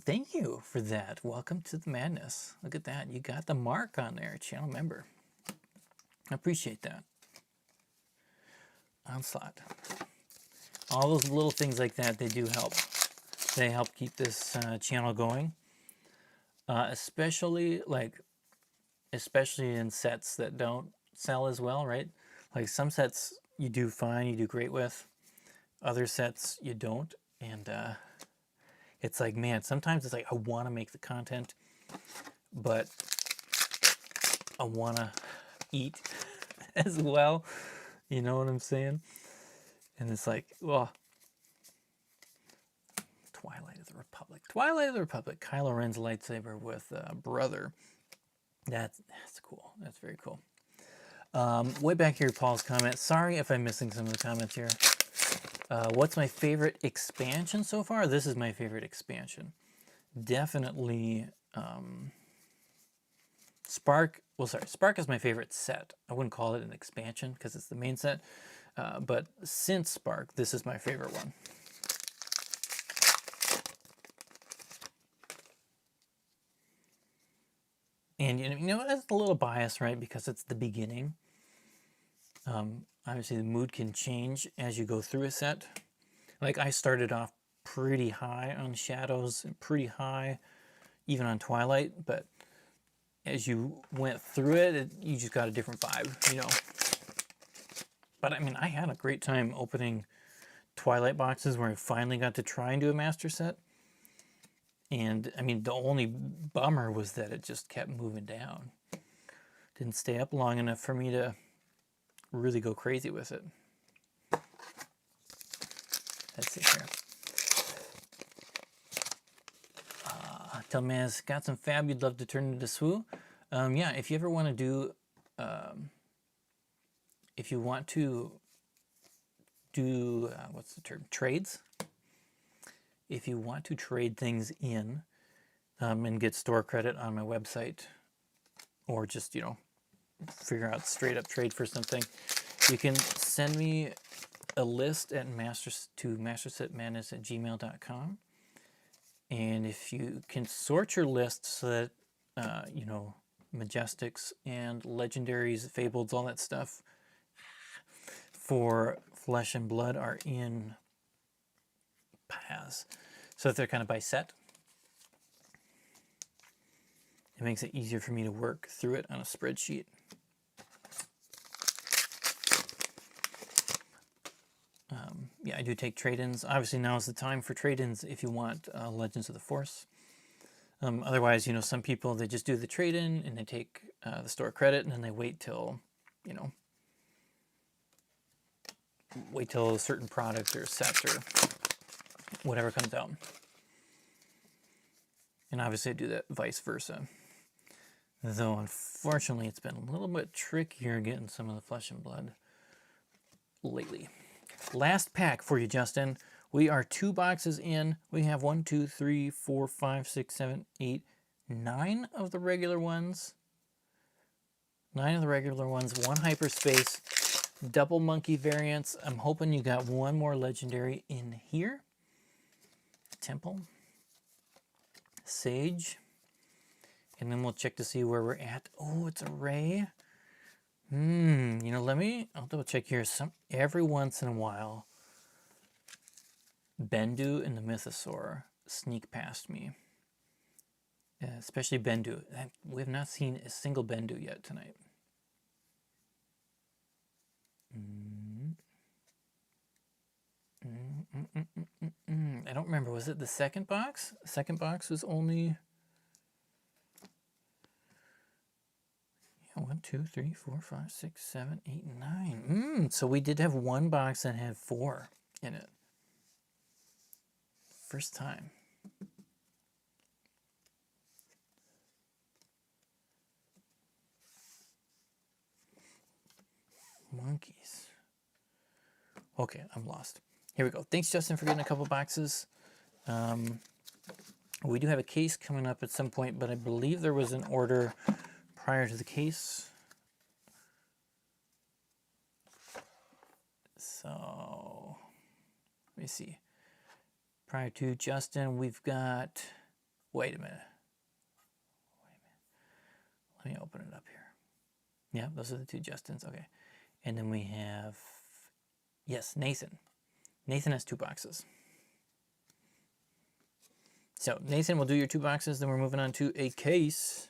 thank you for that. Welcome to the madness. Look at that. You got the mark on there, channel member. I appreciate that. Onslaught. All those little things like that, they do help. They help keep this channel going. Especially in sets that don't sell as well, right? Like, some sets you do fine, you do great with. Other sets you don't. And it's like, man, sometimes it's like, I want to make the content, but I want to eat as well. You know what I'm saying? And it's like, well, Twilight of the Republic. Twilight of the Republic. Kylo Ren's lightsaber with brother. That's cool. That's very cool. Way back here, Paul's comment. Sorry if I'm missing some of the comments here. What's my favorite expansion so far? This is my favorite expansion. Definitely Spark. Well, sorry, Spark is my favorite set. I wouldn't call it an expansion because it's the main set. But since Spark, this is my favorite one. And you know, it's a little biased, right? Because it's the beginning. Obviously, the mood can change as you go through a set. Like, I started off pretty high on Shadows and pretty high even on Twilight, but as you went through it, you just got a different vibe, you know. But I mean, I had a great time opening Twilight boxes where I finally got to try and do a master set. And I mean, the only bummer was that it just kept moving down. Didn't stay up long enough for me to really go crazy with it. Let's see here. Tell me, has got some fab you'd love to turn into SWU? Yeah, if you ever want to do, if you want to do, what's the term, trades? If you want to trade things in and get store credit on my website, or just, you know, figure out straight up trade for something, you can send me a list at mastersetmadness@gmail.com. And if you can sort your list so that, you know, Majestics and Legendaries, Fableds, all that stuff for Flesh and Blood are in paths. So if they're kind of by set, it makes it easier for me to work through it on a spreadsheet. Yeah, I do take trade-ins. Obviously, now is the time for trade-ins if you want Legends of the Force. Otherwise, you know, some people, they just do the trade-in and they take the store credit and then they wait till, you know, wait till a certain product or set or whatever comes out. And obviously, I do that vice versa. Though, unfortunately, it's been a little bit trickier getting some of the Flesh and Blood lately. Last pack for you, Justin. We are 2 boxes in. We have 1, 2, 3, 4, 5, 6, 7, 8, 9 of the regular ones. 9 of the regular ones. 1 hyperspace. Double monkey variants. I'm hoping you got 1 more legendary in here. Temple. Sage. And then we'll check to see where we're at. Oh, it's a Ray. You know, I'll double check here. Every once in a while, Bendu and the Mythosaur sneak past me. Especially Bendu. We have not seen a single Bendu yet tonight. I don't remember. Was it the second box? The second box was only... 1, 2, 3, 4, 5, 6, 7, 8, 9. So we did have 1 box that had 4 in it. First time. Monkeys. Okay, I'm lost. Here we go. Thanks, Justin, for getting a couple boxes. We do have a case coming up at some point, but I believe there was an order prior to the case. So, let me see. Prior to Justin, we've got... Wait a minute. Let me open it up here. Yeah, those are the 2 Justins. Okay. And then we have... Yes, Nathan. Nathan has 2 boxes. So, Nathan will do your 2 boxes. Then we're moving on to a case.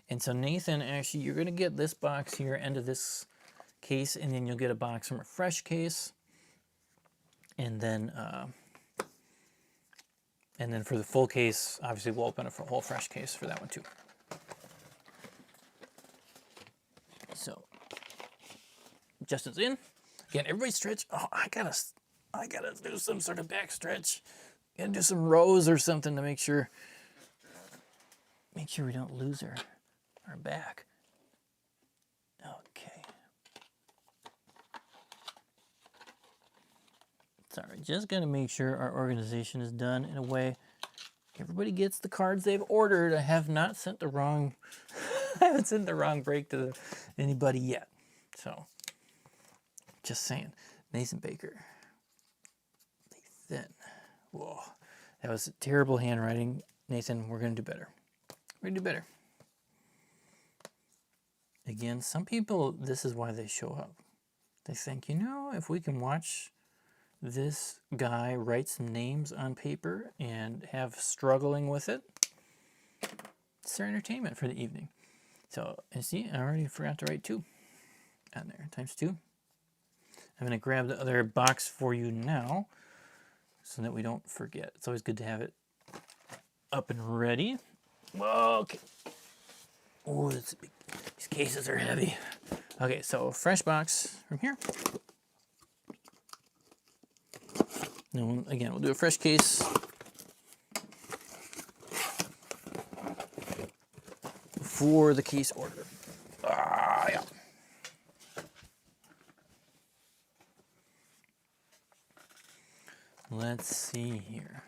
And so Nathan, actually, you're going to get this box here, end of this case, and then you'll get a box from a fresh case. And then for the full case, obviously, we'll open a whole fresh case for that one too. So, Justin's in. Again, everybody stretch. Oh, I gotta do some sort of back stretch. Gotta do some rows or something to make sure we don't lose our back. Okay. Sorry, just gotta make sure our organization is done in a way everybody gets the cards they've ordered. I have not sent the wrong I haven't sent the wrong break to anybody yet. So just saying. Nathan Baker. Nathan. Whoa. That was terrible handwriting. Nathan, we're gonna do better. We're gonna do better. Again, some people, this is why they show up. They think, you know, if we can watch this guy write some names on paper and have struggling with it, that's their entertainment for the evening. So, and see, I already forgot to write 2 on there, times 2. I'm going to grab the other box for you now so that we don't forget. It's always good to have it up and ready. Okay. Oh, these cases are heavy. Okay, so fresh box from here. Then again, we'll do a fresh case for the case order. Yeah. Let's see here.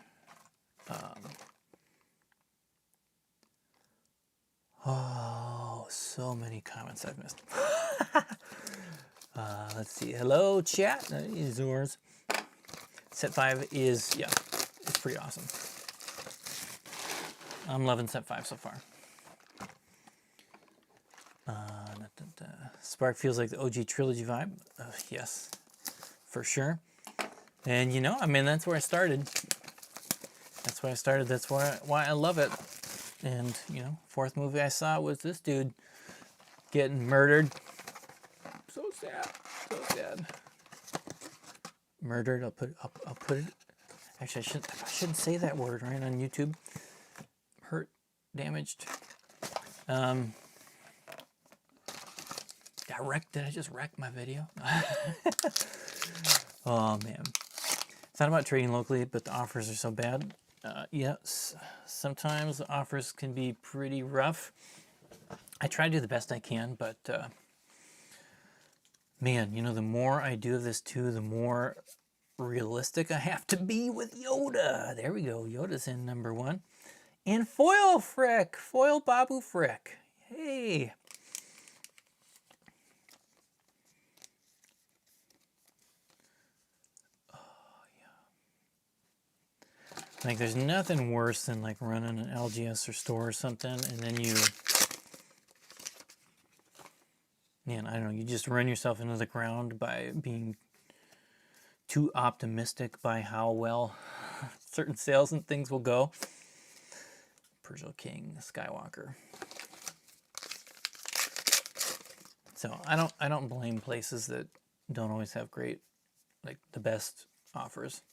Oh, so many comments I've missed. Let's see. Hello, chat. That is yours. Set 5 is, yeah, it's pretty awesome. I'm loving set 5 so far. Spark feels like the OG trilogy vibe. Yes, for sure. And you know, I mean, that's where I started. That's why I started. That's why I love it. And you know, 4th movie I saw was this dude getting murdered. So sad. So sad. Murdered. I'll put it. Actually, I shouldn't say that word right on YouTube. Hurt, damaged. Got wrecked. Did I just wreck my video? Oh man. It's not about trading locally, but the offers are so bad. Yes, sometimes the offers can be pretty rough. I try to do the best I can, but man, you know, the more I do this too, the more realistic I have to be with Yoda. There we go. Yoda's in number 1. And Foil Frick. Foil Babu Frick. Hey. Like, there's nothing worse than like running an LGS or store or something, and then you, man, I don't know, you just run yourself into the ground by being too optimistic by how well certain sales and things will go. Persial King Skywalker. So I don't blame places that don't always have great, like the best offers.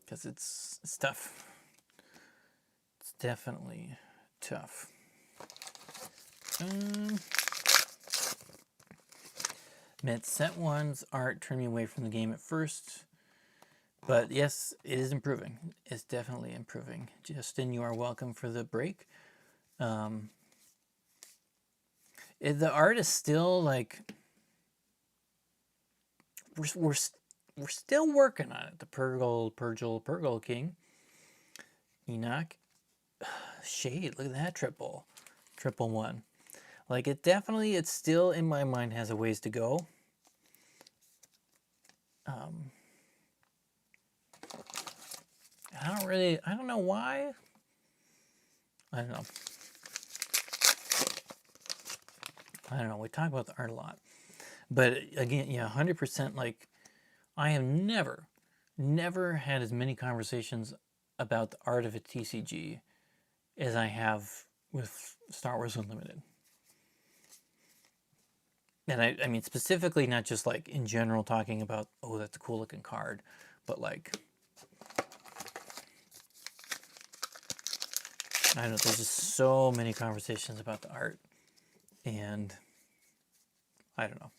Because it's tough. It's definitely tough. Met set 1's art turned me away from the game at first. But yes, it is improving. It's definitely improving. Justin, you are welcome for the break. The art is still like... We're still working on it. The Pergil King. Enoch. Shade, look at that triple 1. Like, it still in my mind has a ways to go. I don't know why. I don't know. We talk about the art a lot. But again, yeah, 100%, like, I have never had as many conversations about the art of a TCG as I have with Star Wars Unlimited. And I mean, specifically, not just like in general talking about, oh, that's a cool looking card, but like, I don't know, there's just so many conversations about the art, and I don't know.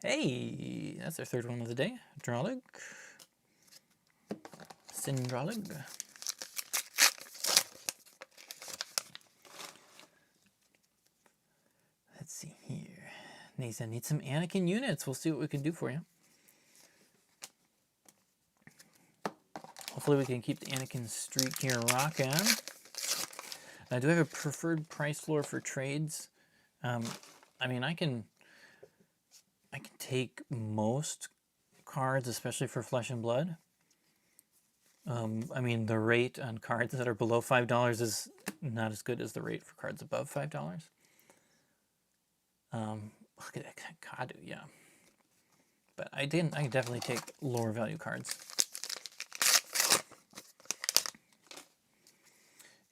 Hey, that's our 3rd one of the day. Drolig. Syndrolig. Let's see here. Nathan, need some Anakin units. We'll see what we can do for you. Hopefully we can keep the Anakin streak here rocking. Do I have a preferred price floor for trades? I mean, I can take most cards, especially for Flesh and Blood. I mean, the rate on cards that are below $5 is not as good as the rate for cards above $5. Look at that Kadu, yeah. But I can definitely take lower value cards.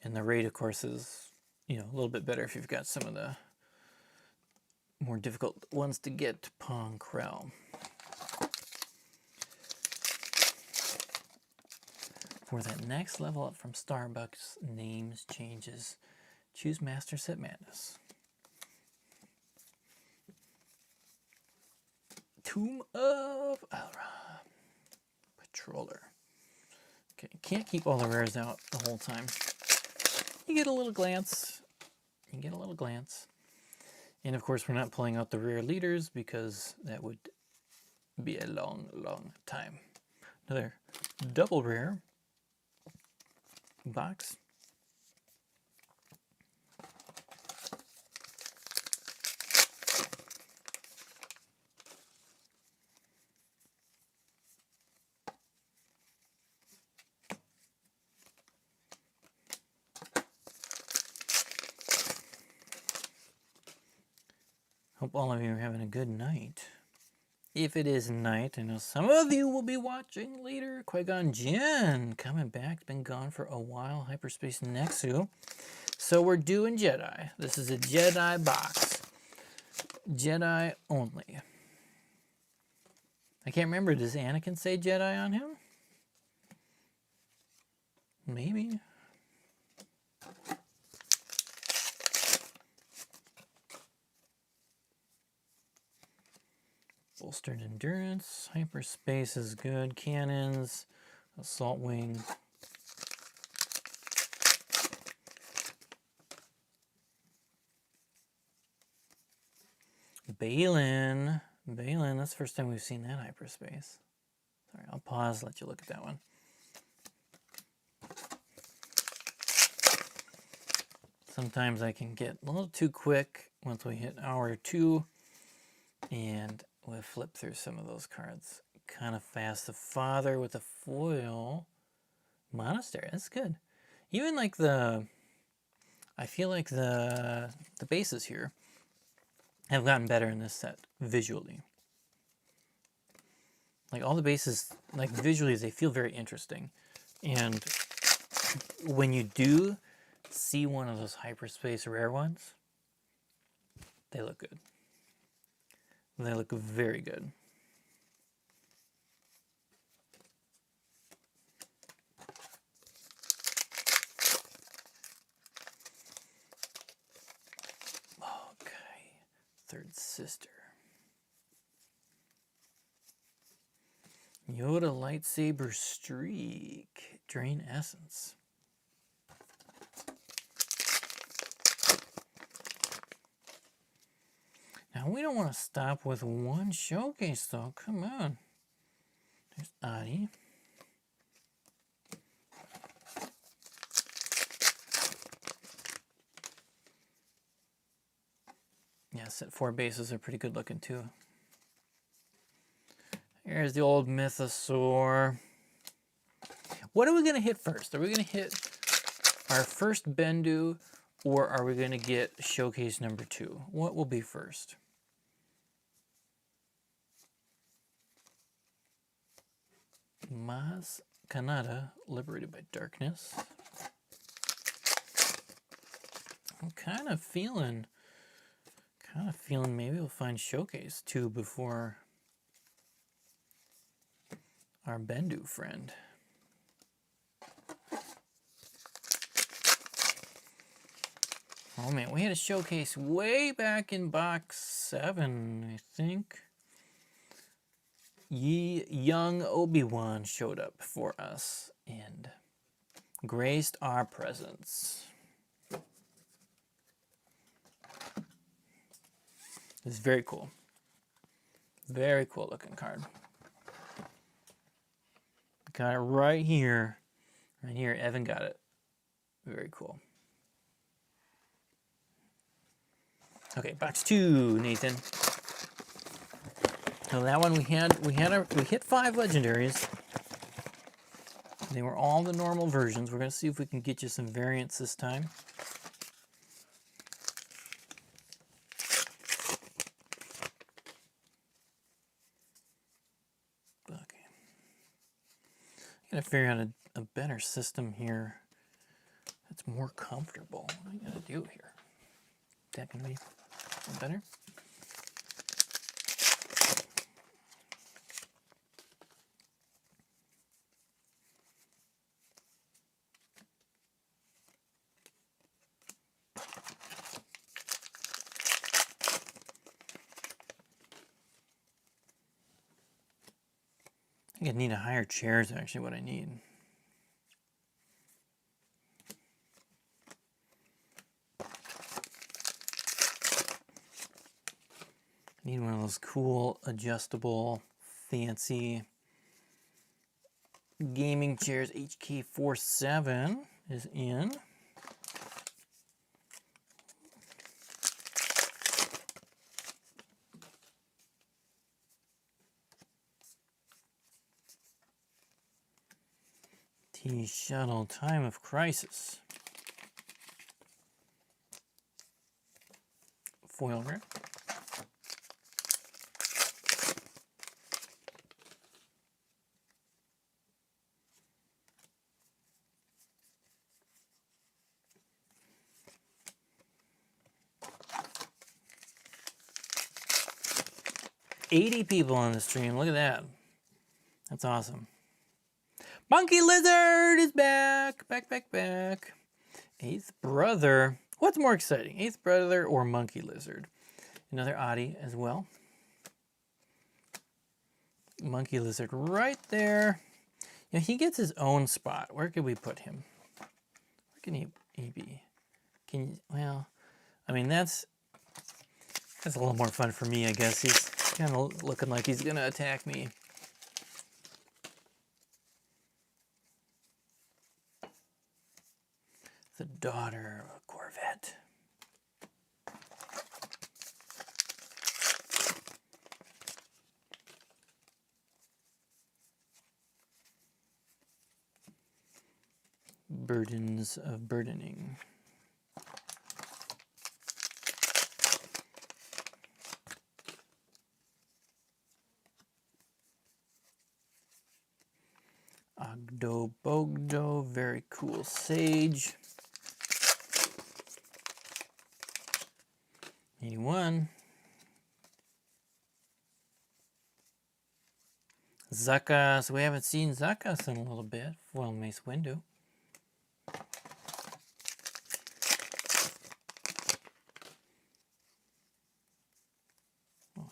And the rate, of course, is, you know, a little bit better if you've got some of the more difficult ones to get. Pong Krell. For that next level up from Starbucks, names changes. Choose Master Set Madness. Tomb of Elra. Patroller. Okay, can't keep all the rares out the whole time. You get a little glance. You get a little glance. And of course, we're not pulling out the rare leaders because that would be a long, long time. Another double rare box. Hope all of you are having a good night. If it is night, I know some of you will be watching later. Qui-Gon Jinn coming back. Been gone for a while. Hyperspace Nexu. So we're doing Jedi. This is a Jedi box. Jedi only. I can't remember. Does Anakin say Jedi on him? Maybe. Bolstered endurance, hyperspace is good, cannons, assault wing. Balin, that's the first time we've seen that hyperspace. Sorry, I'll pause, let you look at that one. Sometimes I can get a little too quick once we hit hour 2, and we'll flip through some of those cards kind of fast. The Father with the foil. Monastery, that's good. Even like I feel like the bases here have gotten better in this set visually. Like all the bases, like visually, they feel very interesting. And when you do see one of those hyperspace rare ones, they look good. They look very good. Okay, Third Sister. Yoda lightsaber streak. Drain essence. Now we don't want to stop with one showcase though. Come on. There's Adi. Yeah, set 4 bases are pretty good looking too. Here's the old Mythosaur. What are we going to hit first? Are we going to hit our first Bendu, or are we going to get showcase number 2? What will be first? Maz Kanata, Liberated by Darkness. I'm kind of feeling maybe we'll find showcase 2 before our Bendu friend. Oh man, we had a showcase way back in box 7, I think. Young Obi-Wan showed up for us and graced our presence. It's very cool. Very cool looking card. Got it right here. Right here, Evan got it. Very cool. Okay, box 2, Nathan. So that one we hit 5 legendaries. They were all the normal versions. We're gonna see if we can get you some variants this time. Okay. Gotta figure out a better system here. it's more comfortable. What are you gonna do here? Is that gonna be better? I think I need a higher chair is actually what I need. I need one of those cool, adjustable, fancy gaming chairs. HK47 is in. T-Shuttle Time of Crisis. Foil wrap. $80 people on the stream. Look at that. That's awesome. Monkey Lizard is back. Back. Eighth Brother. What's more exciting? Eighth Brother or Monkey Lizard? Another oddie as well. Monkey Lizard right there. Yeah, he gets his own spot. Where could we put him? Where can he be? Well, I mean, that's a little more fun for me, I guess. He's kind of looking like he's gonna attack me. The daughter of a Corvette. Burdens of burdening. Ogdo Bogdo, very cool sage. 81. Zuckuss, we haven't seen Zuckuss in a little bit. Foil Mace Windu.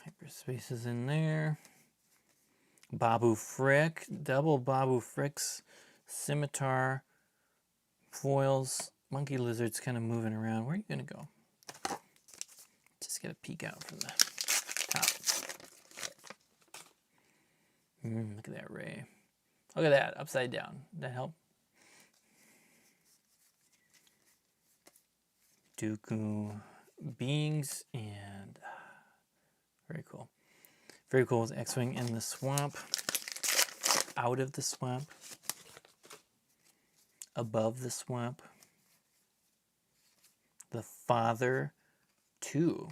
Hyperspace is in there. Babu Frick, double Babu Fricks, Scimitar, foils. Monkey Lizard's kind of moving around. Where are you going to go? Just get a peek out from the top. Look at that ray. Look at that, upside down. That help? Dooku beings and very cool. Very cool with X-Wing in the swamp. Out of the swamp. Above the swamp. The Father 2.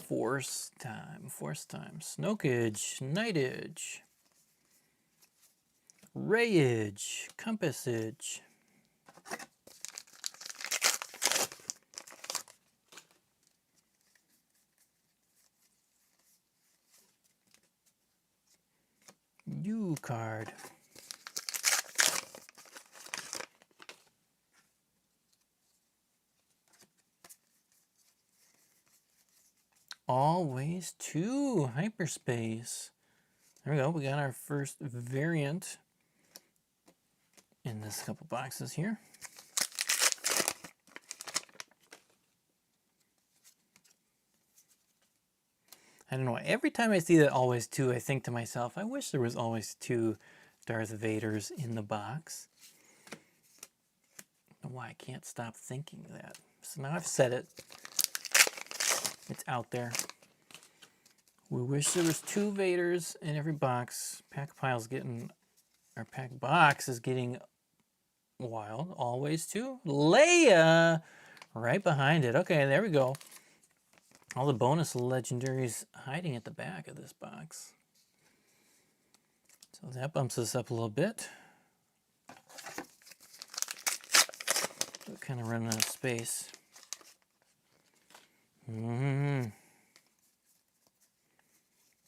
Force time. Snokage, Nightage. Rayage, Compassage. U card. Always to hyperspace. There we go. We got our first variant in this couple boxes here. I don't know. Every time I see that always two, I think to myself, I wish there was always two Darth Vaders in the box. I don't know why I can't stop thinking that. So now I've said it. It's out there. We wish there was two Vaders in every box. Pack box is getting wild. Always two. Leia right behind it. Okay, there we go. All the bonus legendaries hiding at the back of this box. So So that bumps us up a little bit. We're kind of running out of space.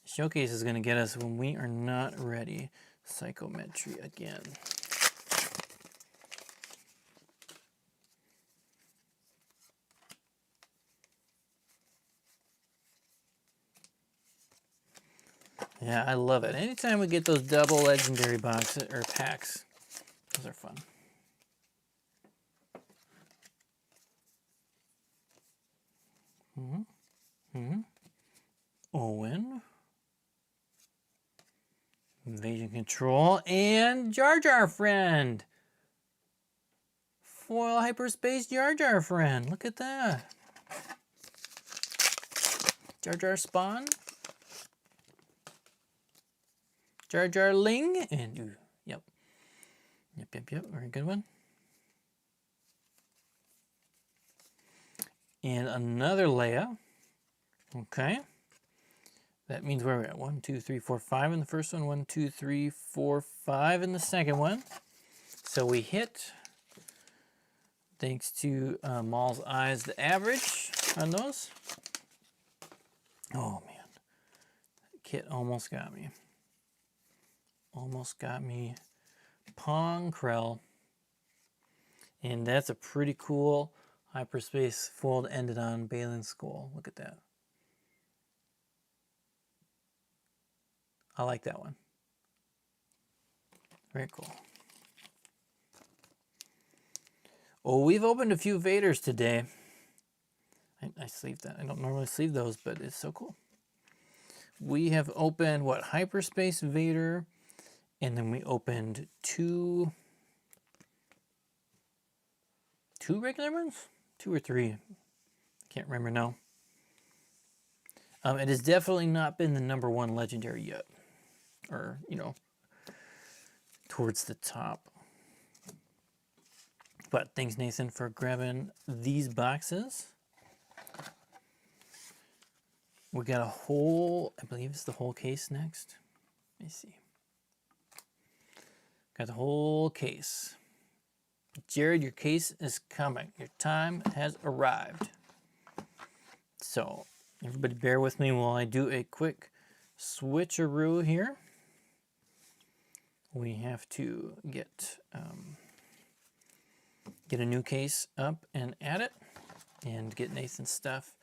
Showcase is going to get us when we are not ready. Psychometry again. Yeah, I love it. Anytime we get those double legendary boxes or packs, those are fun. Owen. Invasion Control and Jar Jar Friend. Foil Hyperspace Jar Jar Friend. Look at that. Jar Jar Spawn. Jar Jar Ling. And, ooh, yep. Yep. Very good one. And another Leia. Okay. That means where we're at 1, 2, 3, 4, 5 in the first one. 1, 2, 3, 4, 5 in the second one. So we hit, thanks to Maul's eyes, the average on those. Oh man, Kit almost got me. Almost got me. Pong Krell. And that's a pretty cool hyperspace fold ended on Baylan Skoll. Look at that. I like that one. Very cool. Oh, we've opened a few Vaders today. I sleeved that. I don't normally sleeve those, but it's so cool. We have opened, what, Hyperspace Vader, and then we opened two regular ones? 2 or 3. Can't remember now. It has definitely not been the #1 legendary yet. Or, you know, towards the top. But thanks, Nathan, for grabbing these boxes. We got a whole, I believe it's the whole case next. Let me see. Got the whole case. Jared, your case is coming. Your time has arrived. So, everybody bear with me while I do a quick switcheroo here. We have to get a new case up and at it, and get Nathan's stuff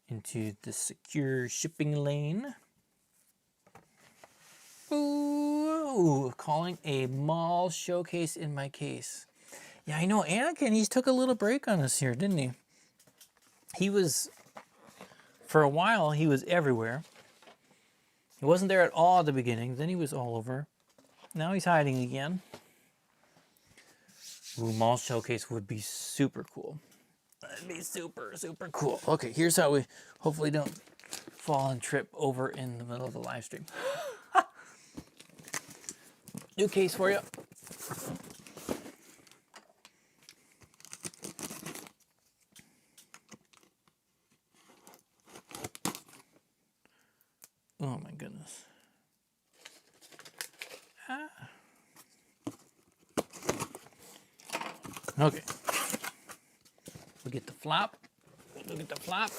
into the secure shipping lane. Ooh, calling a Maul showcase in my case. Yeah, I know Anakin, he took a little break on us here, didn't he? He was, for a while, he was everywhere. He wasn't there at all at the beginning, then he was all over. Now he's hiding again. Ooh, Maul showcase would be super cool. That'd be super, super cool. Okay, here's how we hopefully don't fall and trip over in the middle of the live stream. New case for you. Oh my goodness. Okay. We get the flop. Look at the flop.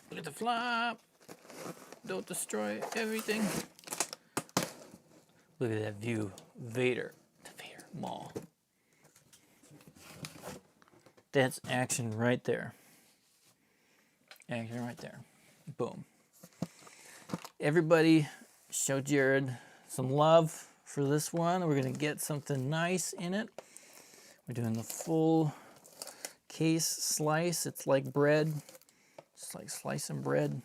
Look at the flop. Don't destroy everything. Look at that view. Vader. The Vader Maul. That's action right there. Action right there. Boom. Everybody show Jared some love for this one. We're going to get something nice in it. We're doing the full case slice. It's like bread. It's like slicing bread.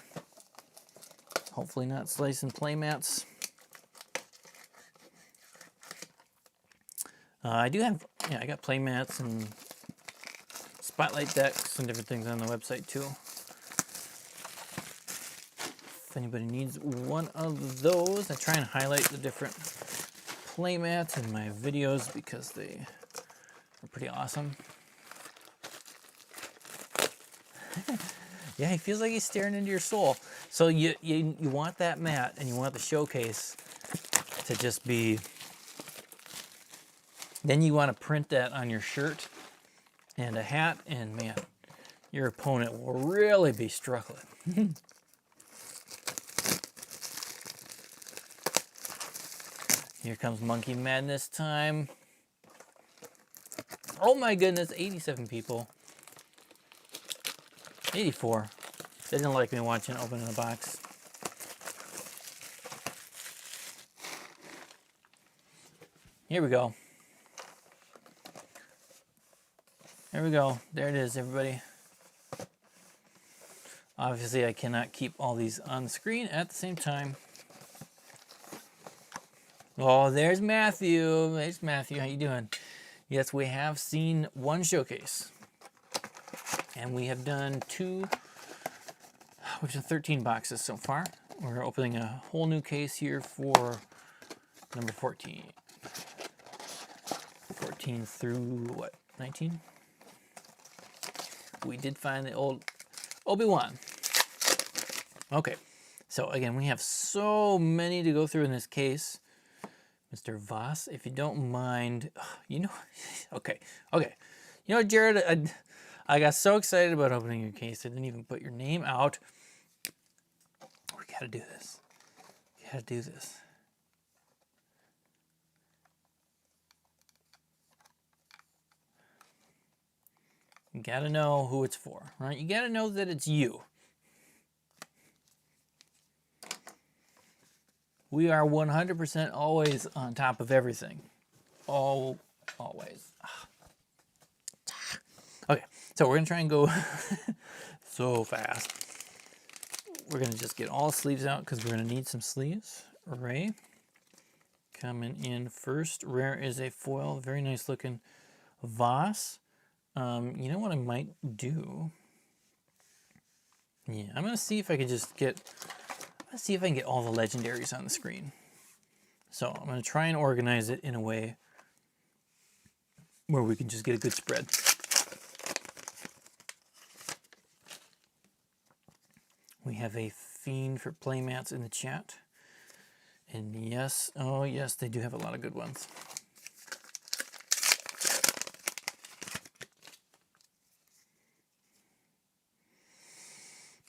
Hopefully not slicing playmats. I do have, yeah, I got playmats and spotlight decks and different things on the website too. If anybody needs one of those, I try and highlight the different playmats in my videos because they are pretty awesome. Yeah, he feels like he's staring into your soul. So you want that mat and you want the showcase to just be, then you want to print that on your shirt and a hat, and man, your opponent will really be struggling. Here comes Monkey Madness time. Oh my goodness, 87 people. 84. They didn't like me watching opening the box. Here we go. There we go. There it is, everybody. Obviously, I cannot keep all these on the screen at the same time. Oh, there's Matthew. There's Matthew. How you doing? Yes, we have seen one showcase. And we have done we've done 13 boxes so far. We're opening a whole new case here for number 14. 14 through what, 19? We did find the old Obi-Wan. Okay, so again, we have so many to go through in this case. Mr. Voss, if you don't mind, you know, okay. You know, Jared, I got so excited about opening your case, I didn't even put your name out. We gotta do this. We gotta do this. You gotta know who it's for, right? You gotta know that it's you. We are 100% always on top of everything. Always. Okay, so we're gonna try and go so fast. We're gonna just get all sleeves out because we're gonna need some sleeves. Ray coming in first. Rare is a foil, very nice looking Voss. You know what I might do? Yeah, I'm gonna see if I can just get. Let's see if I can get all the legendaries on the screen. So I'm going to try and organize it in a way where we can just get a good spread. We have a fiend for playmats in the chat. And yes, oh yes, they do have a lot of good ones.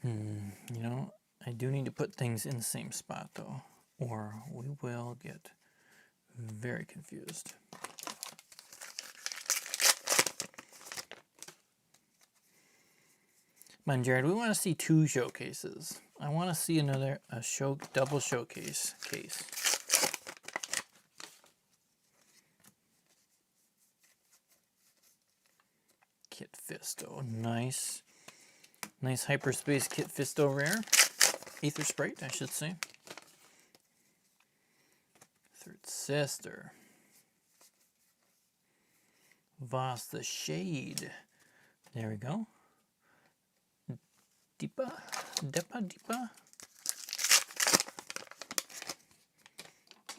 You know, I do need to put things in the same spot though, or we will get very confused. Come on, Jared, we want to see 2 showcases. I want to see double showcase case. Kit Fisto, nice. Nice Hyperspace Kit Fisto rare. Aether Sprite, I should say. Third Sister. Voss the Shade. There we go. Deepa.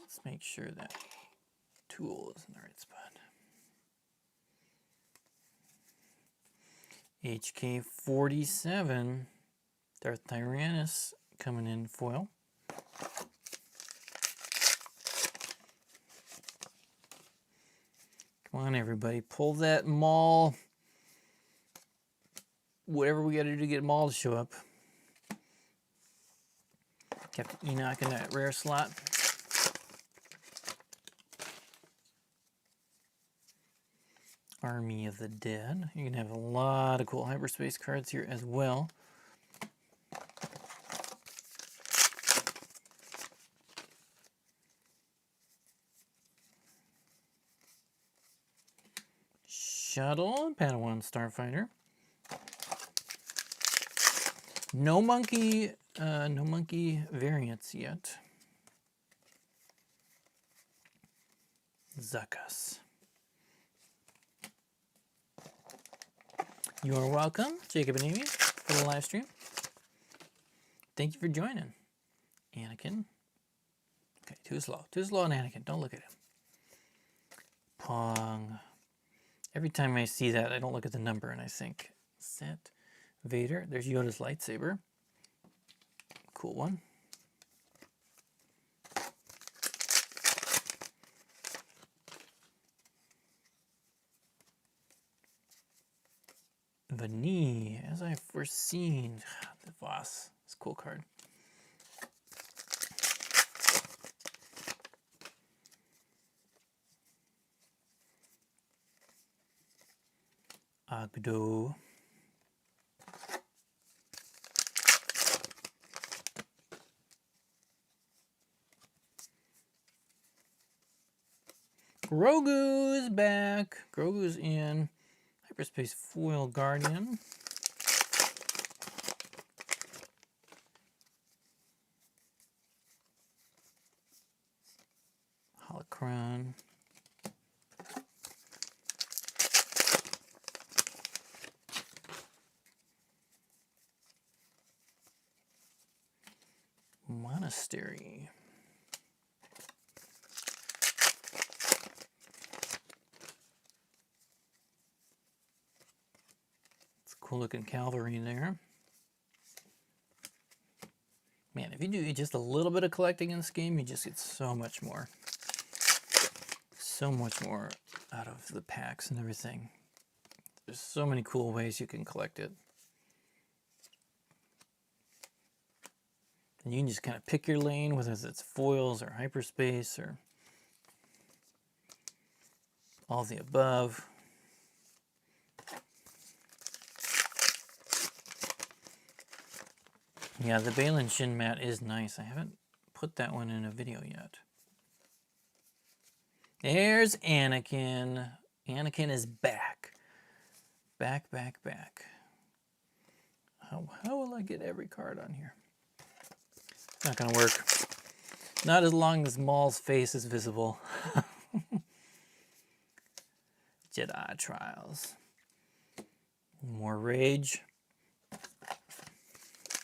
Let's make sure that tool is in the right spot. HK47. Darth Tyrannus coming in foil. Come on, everybody. Pull that Maul. Whatever we got to do to get Maul to show up. Captain Enoch in that rare slot. Army of the Dead. You're going to have a lot of cool hyperspace cards here as well. Shuttle, Padawan Starfighter. No monkey variants yet. Zuckuss. You are welcome, Jacob and Amy, for the live stream. Thank you for joining. Anakin. Okay, too slow on Anakin. Don't look at him. Pong. Every time I see that, I don't look at the number and I think, set. Vader. There's Yoda's lightsaber. Cool one. never seen. The Voss. It's a cool card. Agdo. Grogu's back. Grogu's in. Hyperspace Foil Guardian. Holocron. Monastery. It's a cool looking cavalry there. Man, if you do just a little bit of collecting in this game, you just get so much more. So much more out of the packs and everything. There's so many cool ways you can collect it. And you can just kind of pick your lane, whether it's foils or hyperspace or all the above. Yeah, the Balin Shin mat is nice. I haven't put that one in a video yet. There's Anakin. Anakin is back. Back. How will I get every card on here? Not gonna work. Not as long as Maul's face is visible. Jedi Trials. More Rage.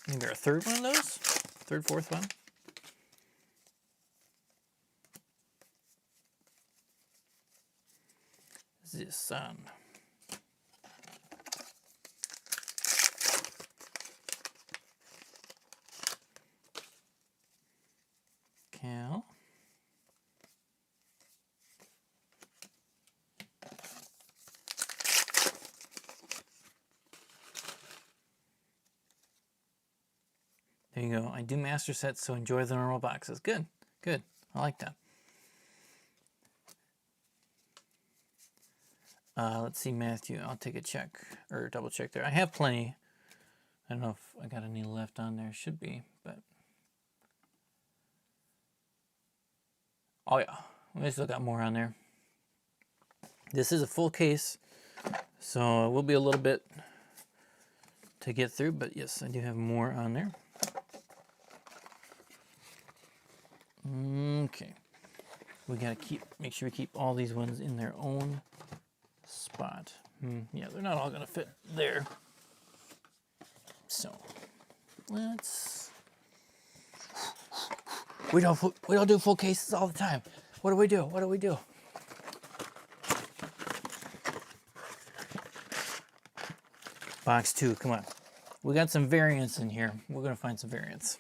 Maybe our third one of those? Third, fourth one? The Sun. Cal. There you go. I do master sets, so enjoy the normal boxes. Good, good. I like that. Let's see, Matthew. I'll take a check, or double check there. I have plenty. I don't know if I got any left on there. Should be, but... Oh yeah, we still got more on there. This is a full case, so it will be a little bit to get through, but yes, I do have more on there. Okay, we gotta make sure we keep all these ones in their own spot. Yeah, they're not all gonna fit there. So let's. We don't do full cases all the time. What do we do? What do we do? Box 2, come on. We got some variants in here. We're gonna find some variants.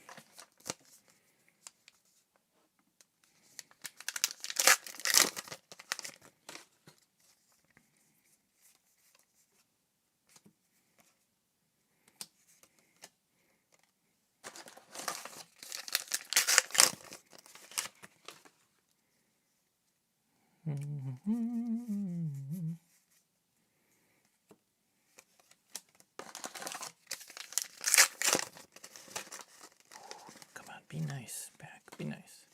Come on, be nice, back. Be nice.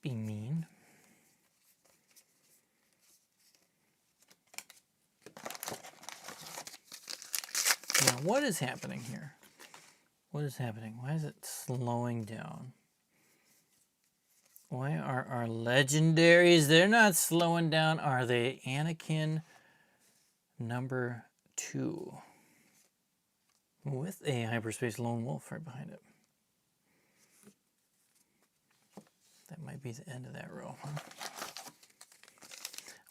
Be mean. Now, what is happening here? What is happening? Why is it slowing down? Why are our legendaries, they're not slowing down, are they? Anakin number 2 with a hyperspace lone wolf right behind it. That might be the end of that row, huh?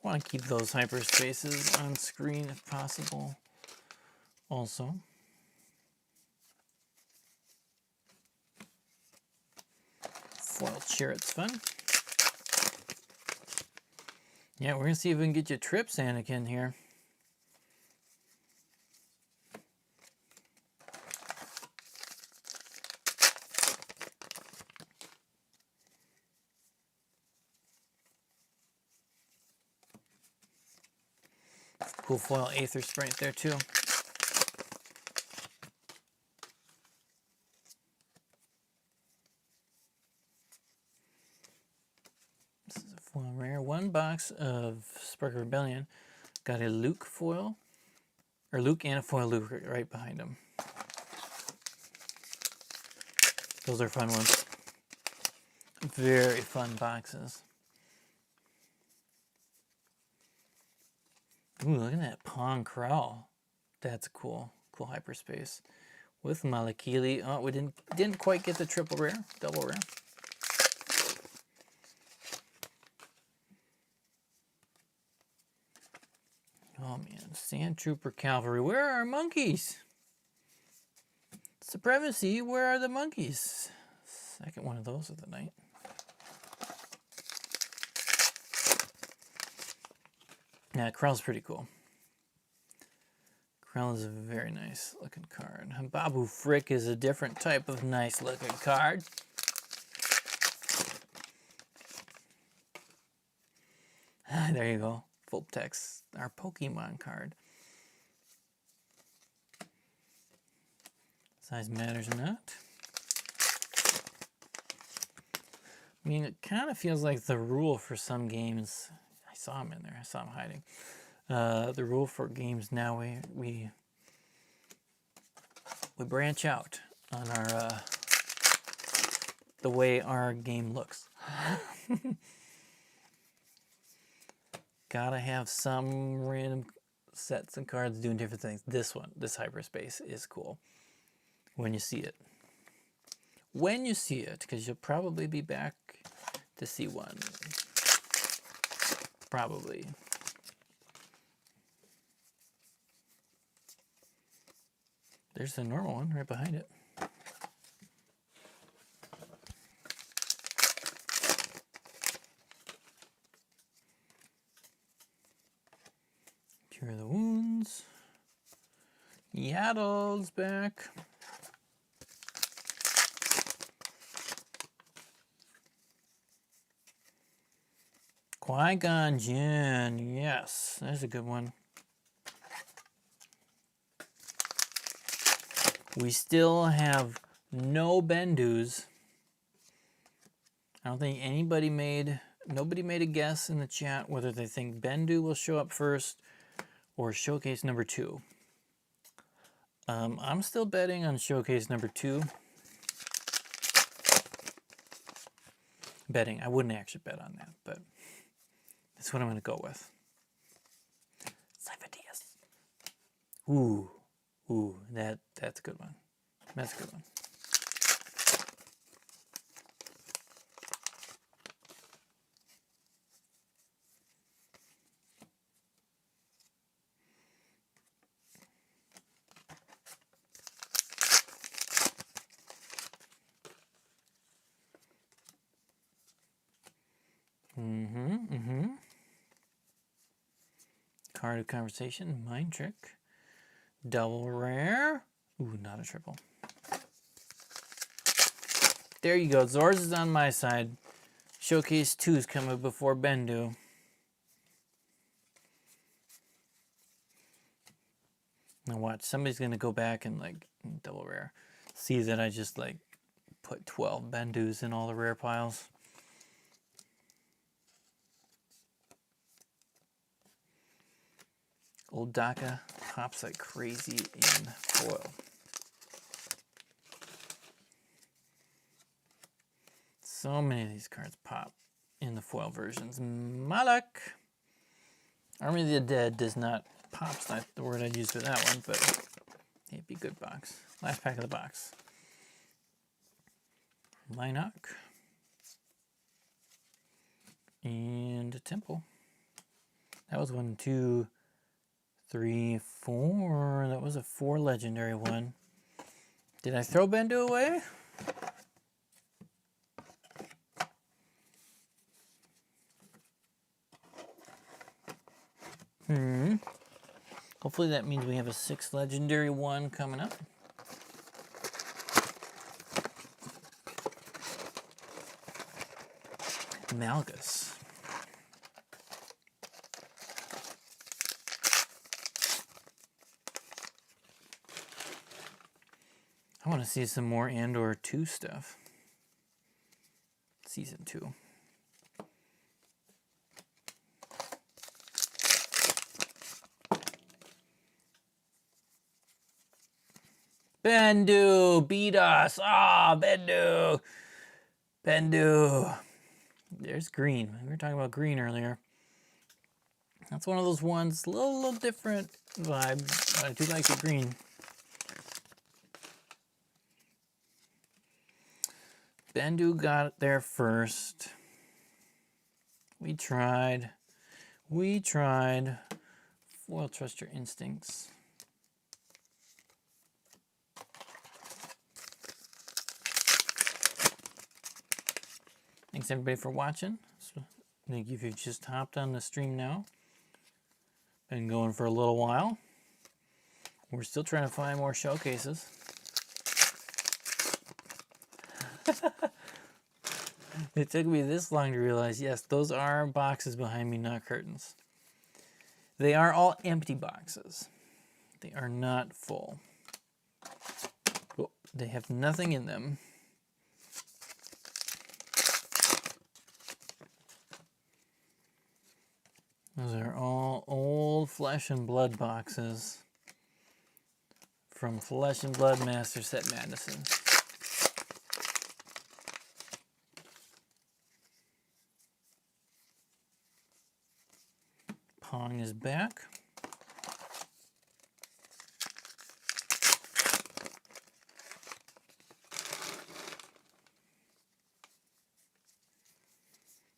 I want to keep those hyperspaces on screen if possible also. Foil Chariot's fun. Yeah, we're going to see if we can get you trips, Anakin, here. cool foil Aether Sprite there too. This is a foil rare. One box of Spark of Rebellion. Got a Luke foil, or Luke and a foil Luke right behind him. Those are fun ones. Very fun boxes. Ooh, look at that Pong Crowl. That's cool. Cool hyperspace. With Malakili. Oh, we didn't quite get the triple rare. Double rare. Oh man, Sand Trooper Cavalry. Where are our monkeys? Supremacy, where are the monkeys? Second one of those of the night. Yeah, Krell's pretty cool. Krell is a very nice looking card. Babu Frick is a different type of nice looking card. There you go. Vulptex, our Pokemon card. Size matters not. I mean, it kind of feels like the rule for some games. I saw him in there. I saw him hiding. The rule for games now, we branch out on our the way our game looks. Gotta have some random sets and cards doing different things. This one, this hyperspace, is cool when you see it. When you see it, because you'll probably be back to see one. Probably. There's the normal one right behind it. Cure the Wounds. Yaddle's back. Qui-Gon Jinn, yes, there's a good one. We still have no Bendus. I don't think nobody made a guess in the chat whether they think Bendu will show up first or showcase number 2. I'm still betting on showcase number 2. Betting, I wouldn't actually bet on that, but that's what I'm going to go with. Cypher-Diaz. Ooh, that's a good one. That's a good one. Card of Conversation, Mind Trick, double rare. Ooh, not a triple. There you go. Zorz is on my side. Showcase 2 is coming before Bendu. Now watch, somebody's gonna go back and like double rare. See that I just like put 12 Bendus in all the rare piles. Old Daka pops like crazy in foil. So many of these cards pop in the foil versions. Malak. Army of the Dead does not pop's not the word I'd use for that one, but it'd be a good box. Last pack of the box. Minok. And a Temple. That was 1, 2, 3, 4. That was a 4 legendary one. Did I throw Bendu away? Hopefully that means we have a 6 legendary one coming up. Malgus. want to see some more Andor 2 stuff. Season 2. Bendu beat us. Ah, Bendu. Bendu. There's green. We were talking about green earlier. That's one of those ones, a little different vibe. I do like the green. Bendu got it there first. We tried. Foil, trust your instincts. Thanks everybody for watching. So, thank you if you've just hopped on the stream now. Been going for a little while. We're still trying to find more showcases. It took me this long to realize, yes, those are boxes behind me, not curtains. They are all empty boxes. They are not full. Oh, they have nothing in them. Those are all old Flesh and Blood boxes from Flesh and Blood Master Set Madison. Pong is back.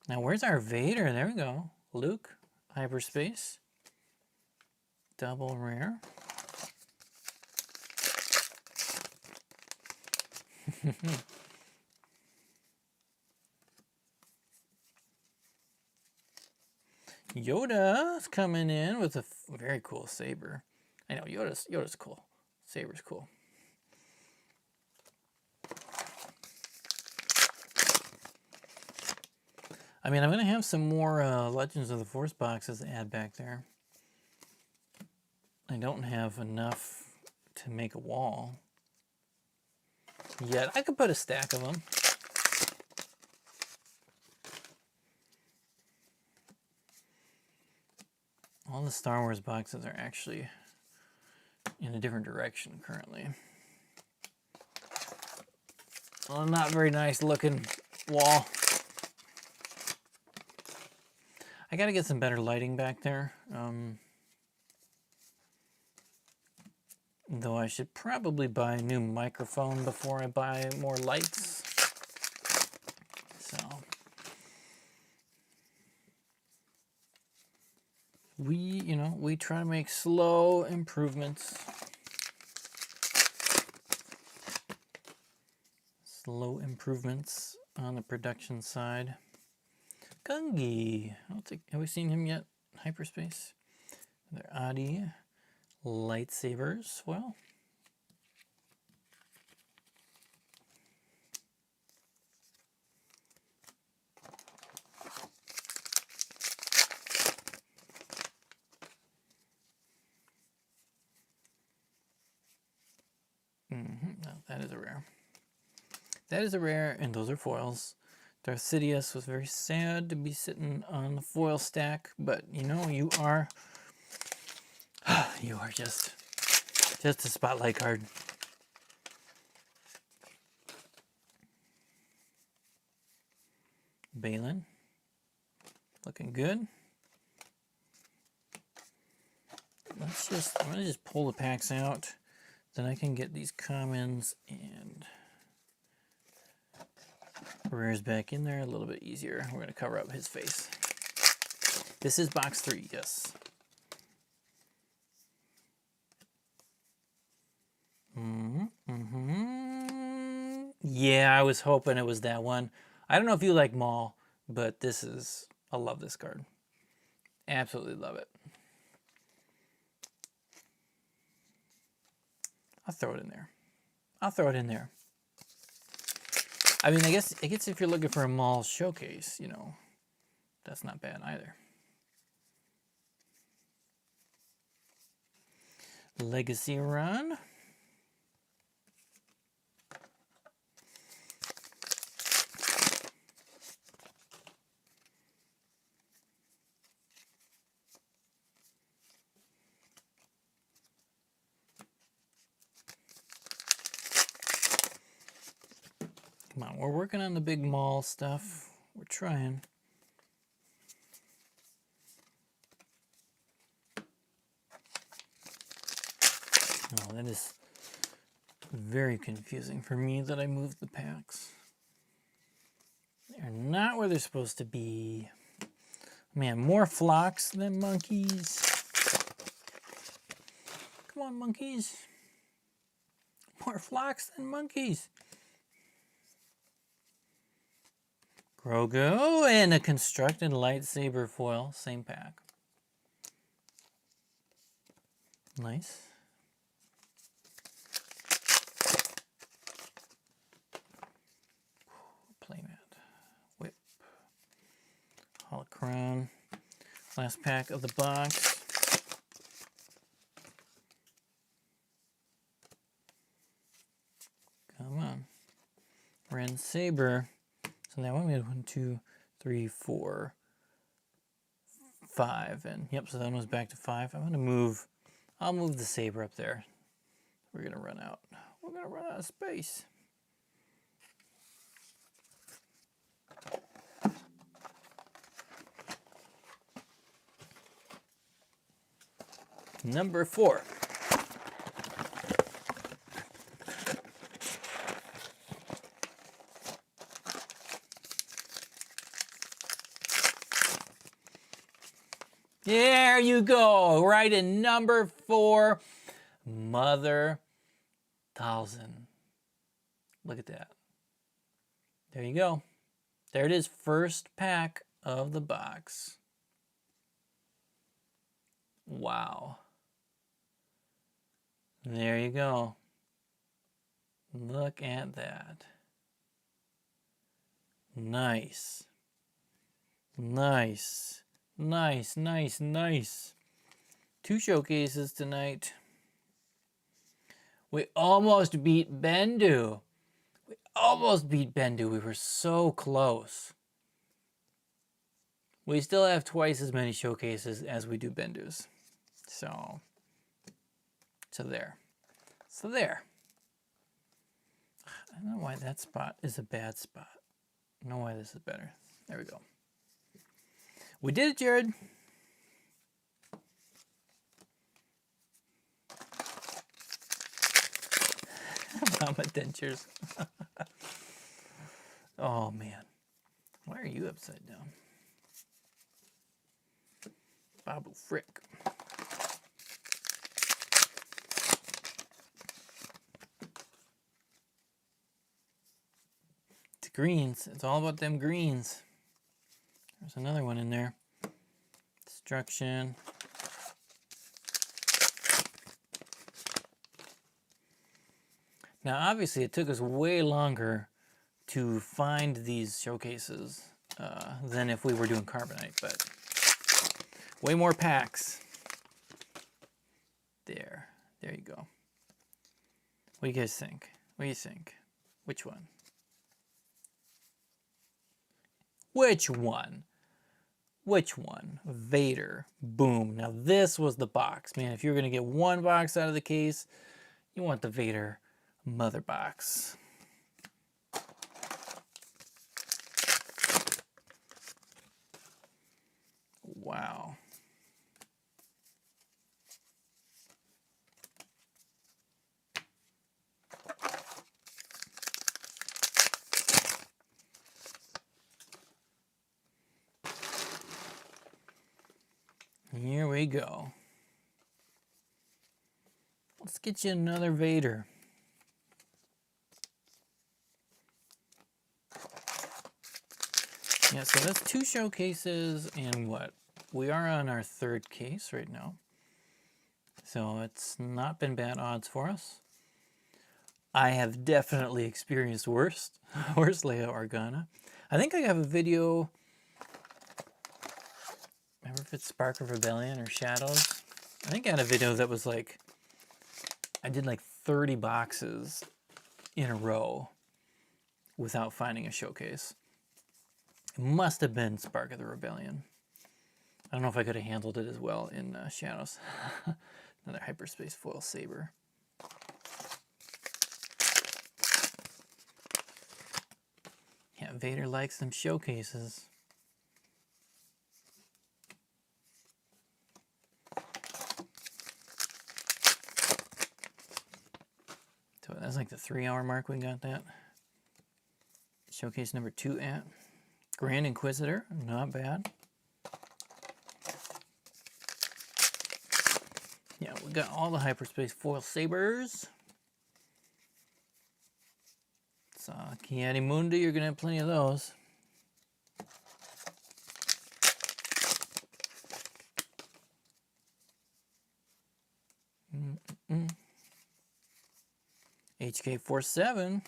Now where's our Vader? There we go. Luke. Hyperspace, double rare. Yoda's coming in with a very cool saber. I know Yoda's cool. Saber's cool. I mean, I'm going to have some more Legends of the Force boxes to add back there. I don't have enough to make a wall yet. I could put a stack of them. All the Star Wars boxes are actually in a different direction currently. Well, not very nice looking wall. I gotta get some better lighting back there. Though I should probably buy a new microphone before I buy more lights. So we try to make slow improvements. Slow improvements on the production side. Gungi. Have we seen him yet? Hyperspace. They're Adi. Lightsabers. Well. No, that is a rare. That is a rare, and those are foils. Darth Sidious was very sad to be sitting on the foil stack, but you are just a spotlight card. Balin, looking good. I'm gonna just pull the packs out, then I can get these commons and rares back in there a little bit easier. We're gonna cover up his face. This is box 3, yes. Yeah, I was hoping it was that one. I don't know if you like Maul, but I love this card. Absolutely love it. I'll throw it in there. I mean, I guess if you're looking for a Maul showcase, that's not bad either. Legacy run. We're working on the big mall stuff. We're trying. Oh, that is very confusing for me that I moved the packs. They're not where they're supposed to be. Man, more flocks than monkeys. Come on, monkeys. More flocks than monkeys. Grogu and a constructed lightsaber foil. Same pack. Nice. Playmat. Whip. Holocron. Last pack of the box. Come on. Ren Saber. So that one we had 1, 2, 3, 4, 5. And yep, so that one was back to 5. I'll move the saber up there. We're gonna run out. We're gonna run out of space. Number 4. There you go, right in number 4, Mother 1000. Look at that. There you go. There it is, first pack of the box. Wow. There you go. Look at that. Nice. Nice. Nice, nice, nice. 2 showcases tonight. We almost beat Bendu. We almost beat Bendu. We were so close. We still have twice as many showcases as we do Bendus. So there. So there. I don't know why that spot is a bad spot. I know why this is better. There we go. We did it, Jared. Mama dentures. Oh, man. Why are you upside down? Babu Frick. It's greens. It's all about them greens. There's another one in there. Destruction. Now, obviously, it took us way longer to find these showcases than if we were doing Carbonite, but way more packs. There you go. What do you guys think? What do you think? Which one? Which one? Which one? Vader. Boom. Now this was the box. Man, if you're going to get one box out of the case, you want the Vader Mother box. Wow. Here we go. Let's get you another Vader. Yeah, so that's 2 showcases and what? We are on our 3rd case right now. So it's not been bad odds for us. I have definitely experienced worse Leia Organa. I think I have a video, remember if it's Spark of Rebellion or Shadows? I think I had a video that was like, I did like 30 boxes in a row without finding a showcase. It must have been Spark of the Rebellion. I don't know if I could have handled it as well in Shadows. Another hyperspace foil saber. Yeah, Vader likes them showcases. So that's like the 3-hour mark we got that. Showcase number 2 at. Grand Inquisitor, not bad. Yeah, we got all the hyperspace foil sabers. So, Ki-Adi-Mundi, you're going to have plenty of those. HK47.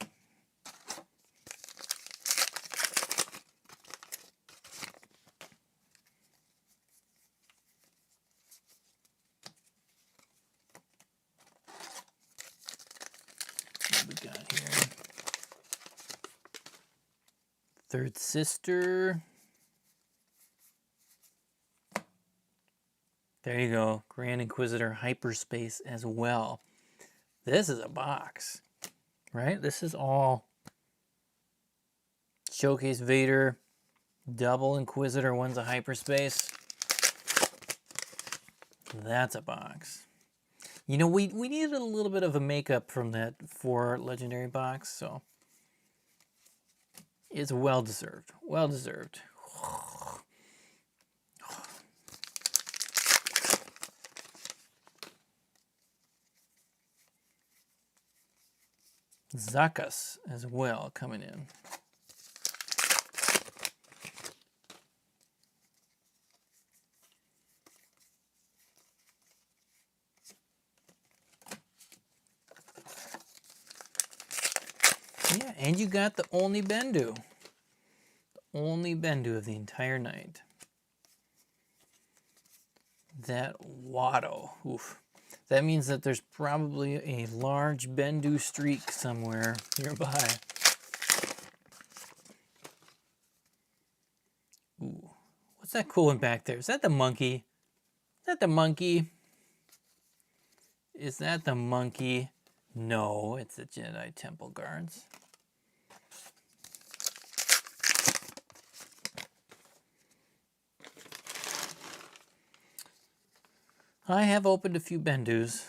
What we got here? Third Sister. There you go. Grand Inquisitor Hyperspace as well. This is a box, right? This is all Showcase Vader, double Inquisitor, one's a Hyperspace. That's a box. You know, we needed a little bit of a makeup from that 4 legendary box, so it's well deserved. Well deserved. Zakas as well coming in. Yeah, and you got the only Bendu. The only Bendu of the entire night. That Watto. Oof. That means that there's probably a large Bendu streak somewhere nearby. Ooh. What's that cool one back there? Is that the monkey? Is that the monkey? Is that the monkey? No, it's the Jedi Temple Guards. I have opened a few Bendus.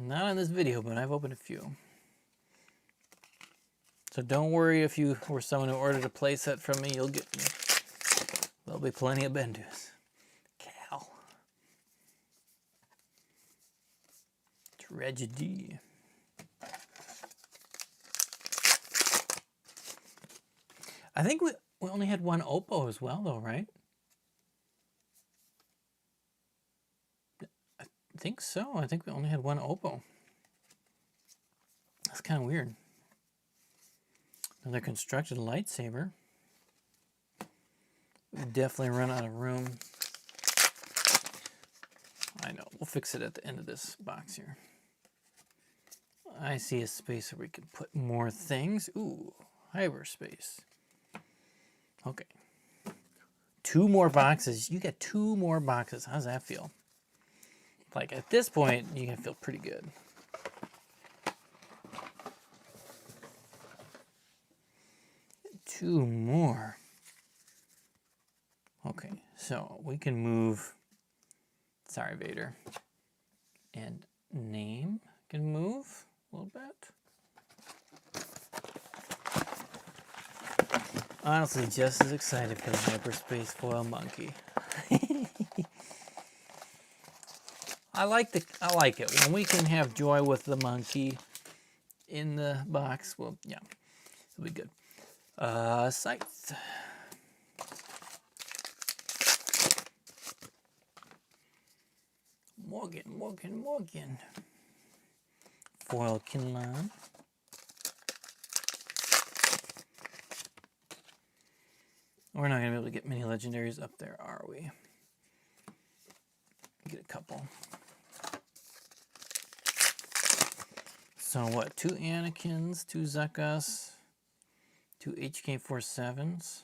Not on this video, but I've opened a few. So don't worry if you were someone who ordered a playset from me, you'll get me. There'll be plenty of Bendus. Cal. Tragedy. I think we only had one Oppo as well, though, right? I think so. I think we only had one Oppo. That's kind of weird. Another constructed lightsaber. We definitely run out of room. I know. We'll fix it at the end of this box here. I see a space where we can put more things. Ooh, hyperspace. Okay. 2 more boxes. You get 2 more boxes. How's that feel? Like at this point, you can feel pretty good. Two more. Okay, so we can move. Sorry, Vader. And name can move a little bit. Honestly, just as excited for the hyperspace foil monkey. I like it when we can have joy with the monkey in the box. Well, yeah, it'll be good. Scythe. Morgan. Foil Kinlan. We're not going to be able to get many legendaries up there, are we? Get a couple. So what? 2 Anakins, 2 Zakas, 2 HK47s.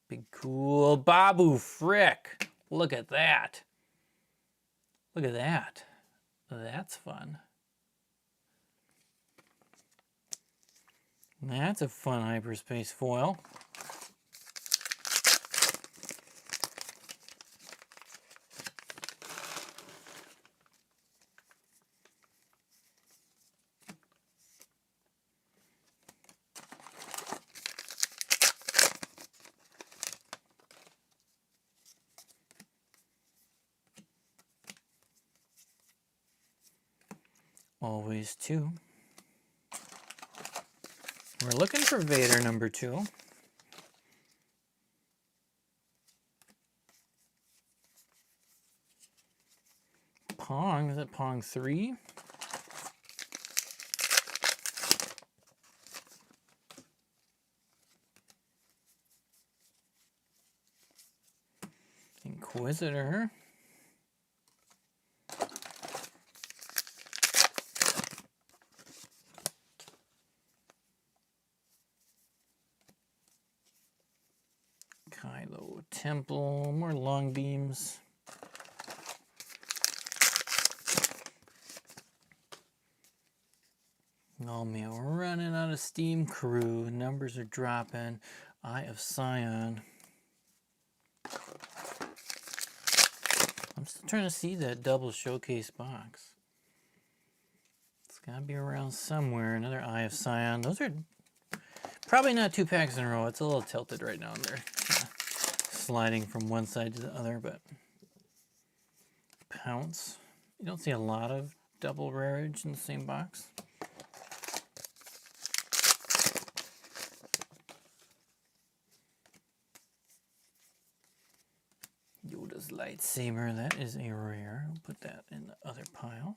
Big cool Babu Frick. Look at that. Look at that. That's fun. That's a fun hyperspace foil. Always 2. We're looking for Vader number 2. Pong, is it Pong 3? Inquisitor. Kylo Temple, more long beams. Oh man, we're running out of steam, crew. Numbers are dropping. Eye of Sion. I'm still trying to see that double showcase box. It's got to be around somewhere. Another Eye of Sion. Those are probably not 2 packs in a row. It's a little tilted right now. They're sliding from one side to the other, but Pounce. You don't see a lot of double rarage in the same box. Yoda's lightsaber, that is a rare. I'll put that in the other pile.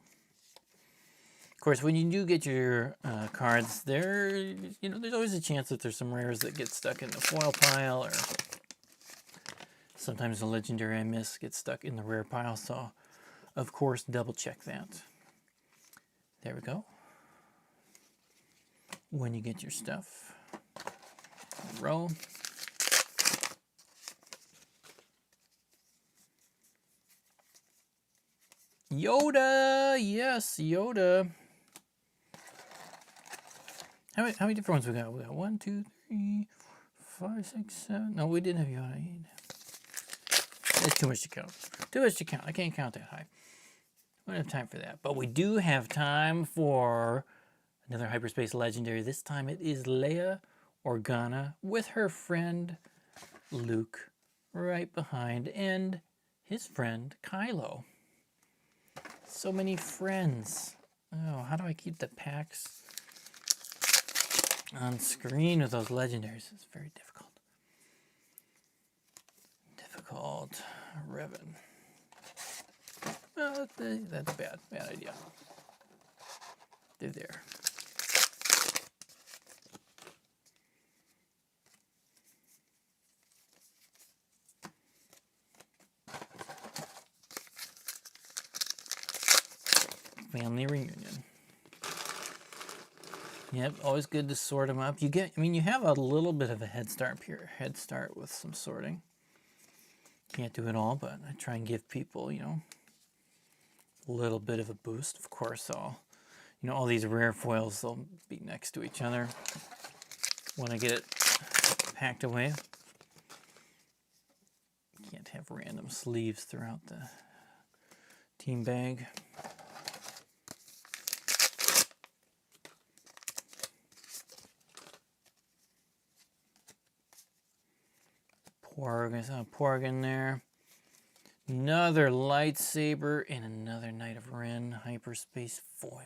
Of course, when you do get your cards, there's always a chance that there's some rares that get stuck in the foil pile, or sometimes the legendary I miss gets stuck in the rare pile. So, of course, double check that. There we go. When you get your stuff, row. Yoda, yes, Yoda. How many different ones we got? We got 1, 2, 3, 5, 6, 7. No, we didn't have Yoda. That's too much to count. Too much to count. I can't count that high. We don't have time for that. But we do have time for another hyperspace legendary. This time it is Leia Organa with her friend Luke right behind, and his friend Kylo. So many friends. Oh, how do I keep the packs on screen with those legendaries? It's very difficult. Difficult. Revan. Well, that's bad. Bad idea. They're there. Family reunion. Yep, always good to sort them up. You have a little bit of a head start here. Head start with some sorting. Can't do it all, but I try and give people, a little bit of a boost. Of course, all these rare foils, they'll be next to each other when I get it packed away. Can't have random sleeves throughout the team bag. Porg, I saw a Porg in there. Another lightsaber and another Knight of Ren hyperspace foil.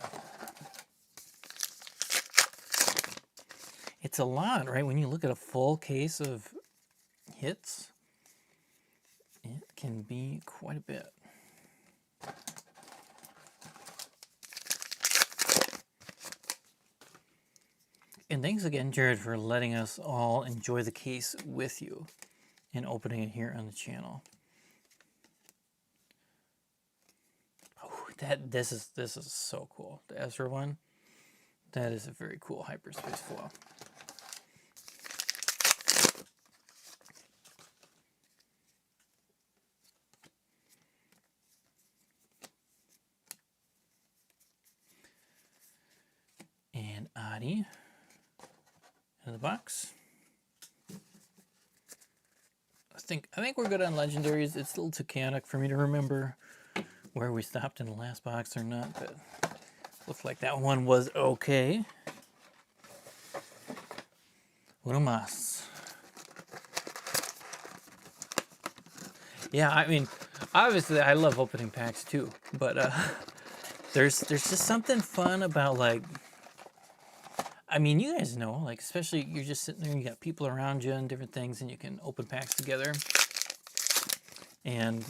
It's a lot, right? When you look at a full case of hits, it can be quite a bit. And thanks again, Jared, for letting us all enjoy the case with you and opening it here on the channel. Oh, this is so cool. The Ezra one, that is a very cool hyperspace foil. And Adi. in the box. I think we're good on legendaries. It's a little too chaotic for me to remember where we stopped in the last box or not, but looks like that one was okay. Uno más. Yeah, I mean, obviously I love opening packs too, but there's just something fun about, like, I mean, you guys know, like, especially you're just sitting there, you got people around you and different things, and you can open packs together. And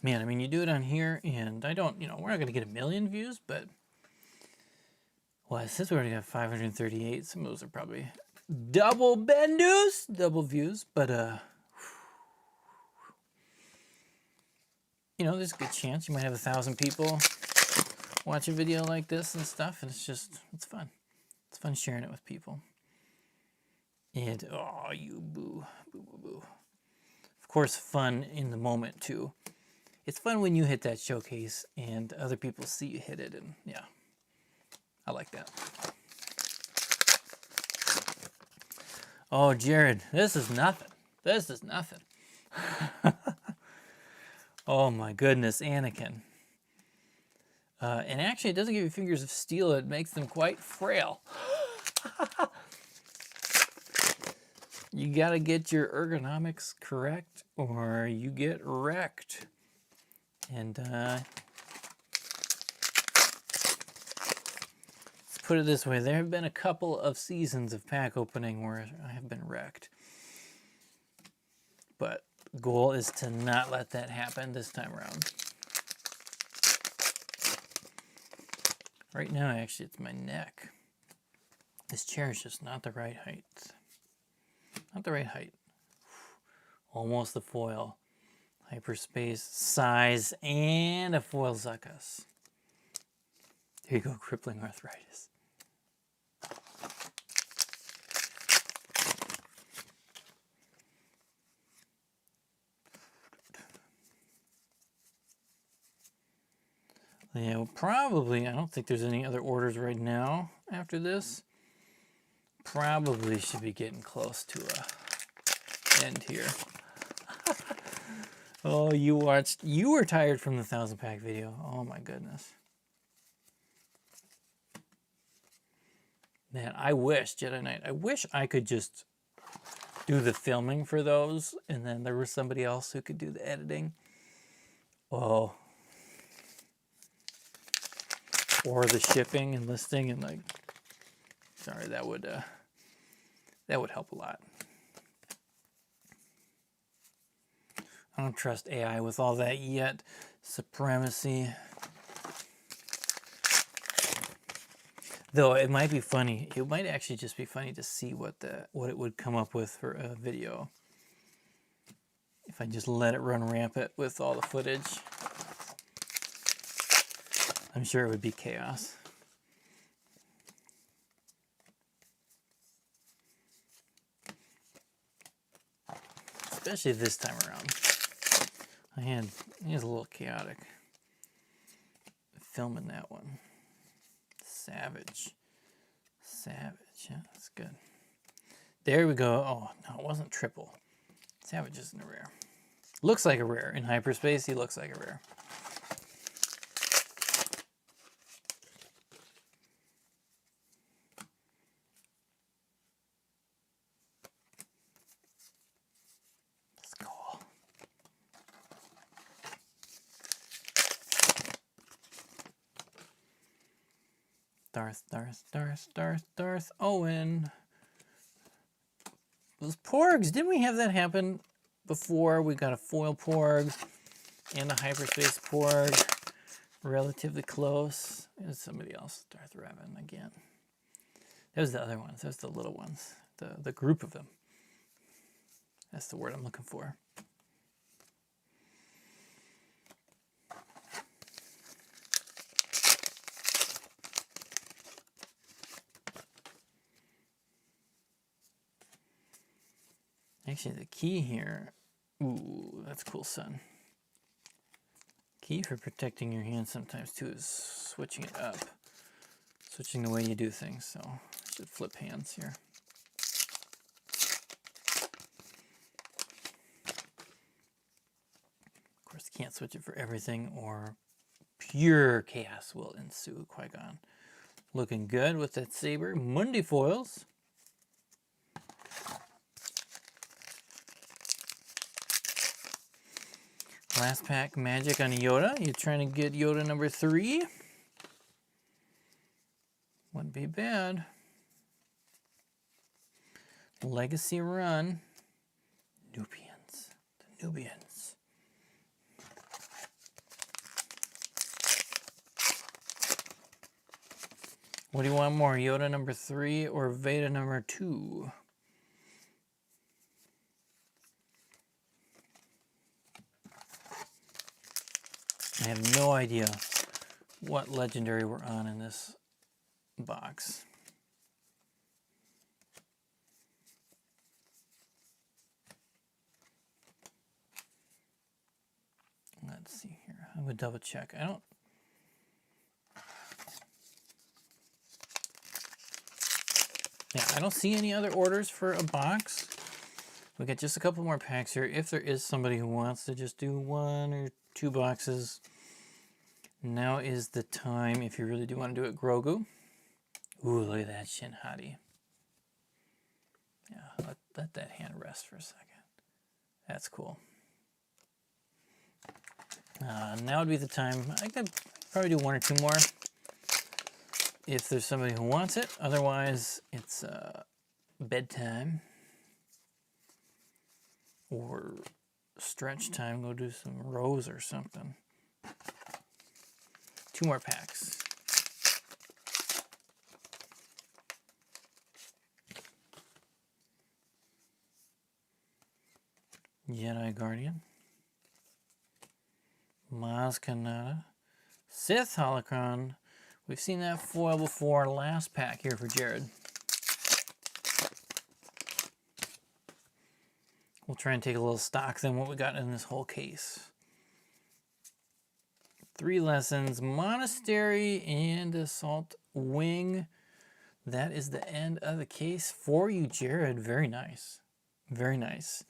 man, I mean, you do it on here, and I don't, you know, we're not going to get 1 million views, but, well, since we already got 538, some of those are probably double Bendus, double views, but, you know, there's a good chance you might have 1,000 people watch a video like this and stuff, and it's fun. It's fun sharing it with people. And, oh, you boo, boo, boo, boo. Of course, fun in the moment, too. It's fun when you hit that showcase and other people see you hit it, and yeah, I like that. Oh, Jared, this is nothing. This is nothing. Oh my goodness, Anakin. And actually, it doesn't give you fingers of steel. It makes them quite frail. You gotta get your ergonomics correct, or you get wrecked. And let's put it this way. There have been a couple of seasons of pack opening where I have been wrecked. But the goal is to not let that happen this time around. Right now, actually, it's my neck. This chair is just not the right height. Not the right height. Almost the foil. Hyperspace, size, and a foil Zuckuss. Here you go, crippling arthritis. Yeah, well, probably, I don't think there's any other orders right now after this. Probably should be getting close to a end here. Oh, you were tired from the 1,000 pack video. Oh my goodness. Man, I wish, Jedi Knight, I wish I could just do the filming for those and then there was somebody else who could do the editing. Oh. Or the shipping and listing and, like, sorry, that would help a lot. I don't trust AI with all that yet. Supremacy. Though it might be funny. It might actually just be funny to see what it would come up with for a video. If I just let it run rampant with all the footage. I'm sure it would be chaos. Especially this time around. It was a little chaotic. Filming that one. Savage. Savage, yeah, that's good. There we go. Oh, no, it wasn't triple. Savage isn't a rare. Looks like a rare. In hyperspace, he looks like a rare. Darth Owen. Those Porgs, didn't we have that happen before? We got a foil Porg and a hyperspace Porg. Relatively close. There's somebody else, Darth Revan again. Those are the other ones. Those are the little ones. The group of them. That's the word I'm looking for. Actually, the key here, ooh, that's cool, son. Key for protecting your hand sometimes too is switching it up. Switching the way you do things, so I should flip hands here. Can't switch it for everything or pure chaos will ensue. Qui-Gon looking good with that saber. Mundi foils. Last pack magic on Yoda. You're trying to get Yoda number 3. Wouldn't be bad. Legacy run. Nubians. The Nubians. What do you want more? Yoda number 3 or Vader number 2? I have no idea what legendary we're on in this box. Let's see here. I'm gonna double check. I don't see any other orders for a box. We got just a couple more packs here. If there is somebody who wants to just do 1 or 2 boxes, now is the time if you really do want to do it. Grogu. Ooh, look at that Shin Hati. Yeah, let that hand rest for a second. That's cool. Now would be the time. I could probably do 1 or 2 more if there's somebody who wants it. Otherwise, it's bedtime or stretch time. Go do some rows or something. 2 more packs. Jedi Guardian. Maz Kanata. Sith Holocron. We've seen that foil before. Last pack here for Jared. We'll try and take a little stock then what we got in this whole case. 3 lessons, Monastery and Assault Wing. That is the end of the case for you, Jared. Very nice. Very nice.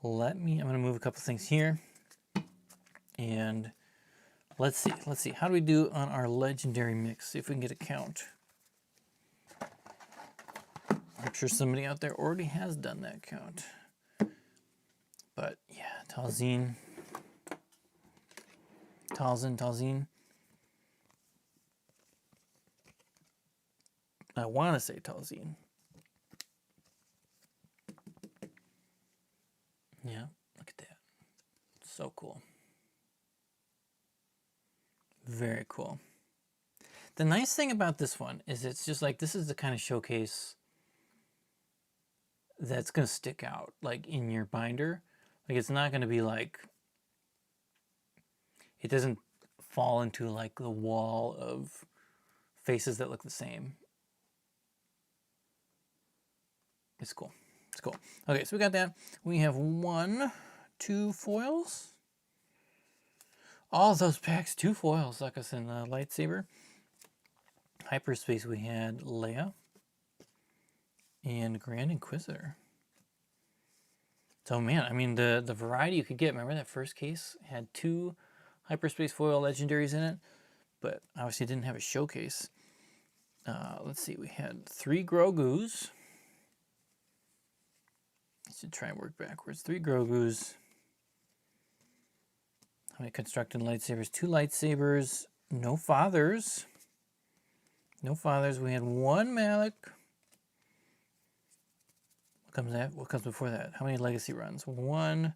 I'm going to move a couple things here. And let's see. How do we do on our legendary mix? See if we can get a count. I'm sure somebody out there already has done that count. But yeah, Talzin. I want to say Talzin. Yeah, look at that. So cool. Very cool. The nice thing about this one is it's just like, this is the kind of showcase that's going to stick out like in your binder. Like it's not going to be like, it doesn't fall into like the wall of faces that look the same. It's cool. It's cool. Okay, so we got that. We have 1, 2 foils. All of those packs, 2 foils, like us in the lightsaber. Hyperspace, we had Leia and Grand Inquisitor. So man, I mean the variety you could get. Remember that first case had 2 Hyperspace foil legendaries in it, but obviously didn't have a showcase. Let's see, we had 3 Grogus. I should try and work backwards. 3 Grogus. How many constructed lightsabers? 2 lightsabers. No fathers. No fathers. We had 1 Malak. What comes before that? How many legacy runs? 1,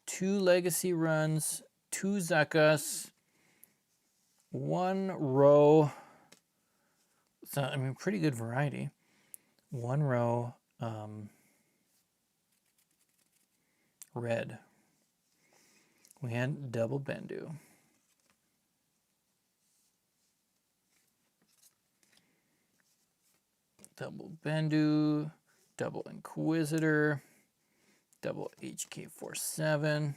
2 legacy runs, 2 Zuckuss, 1 row. So I mean, pretty good variety. 1 row. Red. We had double Bendu. Double Bendu, double Inquisitor, double HK-47.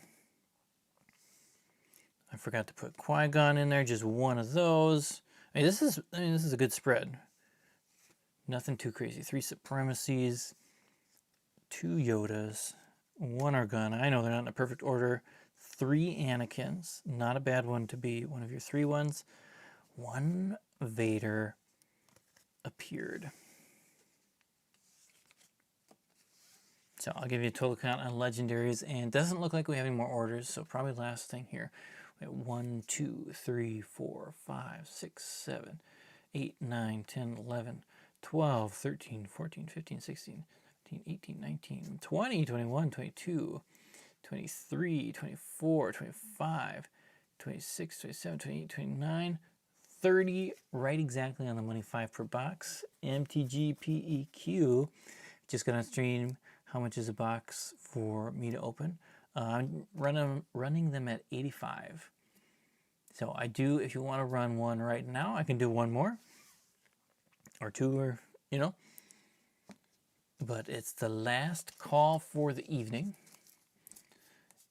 I forgot to put Qui-Gon in there, just 1 of those. I mean, this is a good spread. Nothing too crazy. 3 Supremacies, 2 Yodas, 1 Organa. I know they're not in a perfect order. 3 Anakins. Not a bad one to be one of your 3 ones. 1 Vader appeared. So I'll give you a total count on legendaries, and it doesn't look like we have any more orders, so probably last thing here. We have 1, 2, 3, 4, 5, 6, 7, 8, 9, 10, 11, 12, 13, 14, 15, 16, 17, 18, 19, 20, 21, 22, 23, 24, 25, 26, 27, 28, 29, 30, right exactly on the money, 5 per box. MTG PEQ, just gonna stream how much is a box for me to open. I'm running them at 85. So I do, if you want to run one right now, I can do one more or 2, or you know. But it's the last call for the evening.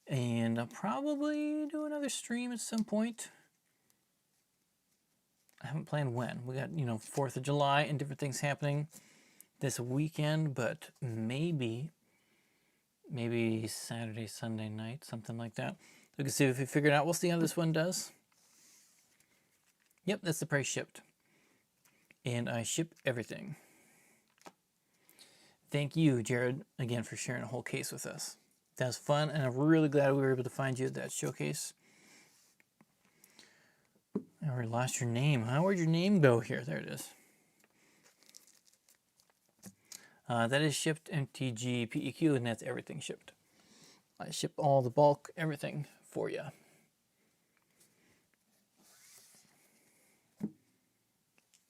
And I'll probably do another stream at some point. I haven't planned when. We got, 4th of July and different things happening this weekend, but maybe Saturday, Sunday night, something like that. We can see if we figure it out. We'll see how this one does. Yep, that's the price shipped. And I ship everything. Thank you, Jared, again for sharing a whole case with us. That was fun, and I'm really glad we were able to find you at that showcase. I already lost your name. Where'd your name go here? There it is. That is shipped MTG PEQ, and that's everything shipped. I ship all the bulk, everything for you.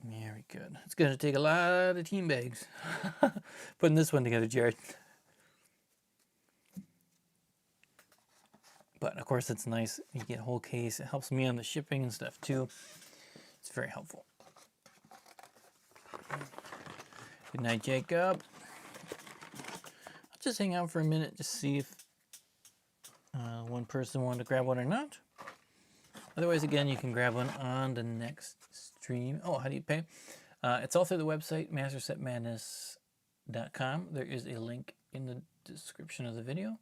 Very good. It's going to take a lot of team bags. Putting this one together, Jared. But of course, it's nice. You get a whole case. It helps me on the shipping and stuff too. It's very helpful. Good night, Jacob. I'll just hang out for a minute to see if one person wanted to grab one or not. Otherwise, again, you can grab one on the next stream. Oh, how do you pay? It's all through the website, mastersetmadness.com. There is a link in the description of the video.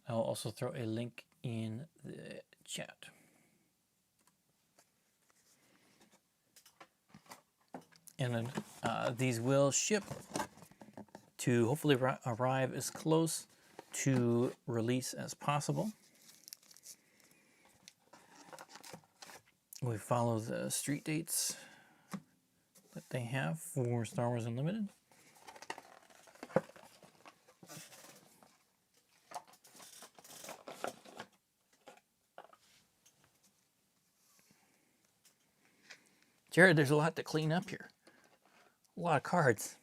I'll also throw a link in the chat. And then these will ship to hopefully arrive as close to release as possible. We follow the street dates that they have for Star Wars Unlimited. Jared, there's a lot to clean up here. A lot of cards.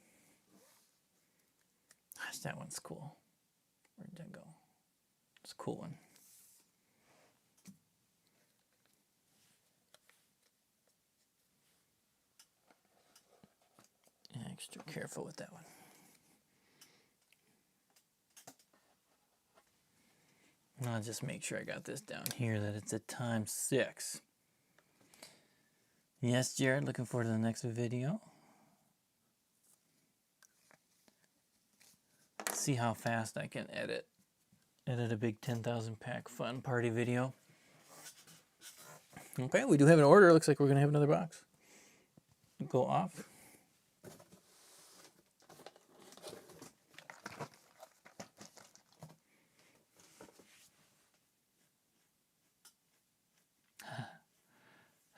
Gosh, that one's cool. Where'd that go? It's a cool one. Extra careful with that one. I'll just make sure I got this down here, that it's a ×6. Yes, Jared, looking forward to the next video. Let's see how fast I can edit a big 10,000 pack fun party video. Okay, we do have an order. Looks like we're going to have another box go off.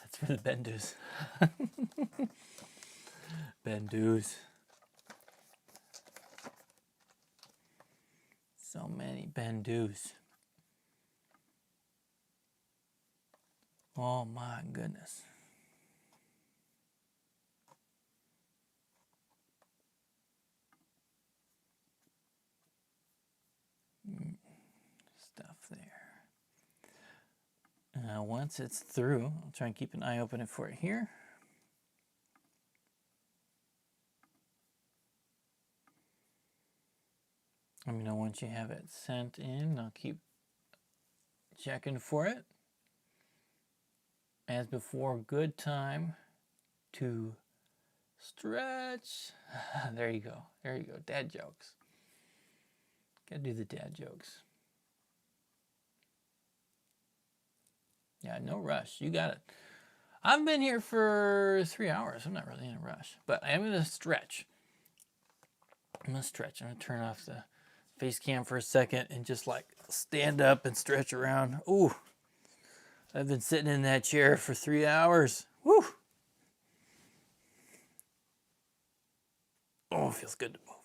That's for the Bendus. Bendus. So many Bendus. Oh my goodness. Stuff there. Once it's through, I'll try and keep an eye open for it here. Let me know once you have it sent in. I'll keep checking for it. As before, good time to stretch. There you go. There you go. Dad jokes. Gotta do the dad jokes. Yeah, no rush. You got it. I've been here for 3 hours. I'm not really in a rush, but I am going to stretch. I'm going to stretch. I'm going to turn off the face cam for a second and just like stand up and stretch around. Ooh, I've been sitting in that chair for 3 hours. Woo. Oh, it feels good to move.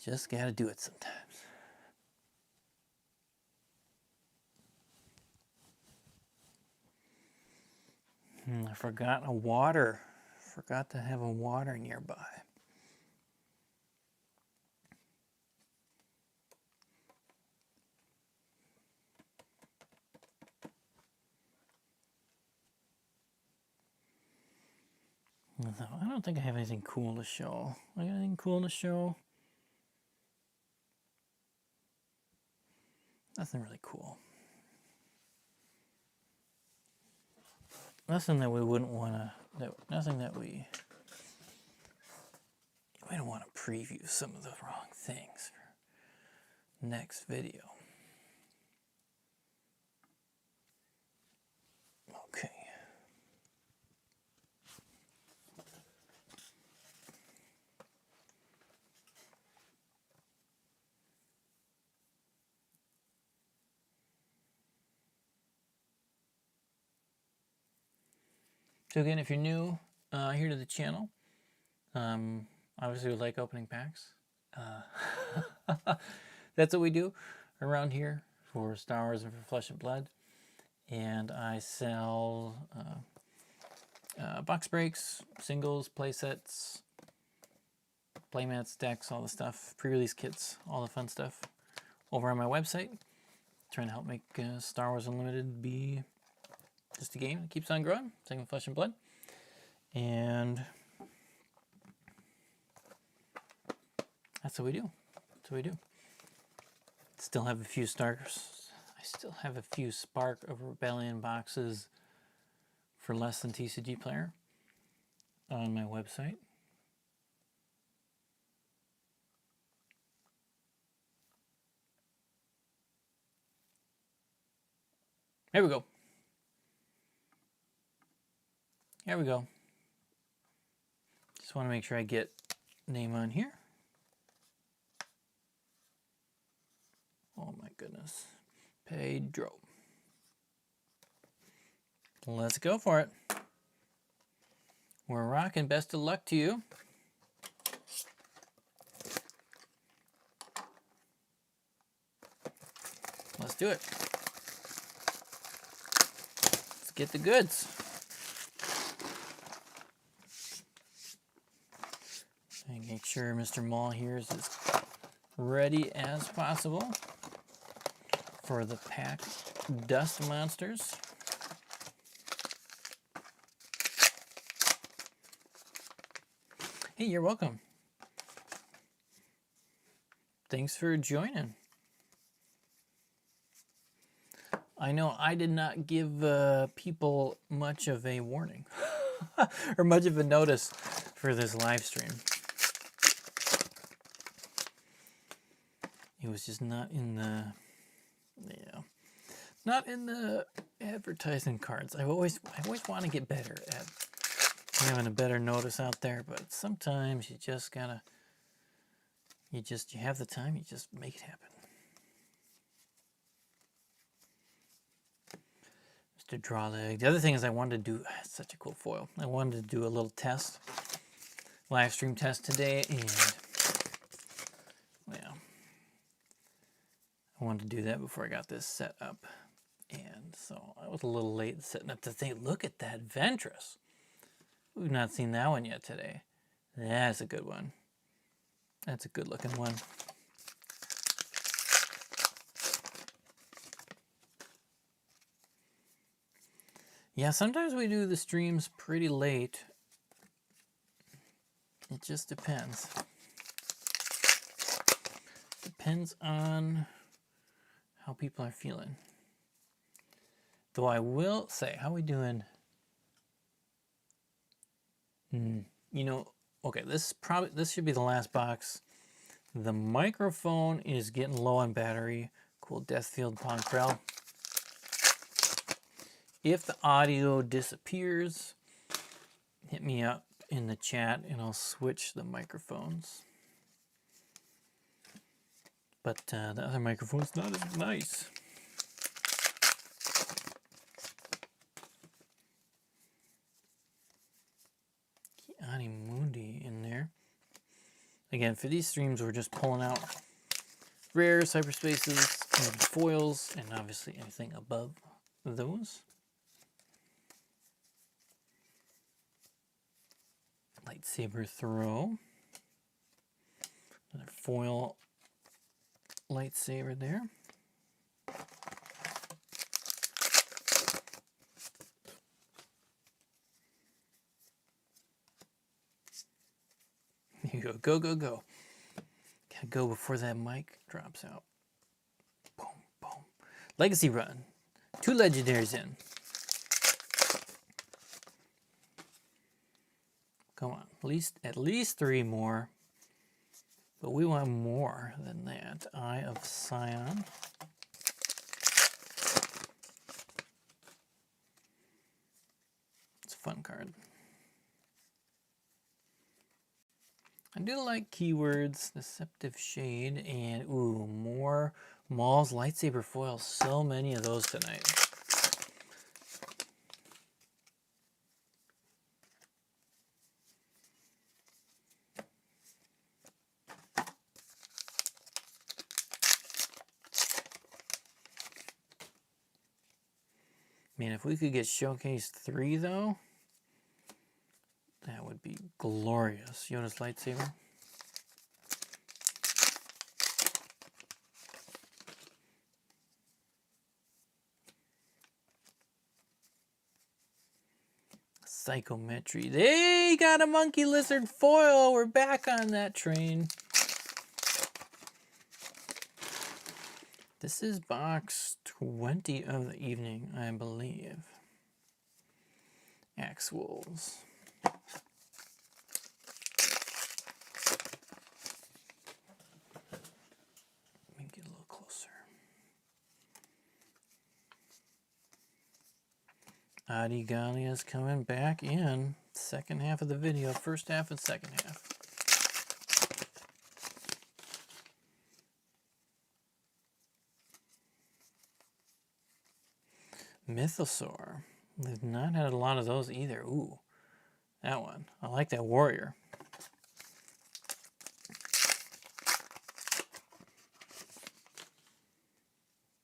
Just got to do it sometimes. I forgot a water. Forgot to have a water nearby. No, I don't think I have anything cool to show. I got anything cool to show? Nothing really cool. Nothing that we wouldn't want to, nothing that we don't want to preview some of the wrong things for next video. Okay. So again, if you're new here to the channel, obviously we like opening packs. That's what we do around here for Star Wars and for Flesh and Blood. And I sell box breaks, singles, play sets, playmats, decks, all the stuff, pre-release kits, all the fun stuff over on my website. Trying to help make Star Wars Unlimited be just a game that keeps on growing, taking Flesh and Blood. And that's what we do. That's what we do. Still have a few stars. I still have a few Spark of Rebellion boxes for less than TCG Player on my website. Here we go. Here we go. Just want to make sure I get name on here. Oh my goodness. Pedro. Let's go for it. We're rocking. Best of luck to you. Let's do it. Let's get the goods. And make sure Mr. Maul here is as ready as possible for the pack Dust Monsters. Hey, you're welcome. Thanks for joining. I know I did not give people much of a warning or much of a notice for this live stream. It was just not in the, not in the advertising cards. I always want to get better at having a better notice out there, but sometimes you just gotta, you have the time, you just make it happen. Mr. Drawleg. The other thing is I wanted to do, it's such a cool foil. I wanted to do a little test, live stream test today, and well, I wanted to do that before I got this set up. And so I was a little late setting up the thing. Look at that Ventress. We've not seen that one yet today. That's a good one. That's a good looking one. Yeah, sometimes we do the streams pretty late. It just depends. Depends on how people are feeling. Though I will say, how are we doing? You know, okay, this should be the last box. The microphone is getting low on battery. Cool Deathfield Ponkrell. If the audio disappears, hit me up in the chat and I'll switch the microphones. But the other microphone's not as nice. Animundi in there. Again, for these streams, we're just pulling out rares, hyperspaces, and foils, and obviously anything above those. Lightsaber throw. Another foil lightsaber there. Here you go, go, go, go. Gotta go before that mic drops out. Boom, boom. Legacy run. 2 legendaries in. Come on, at least 3 more. But we want more than that. Eye of Sion. It's a fun card. I do like keywords, Deceptive Shade, and ooh, more Maul's lightsaber foils. So many of those tonight. Man, if we could get Showcase 3 though, that would be glorious. Yoda's lightsaber. Psychometry. They got a monkey lizard foil. We're back on that train. This is box 20 of the evening, I believe. Axe Wolves. Let me get a little closer. Adi Gallia's coming back in. Second half of the video, first half and second half. Mythosaur. We've not had a lot of those either. Ooh, that one. I like that warrior.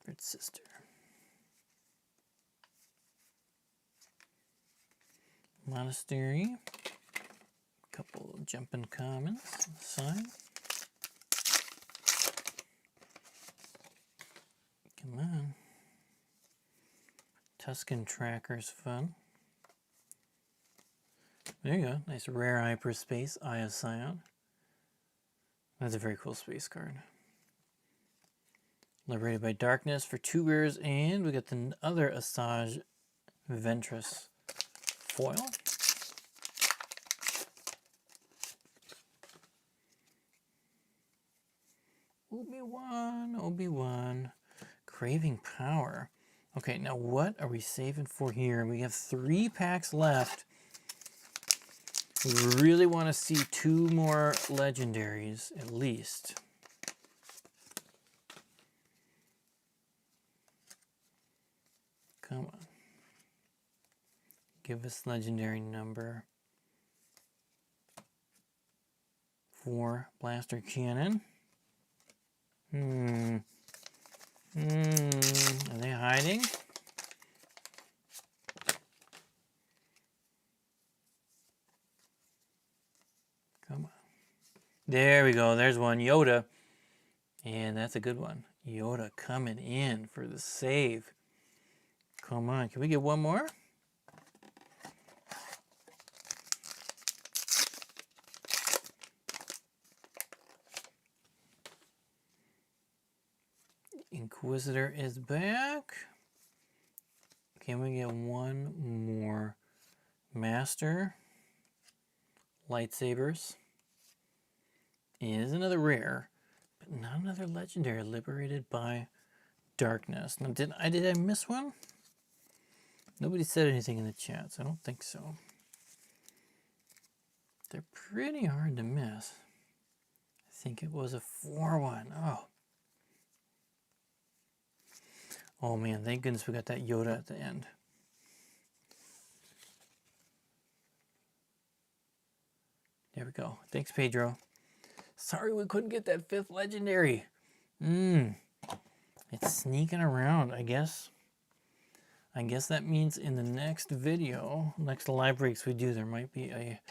Third sister. Monastery. Couple jumping commons on the side. Come on. Tuscan Tracker's fun. There you go. Nice rare hyperspace, Eye of Sion. That's a very cool space card. Liberated by Darkness for 2 rares, and we got the other Asajj Ventress foil. Obi-Wan, Obi-Wan. Craving Power. Okay, now what are we saving for here? We have 3 packs left. We really want to see 2 more legendaries, at least. Come on. Give us legendary number 4 Blaster Cannon. Are they hiding? Come on. There we go. There's one. Yoda. And that's a good one. Yoda coming in for the save. Come on. Can we get one more? Inquisitor is back. Can we get one more? Master. Lightsabers. Is another rare, but not another legendary. Liberated by Darkness. Now, did I miss one? Nobody said anything in the chat, so I don't think so. They're pretty hard to miss. I think it was a 4-1. Oh. Oh man, thank goodness we got that Yoda at the end. There we go. Thanks, Pedro. Sorry we couldn't get that 5th legendary. It's sneaking around, I guess. I guess that means in the next video, next live breaks we do, there might be a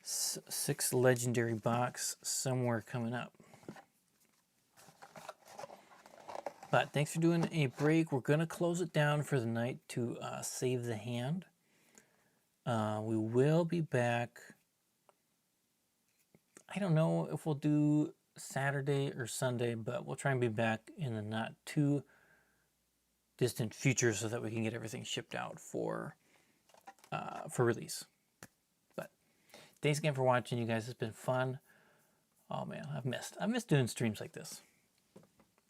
6th legendary box somewhere coming up. But thanks for doing a break. We're going to close it down for the night to save the hand. We will be back. I don't know if we'll do Saturday or Sunday, but we'll try and be back in the not too distant future so that we can get everything shipped out for release. But thanks again for watching, you guys. It's been fun. Oh man, I've missed doing streams like this.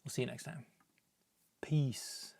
We'll see you next time. Peace.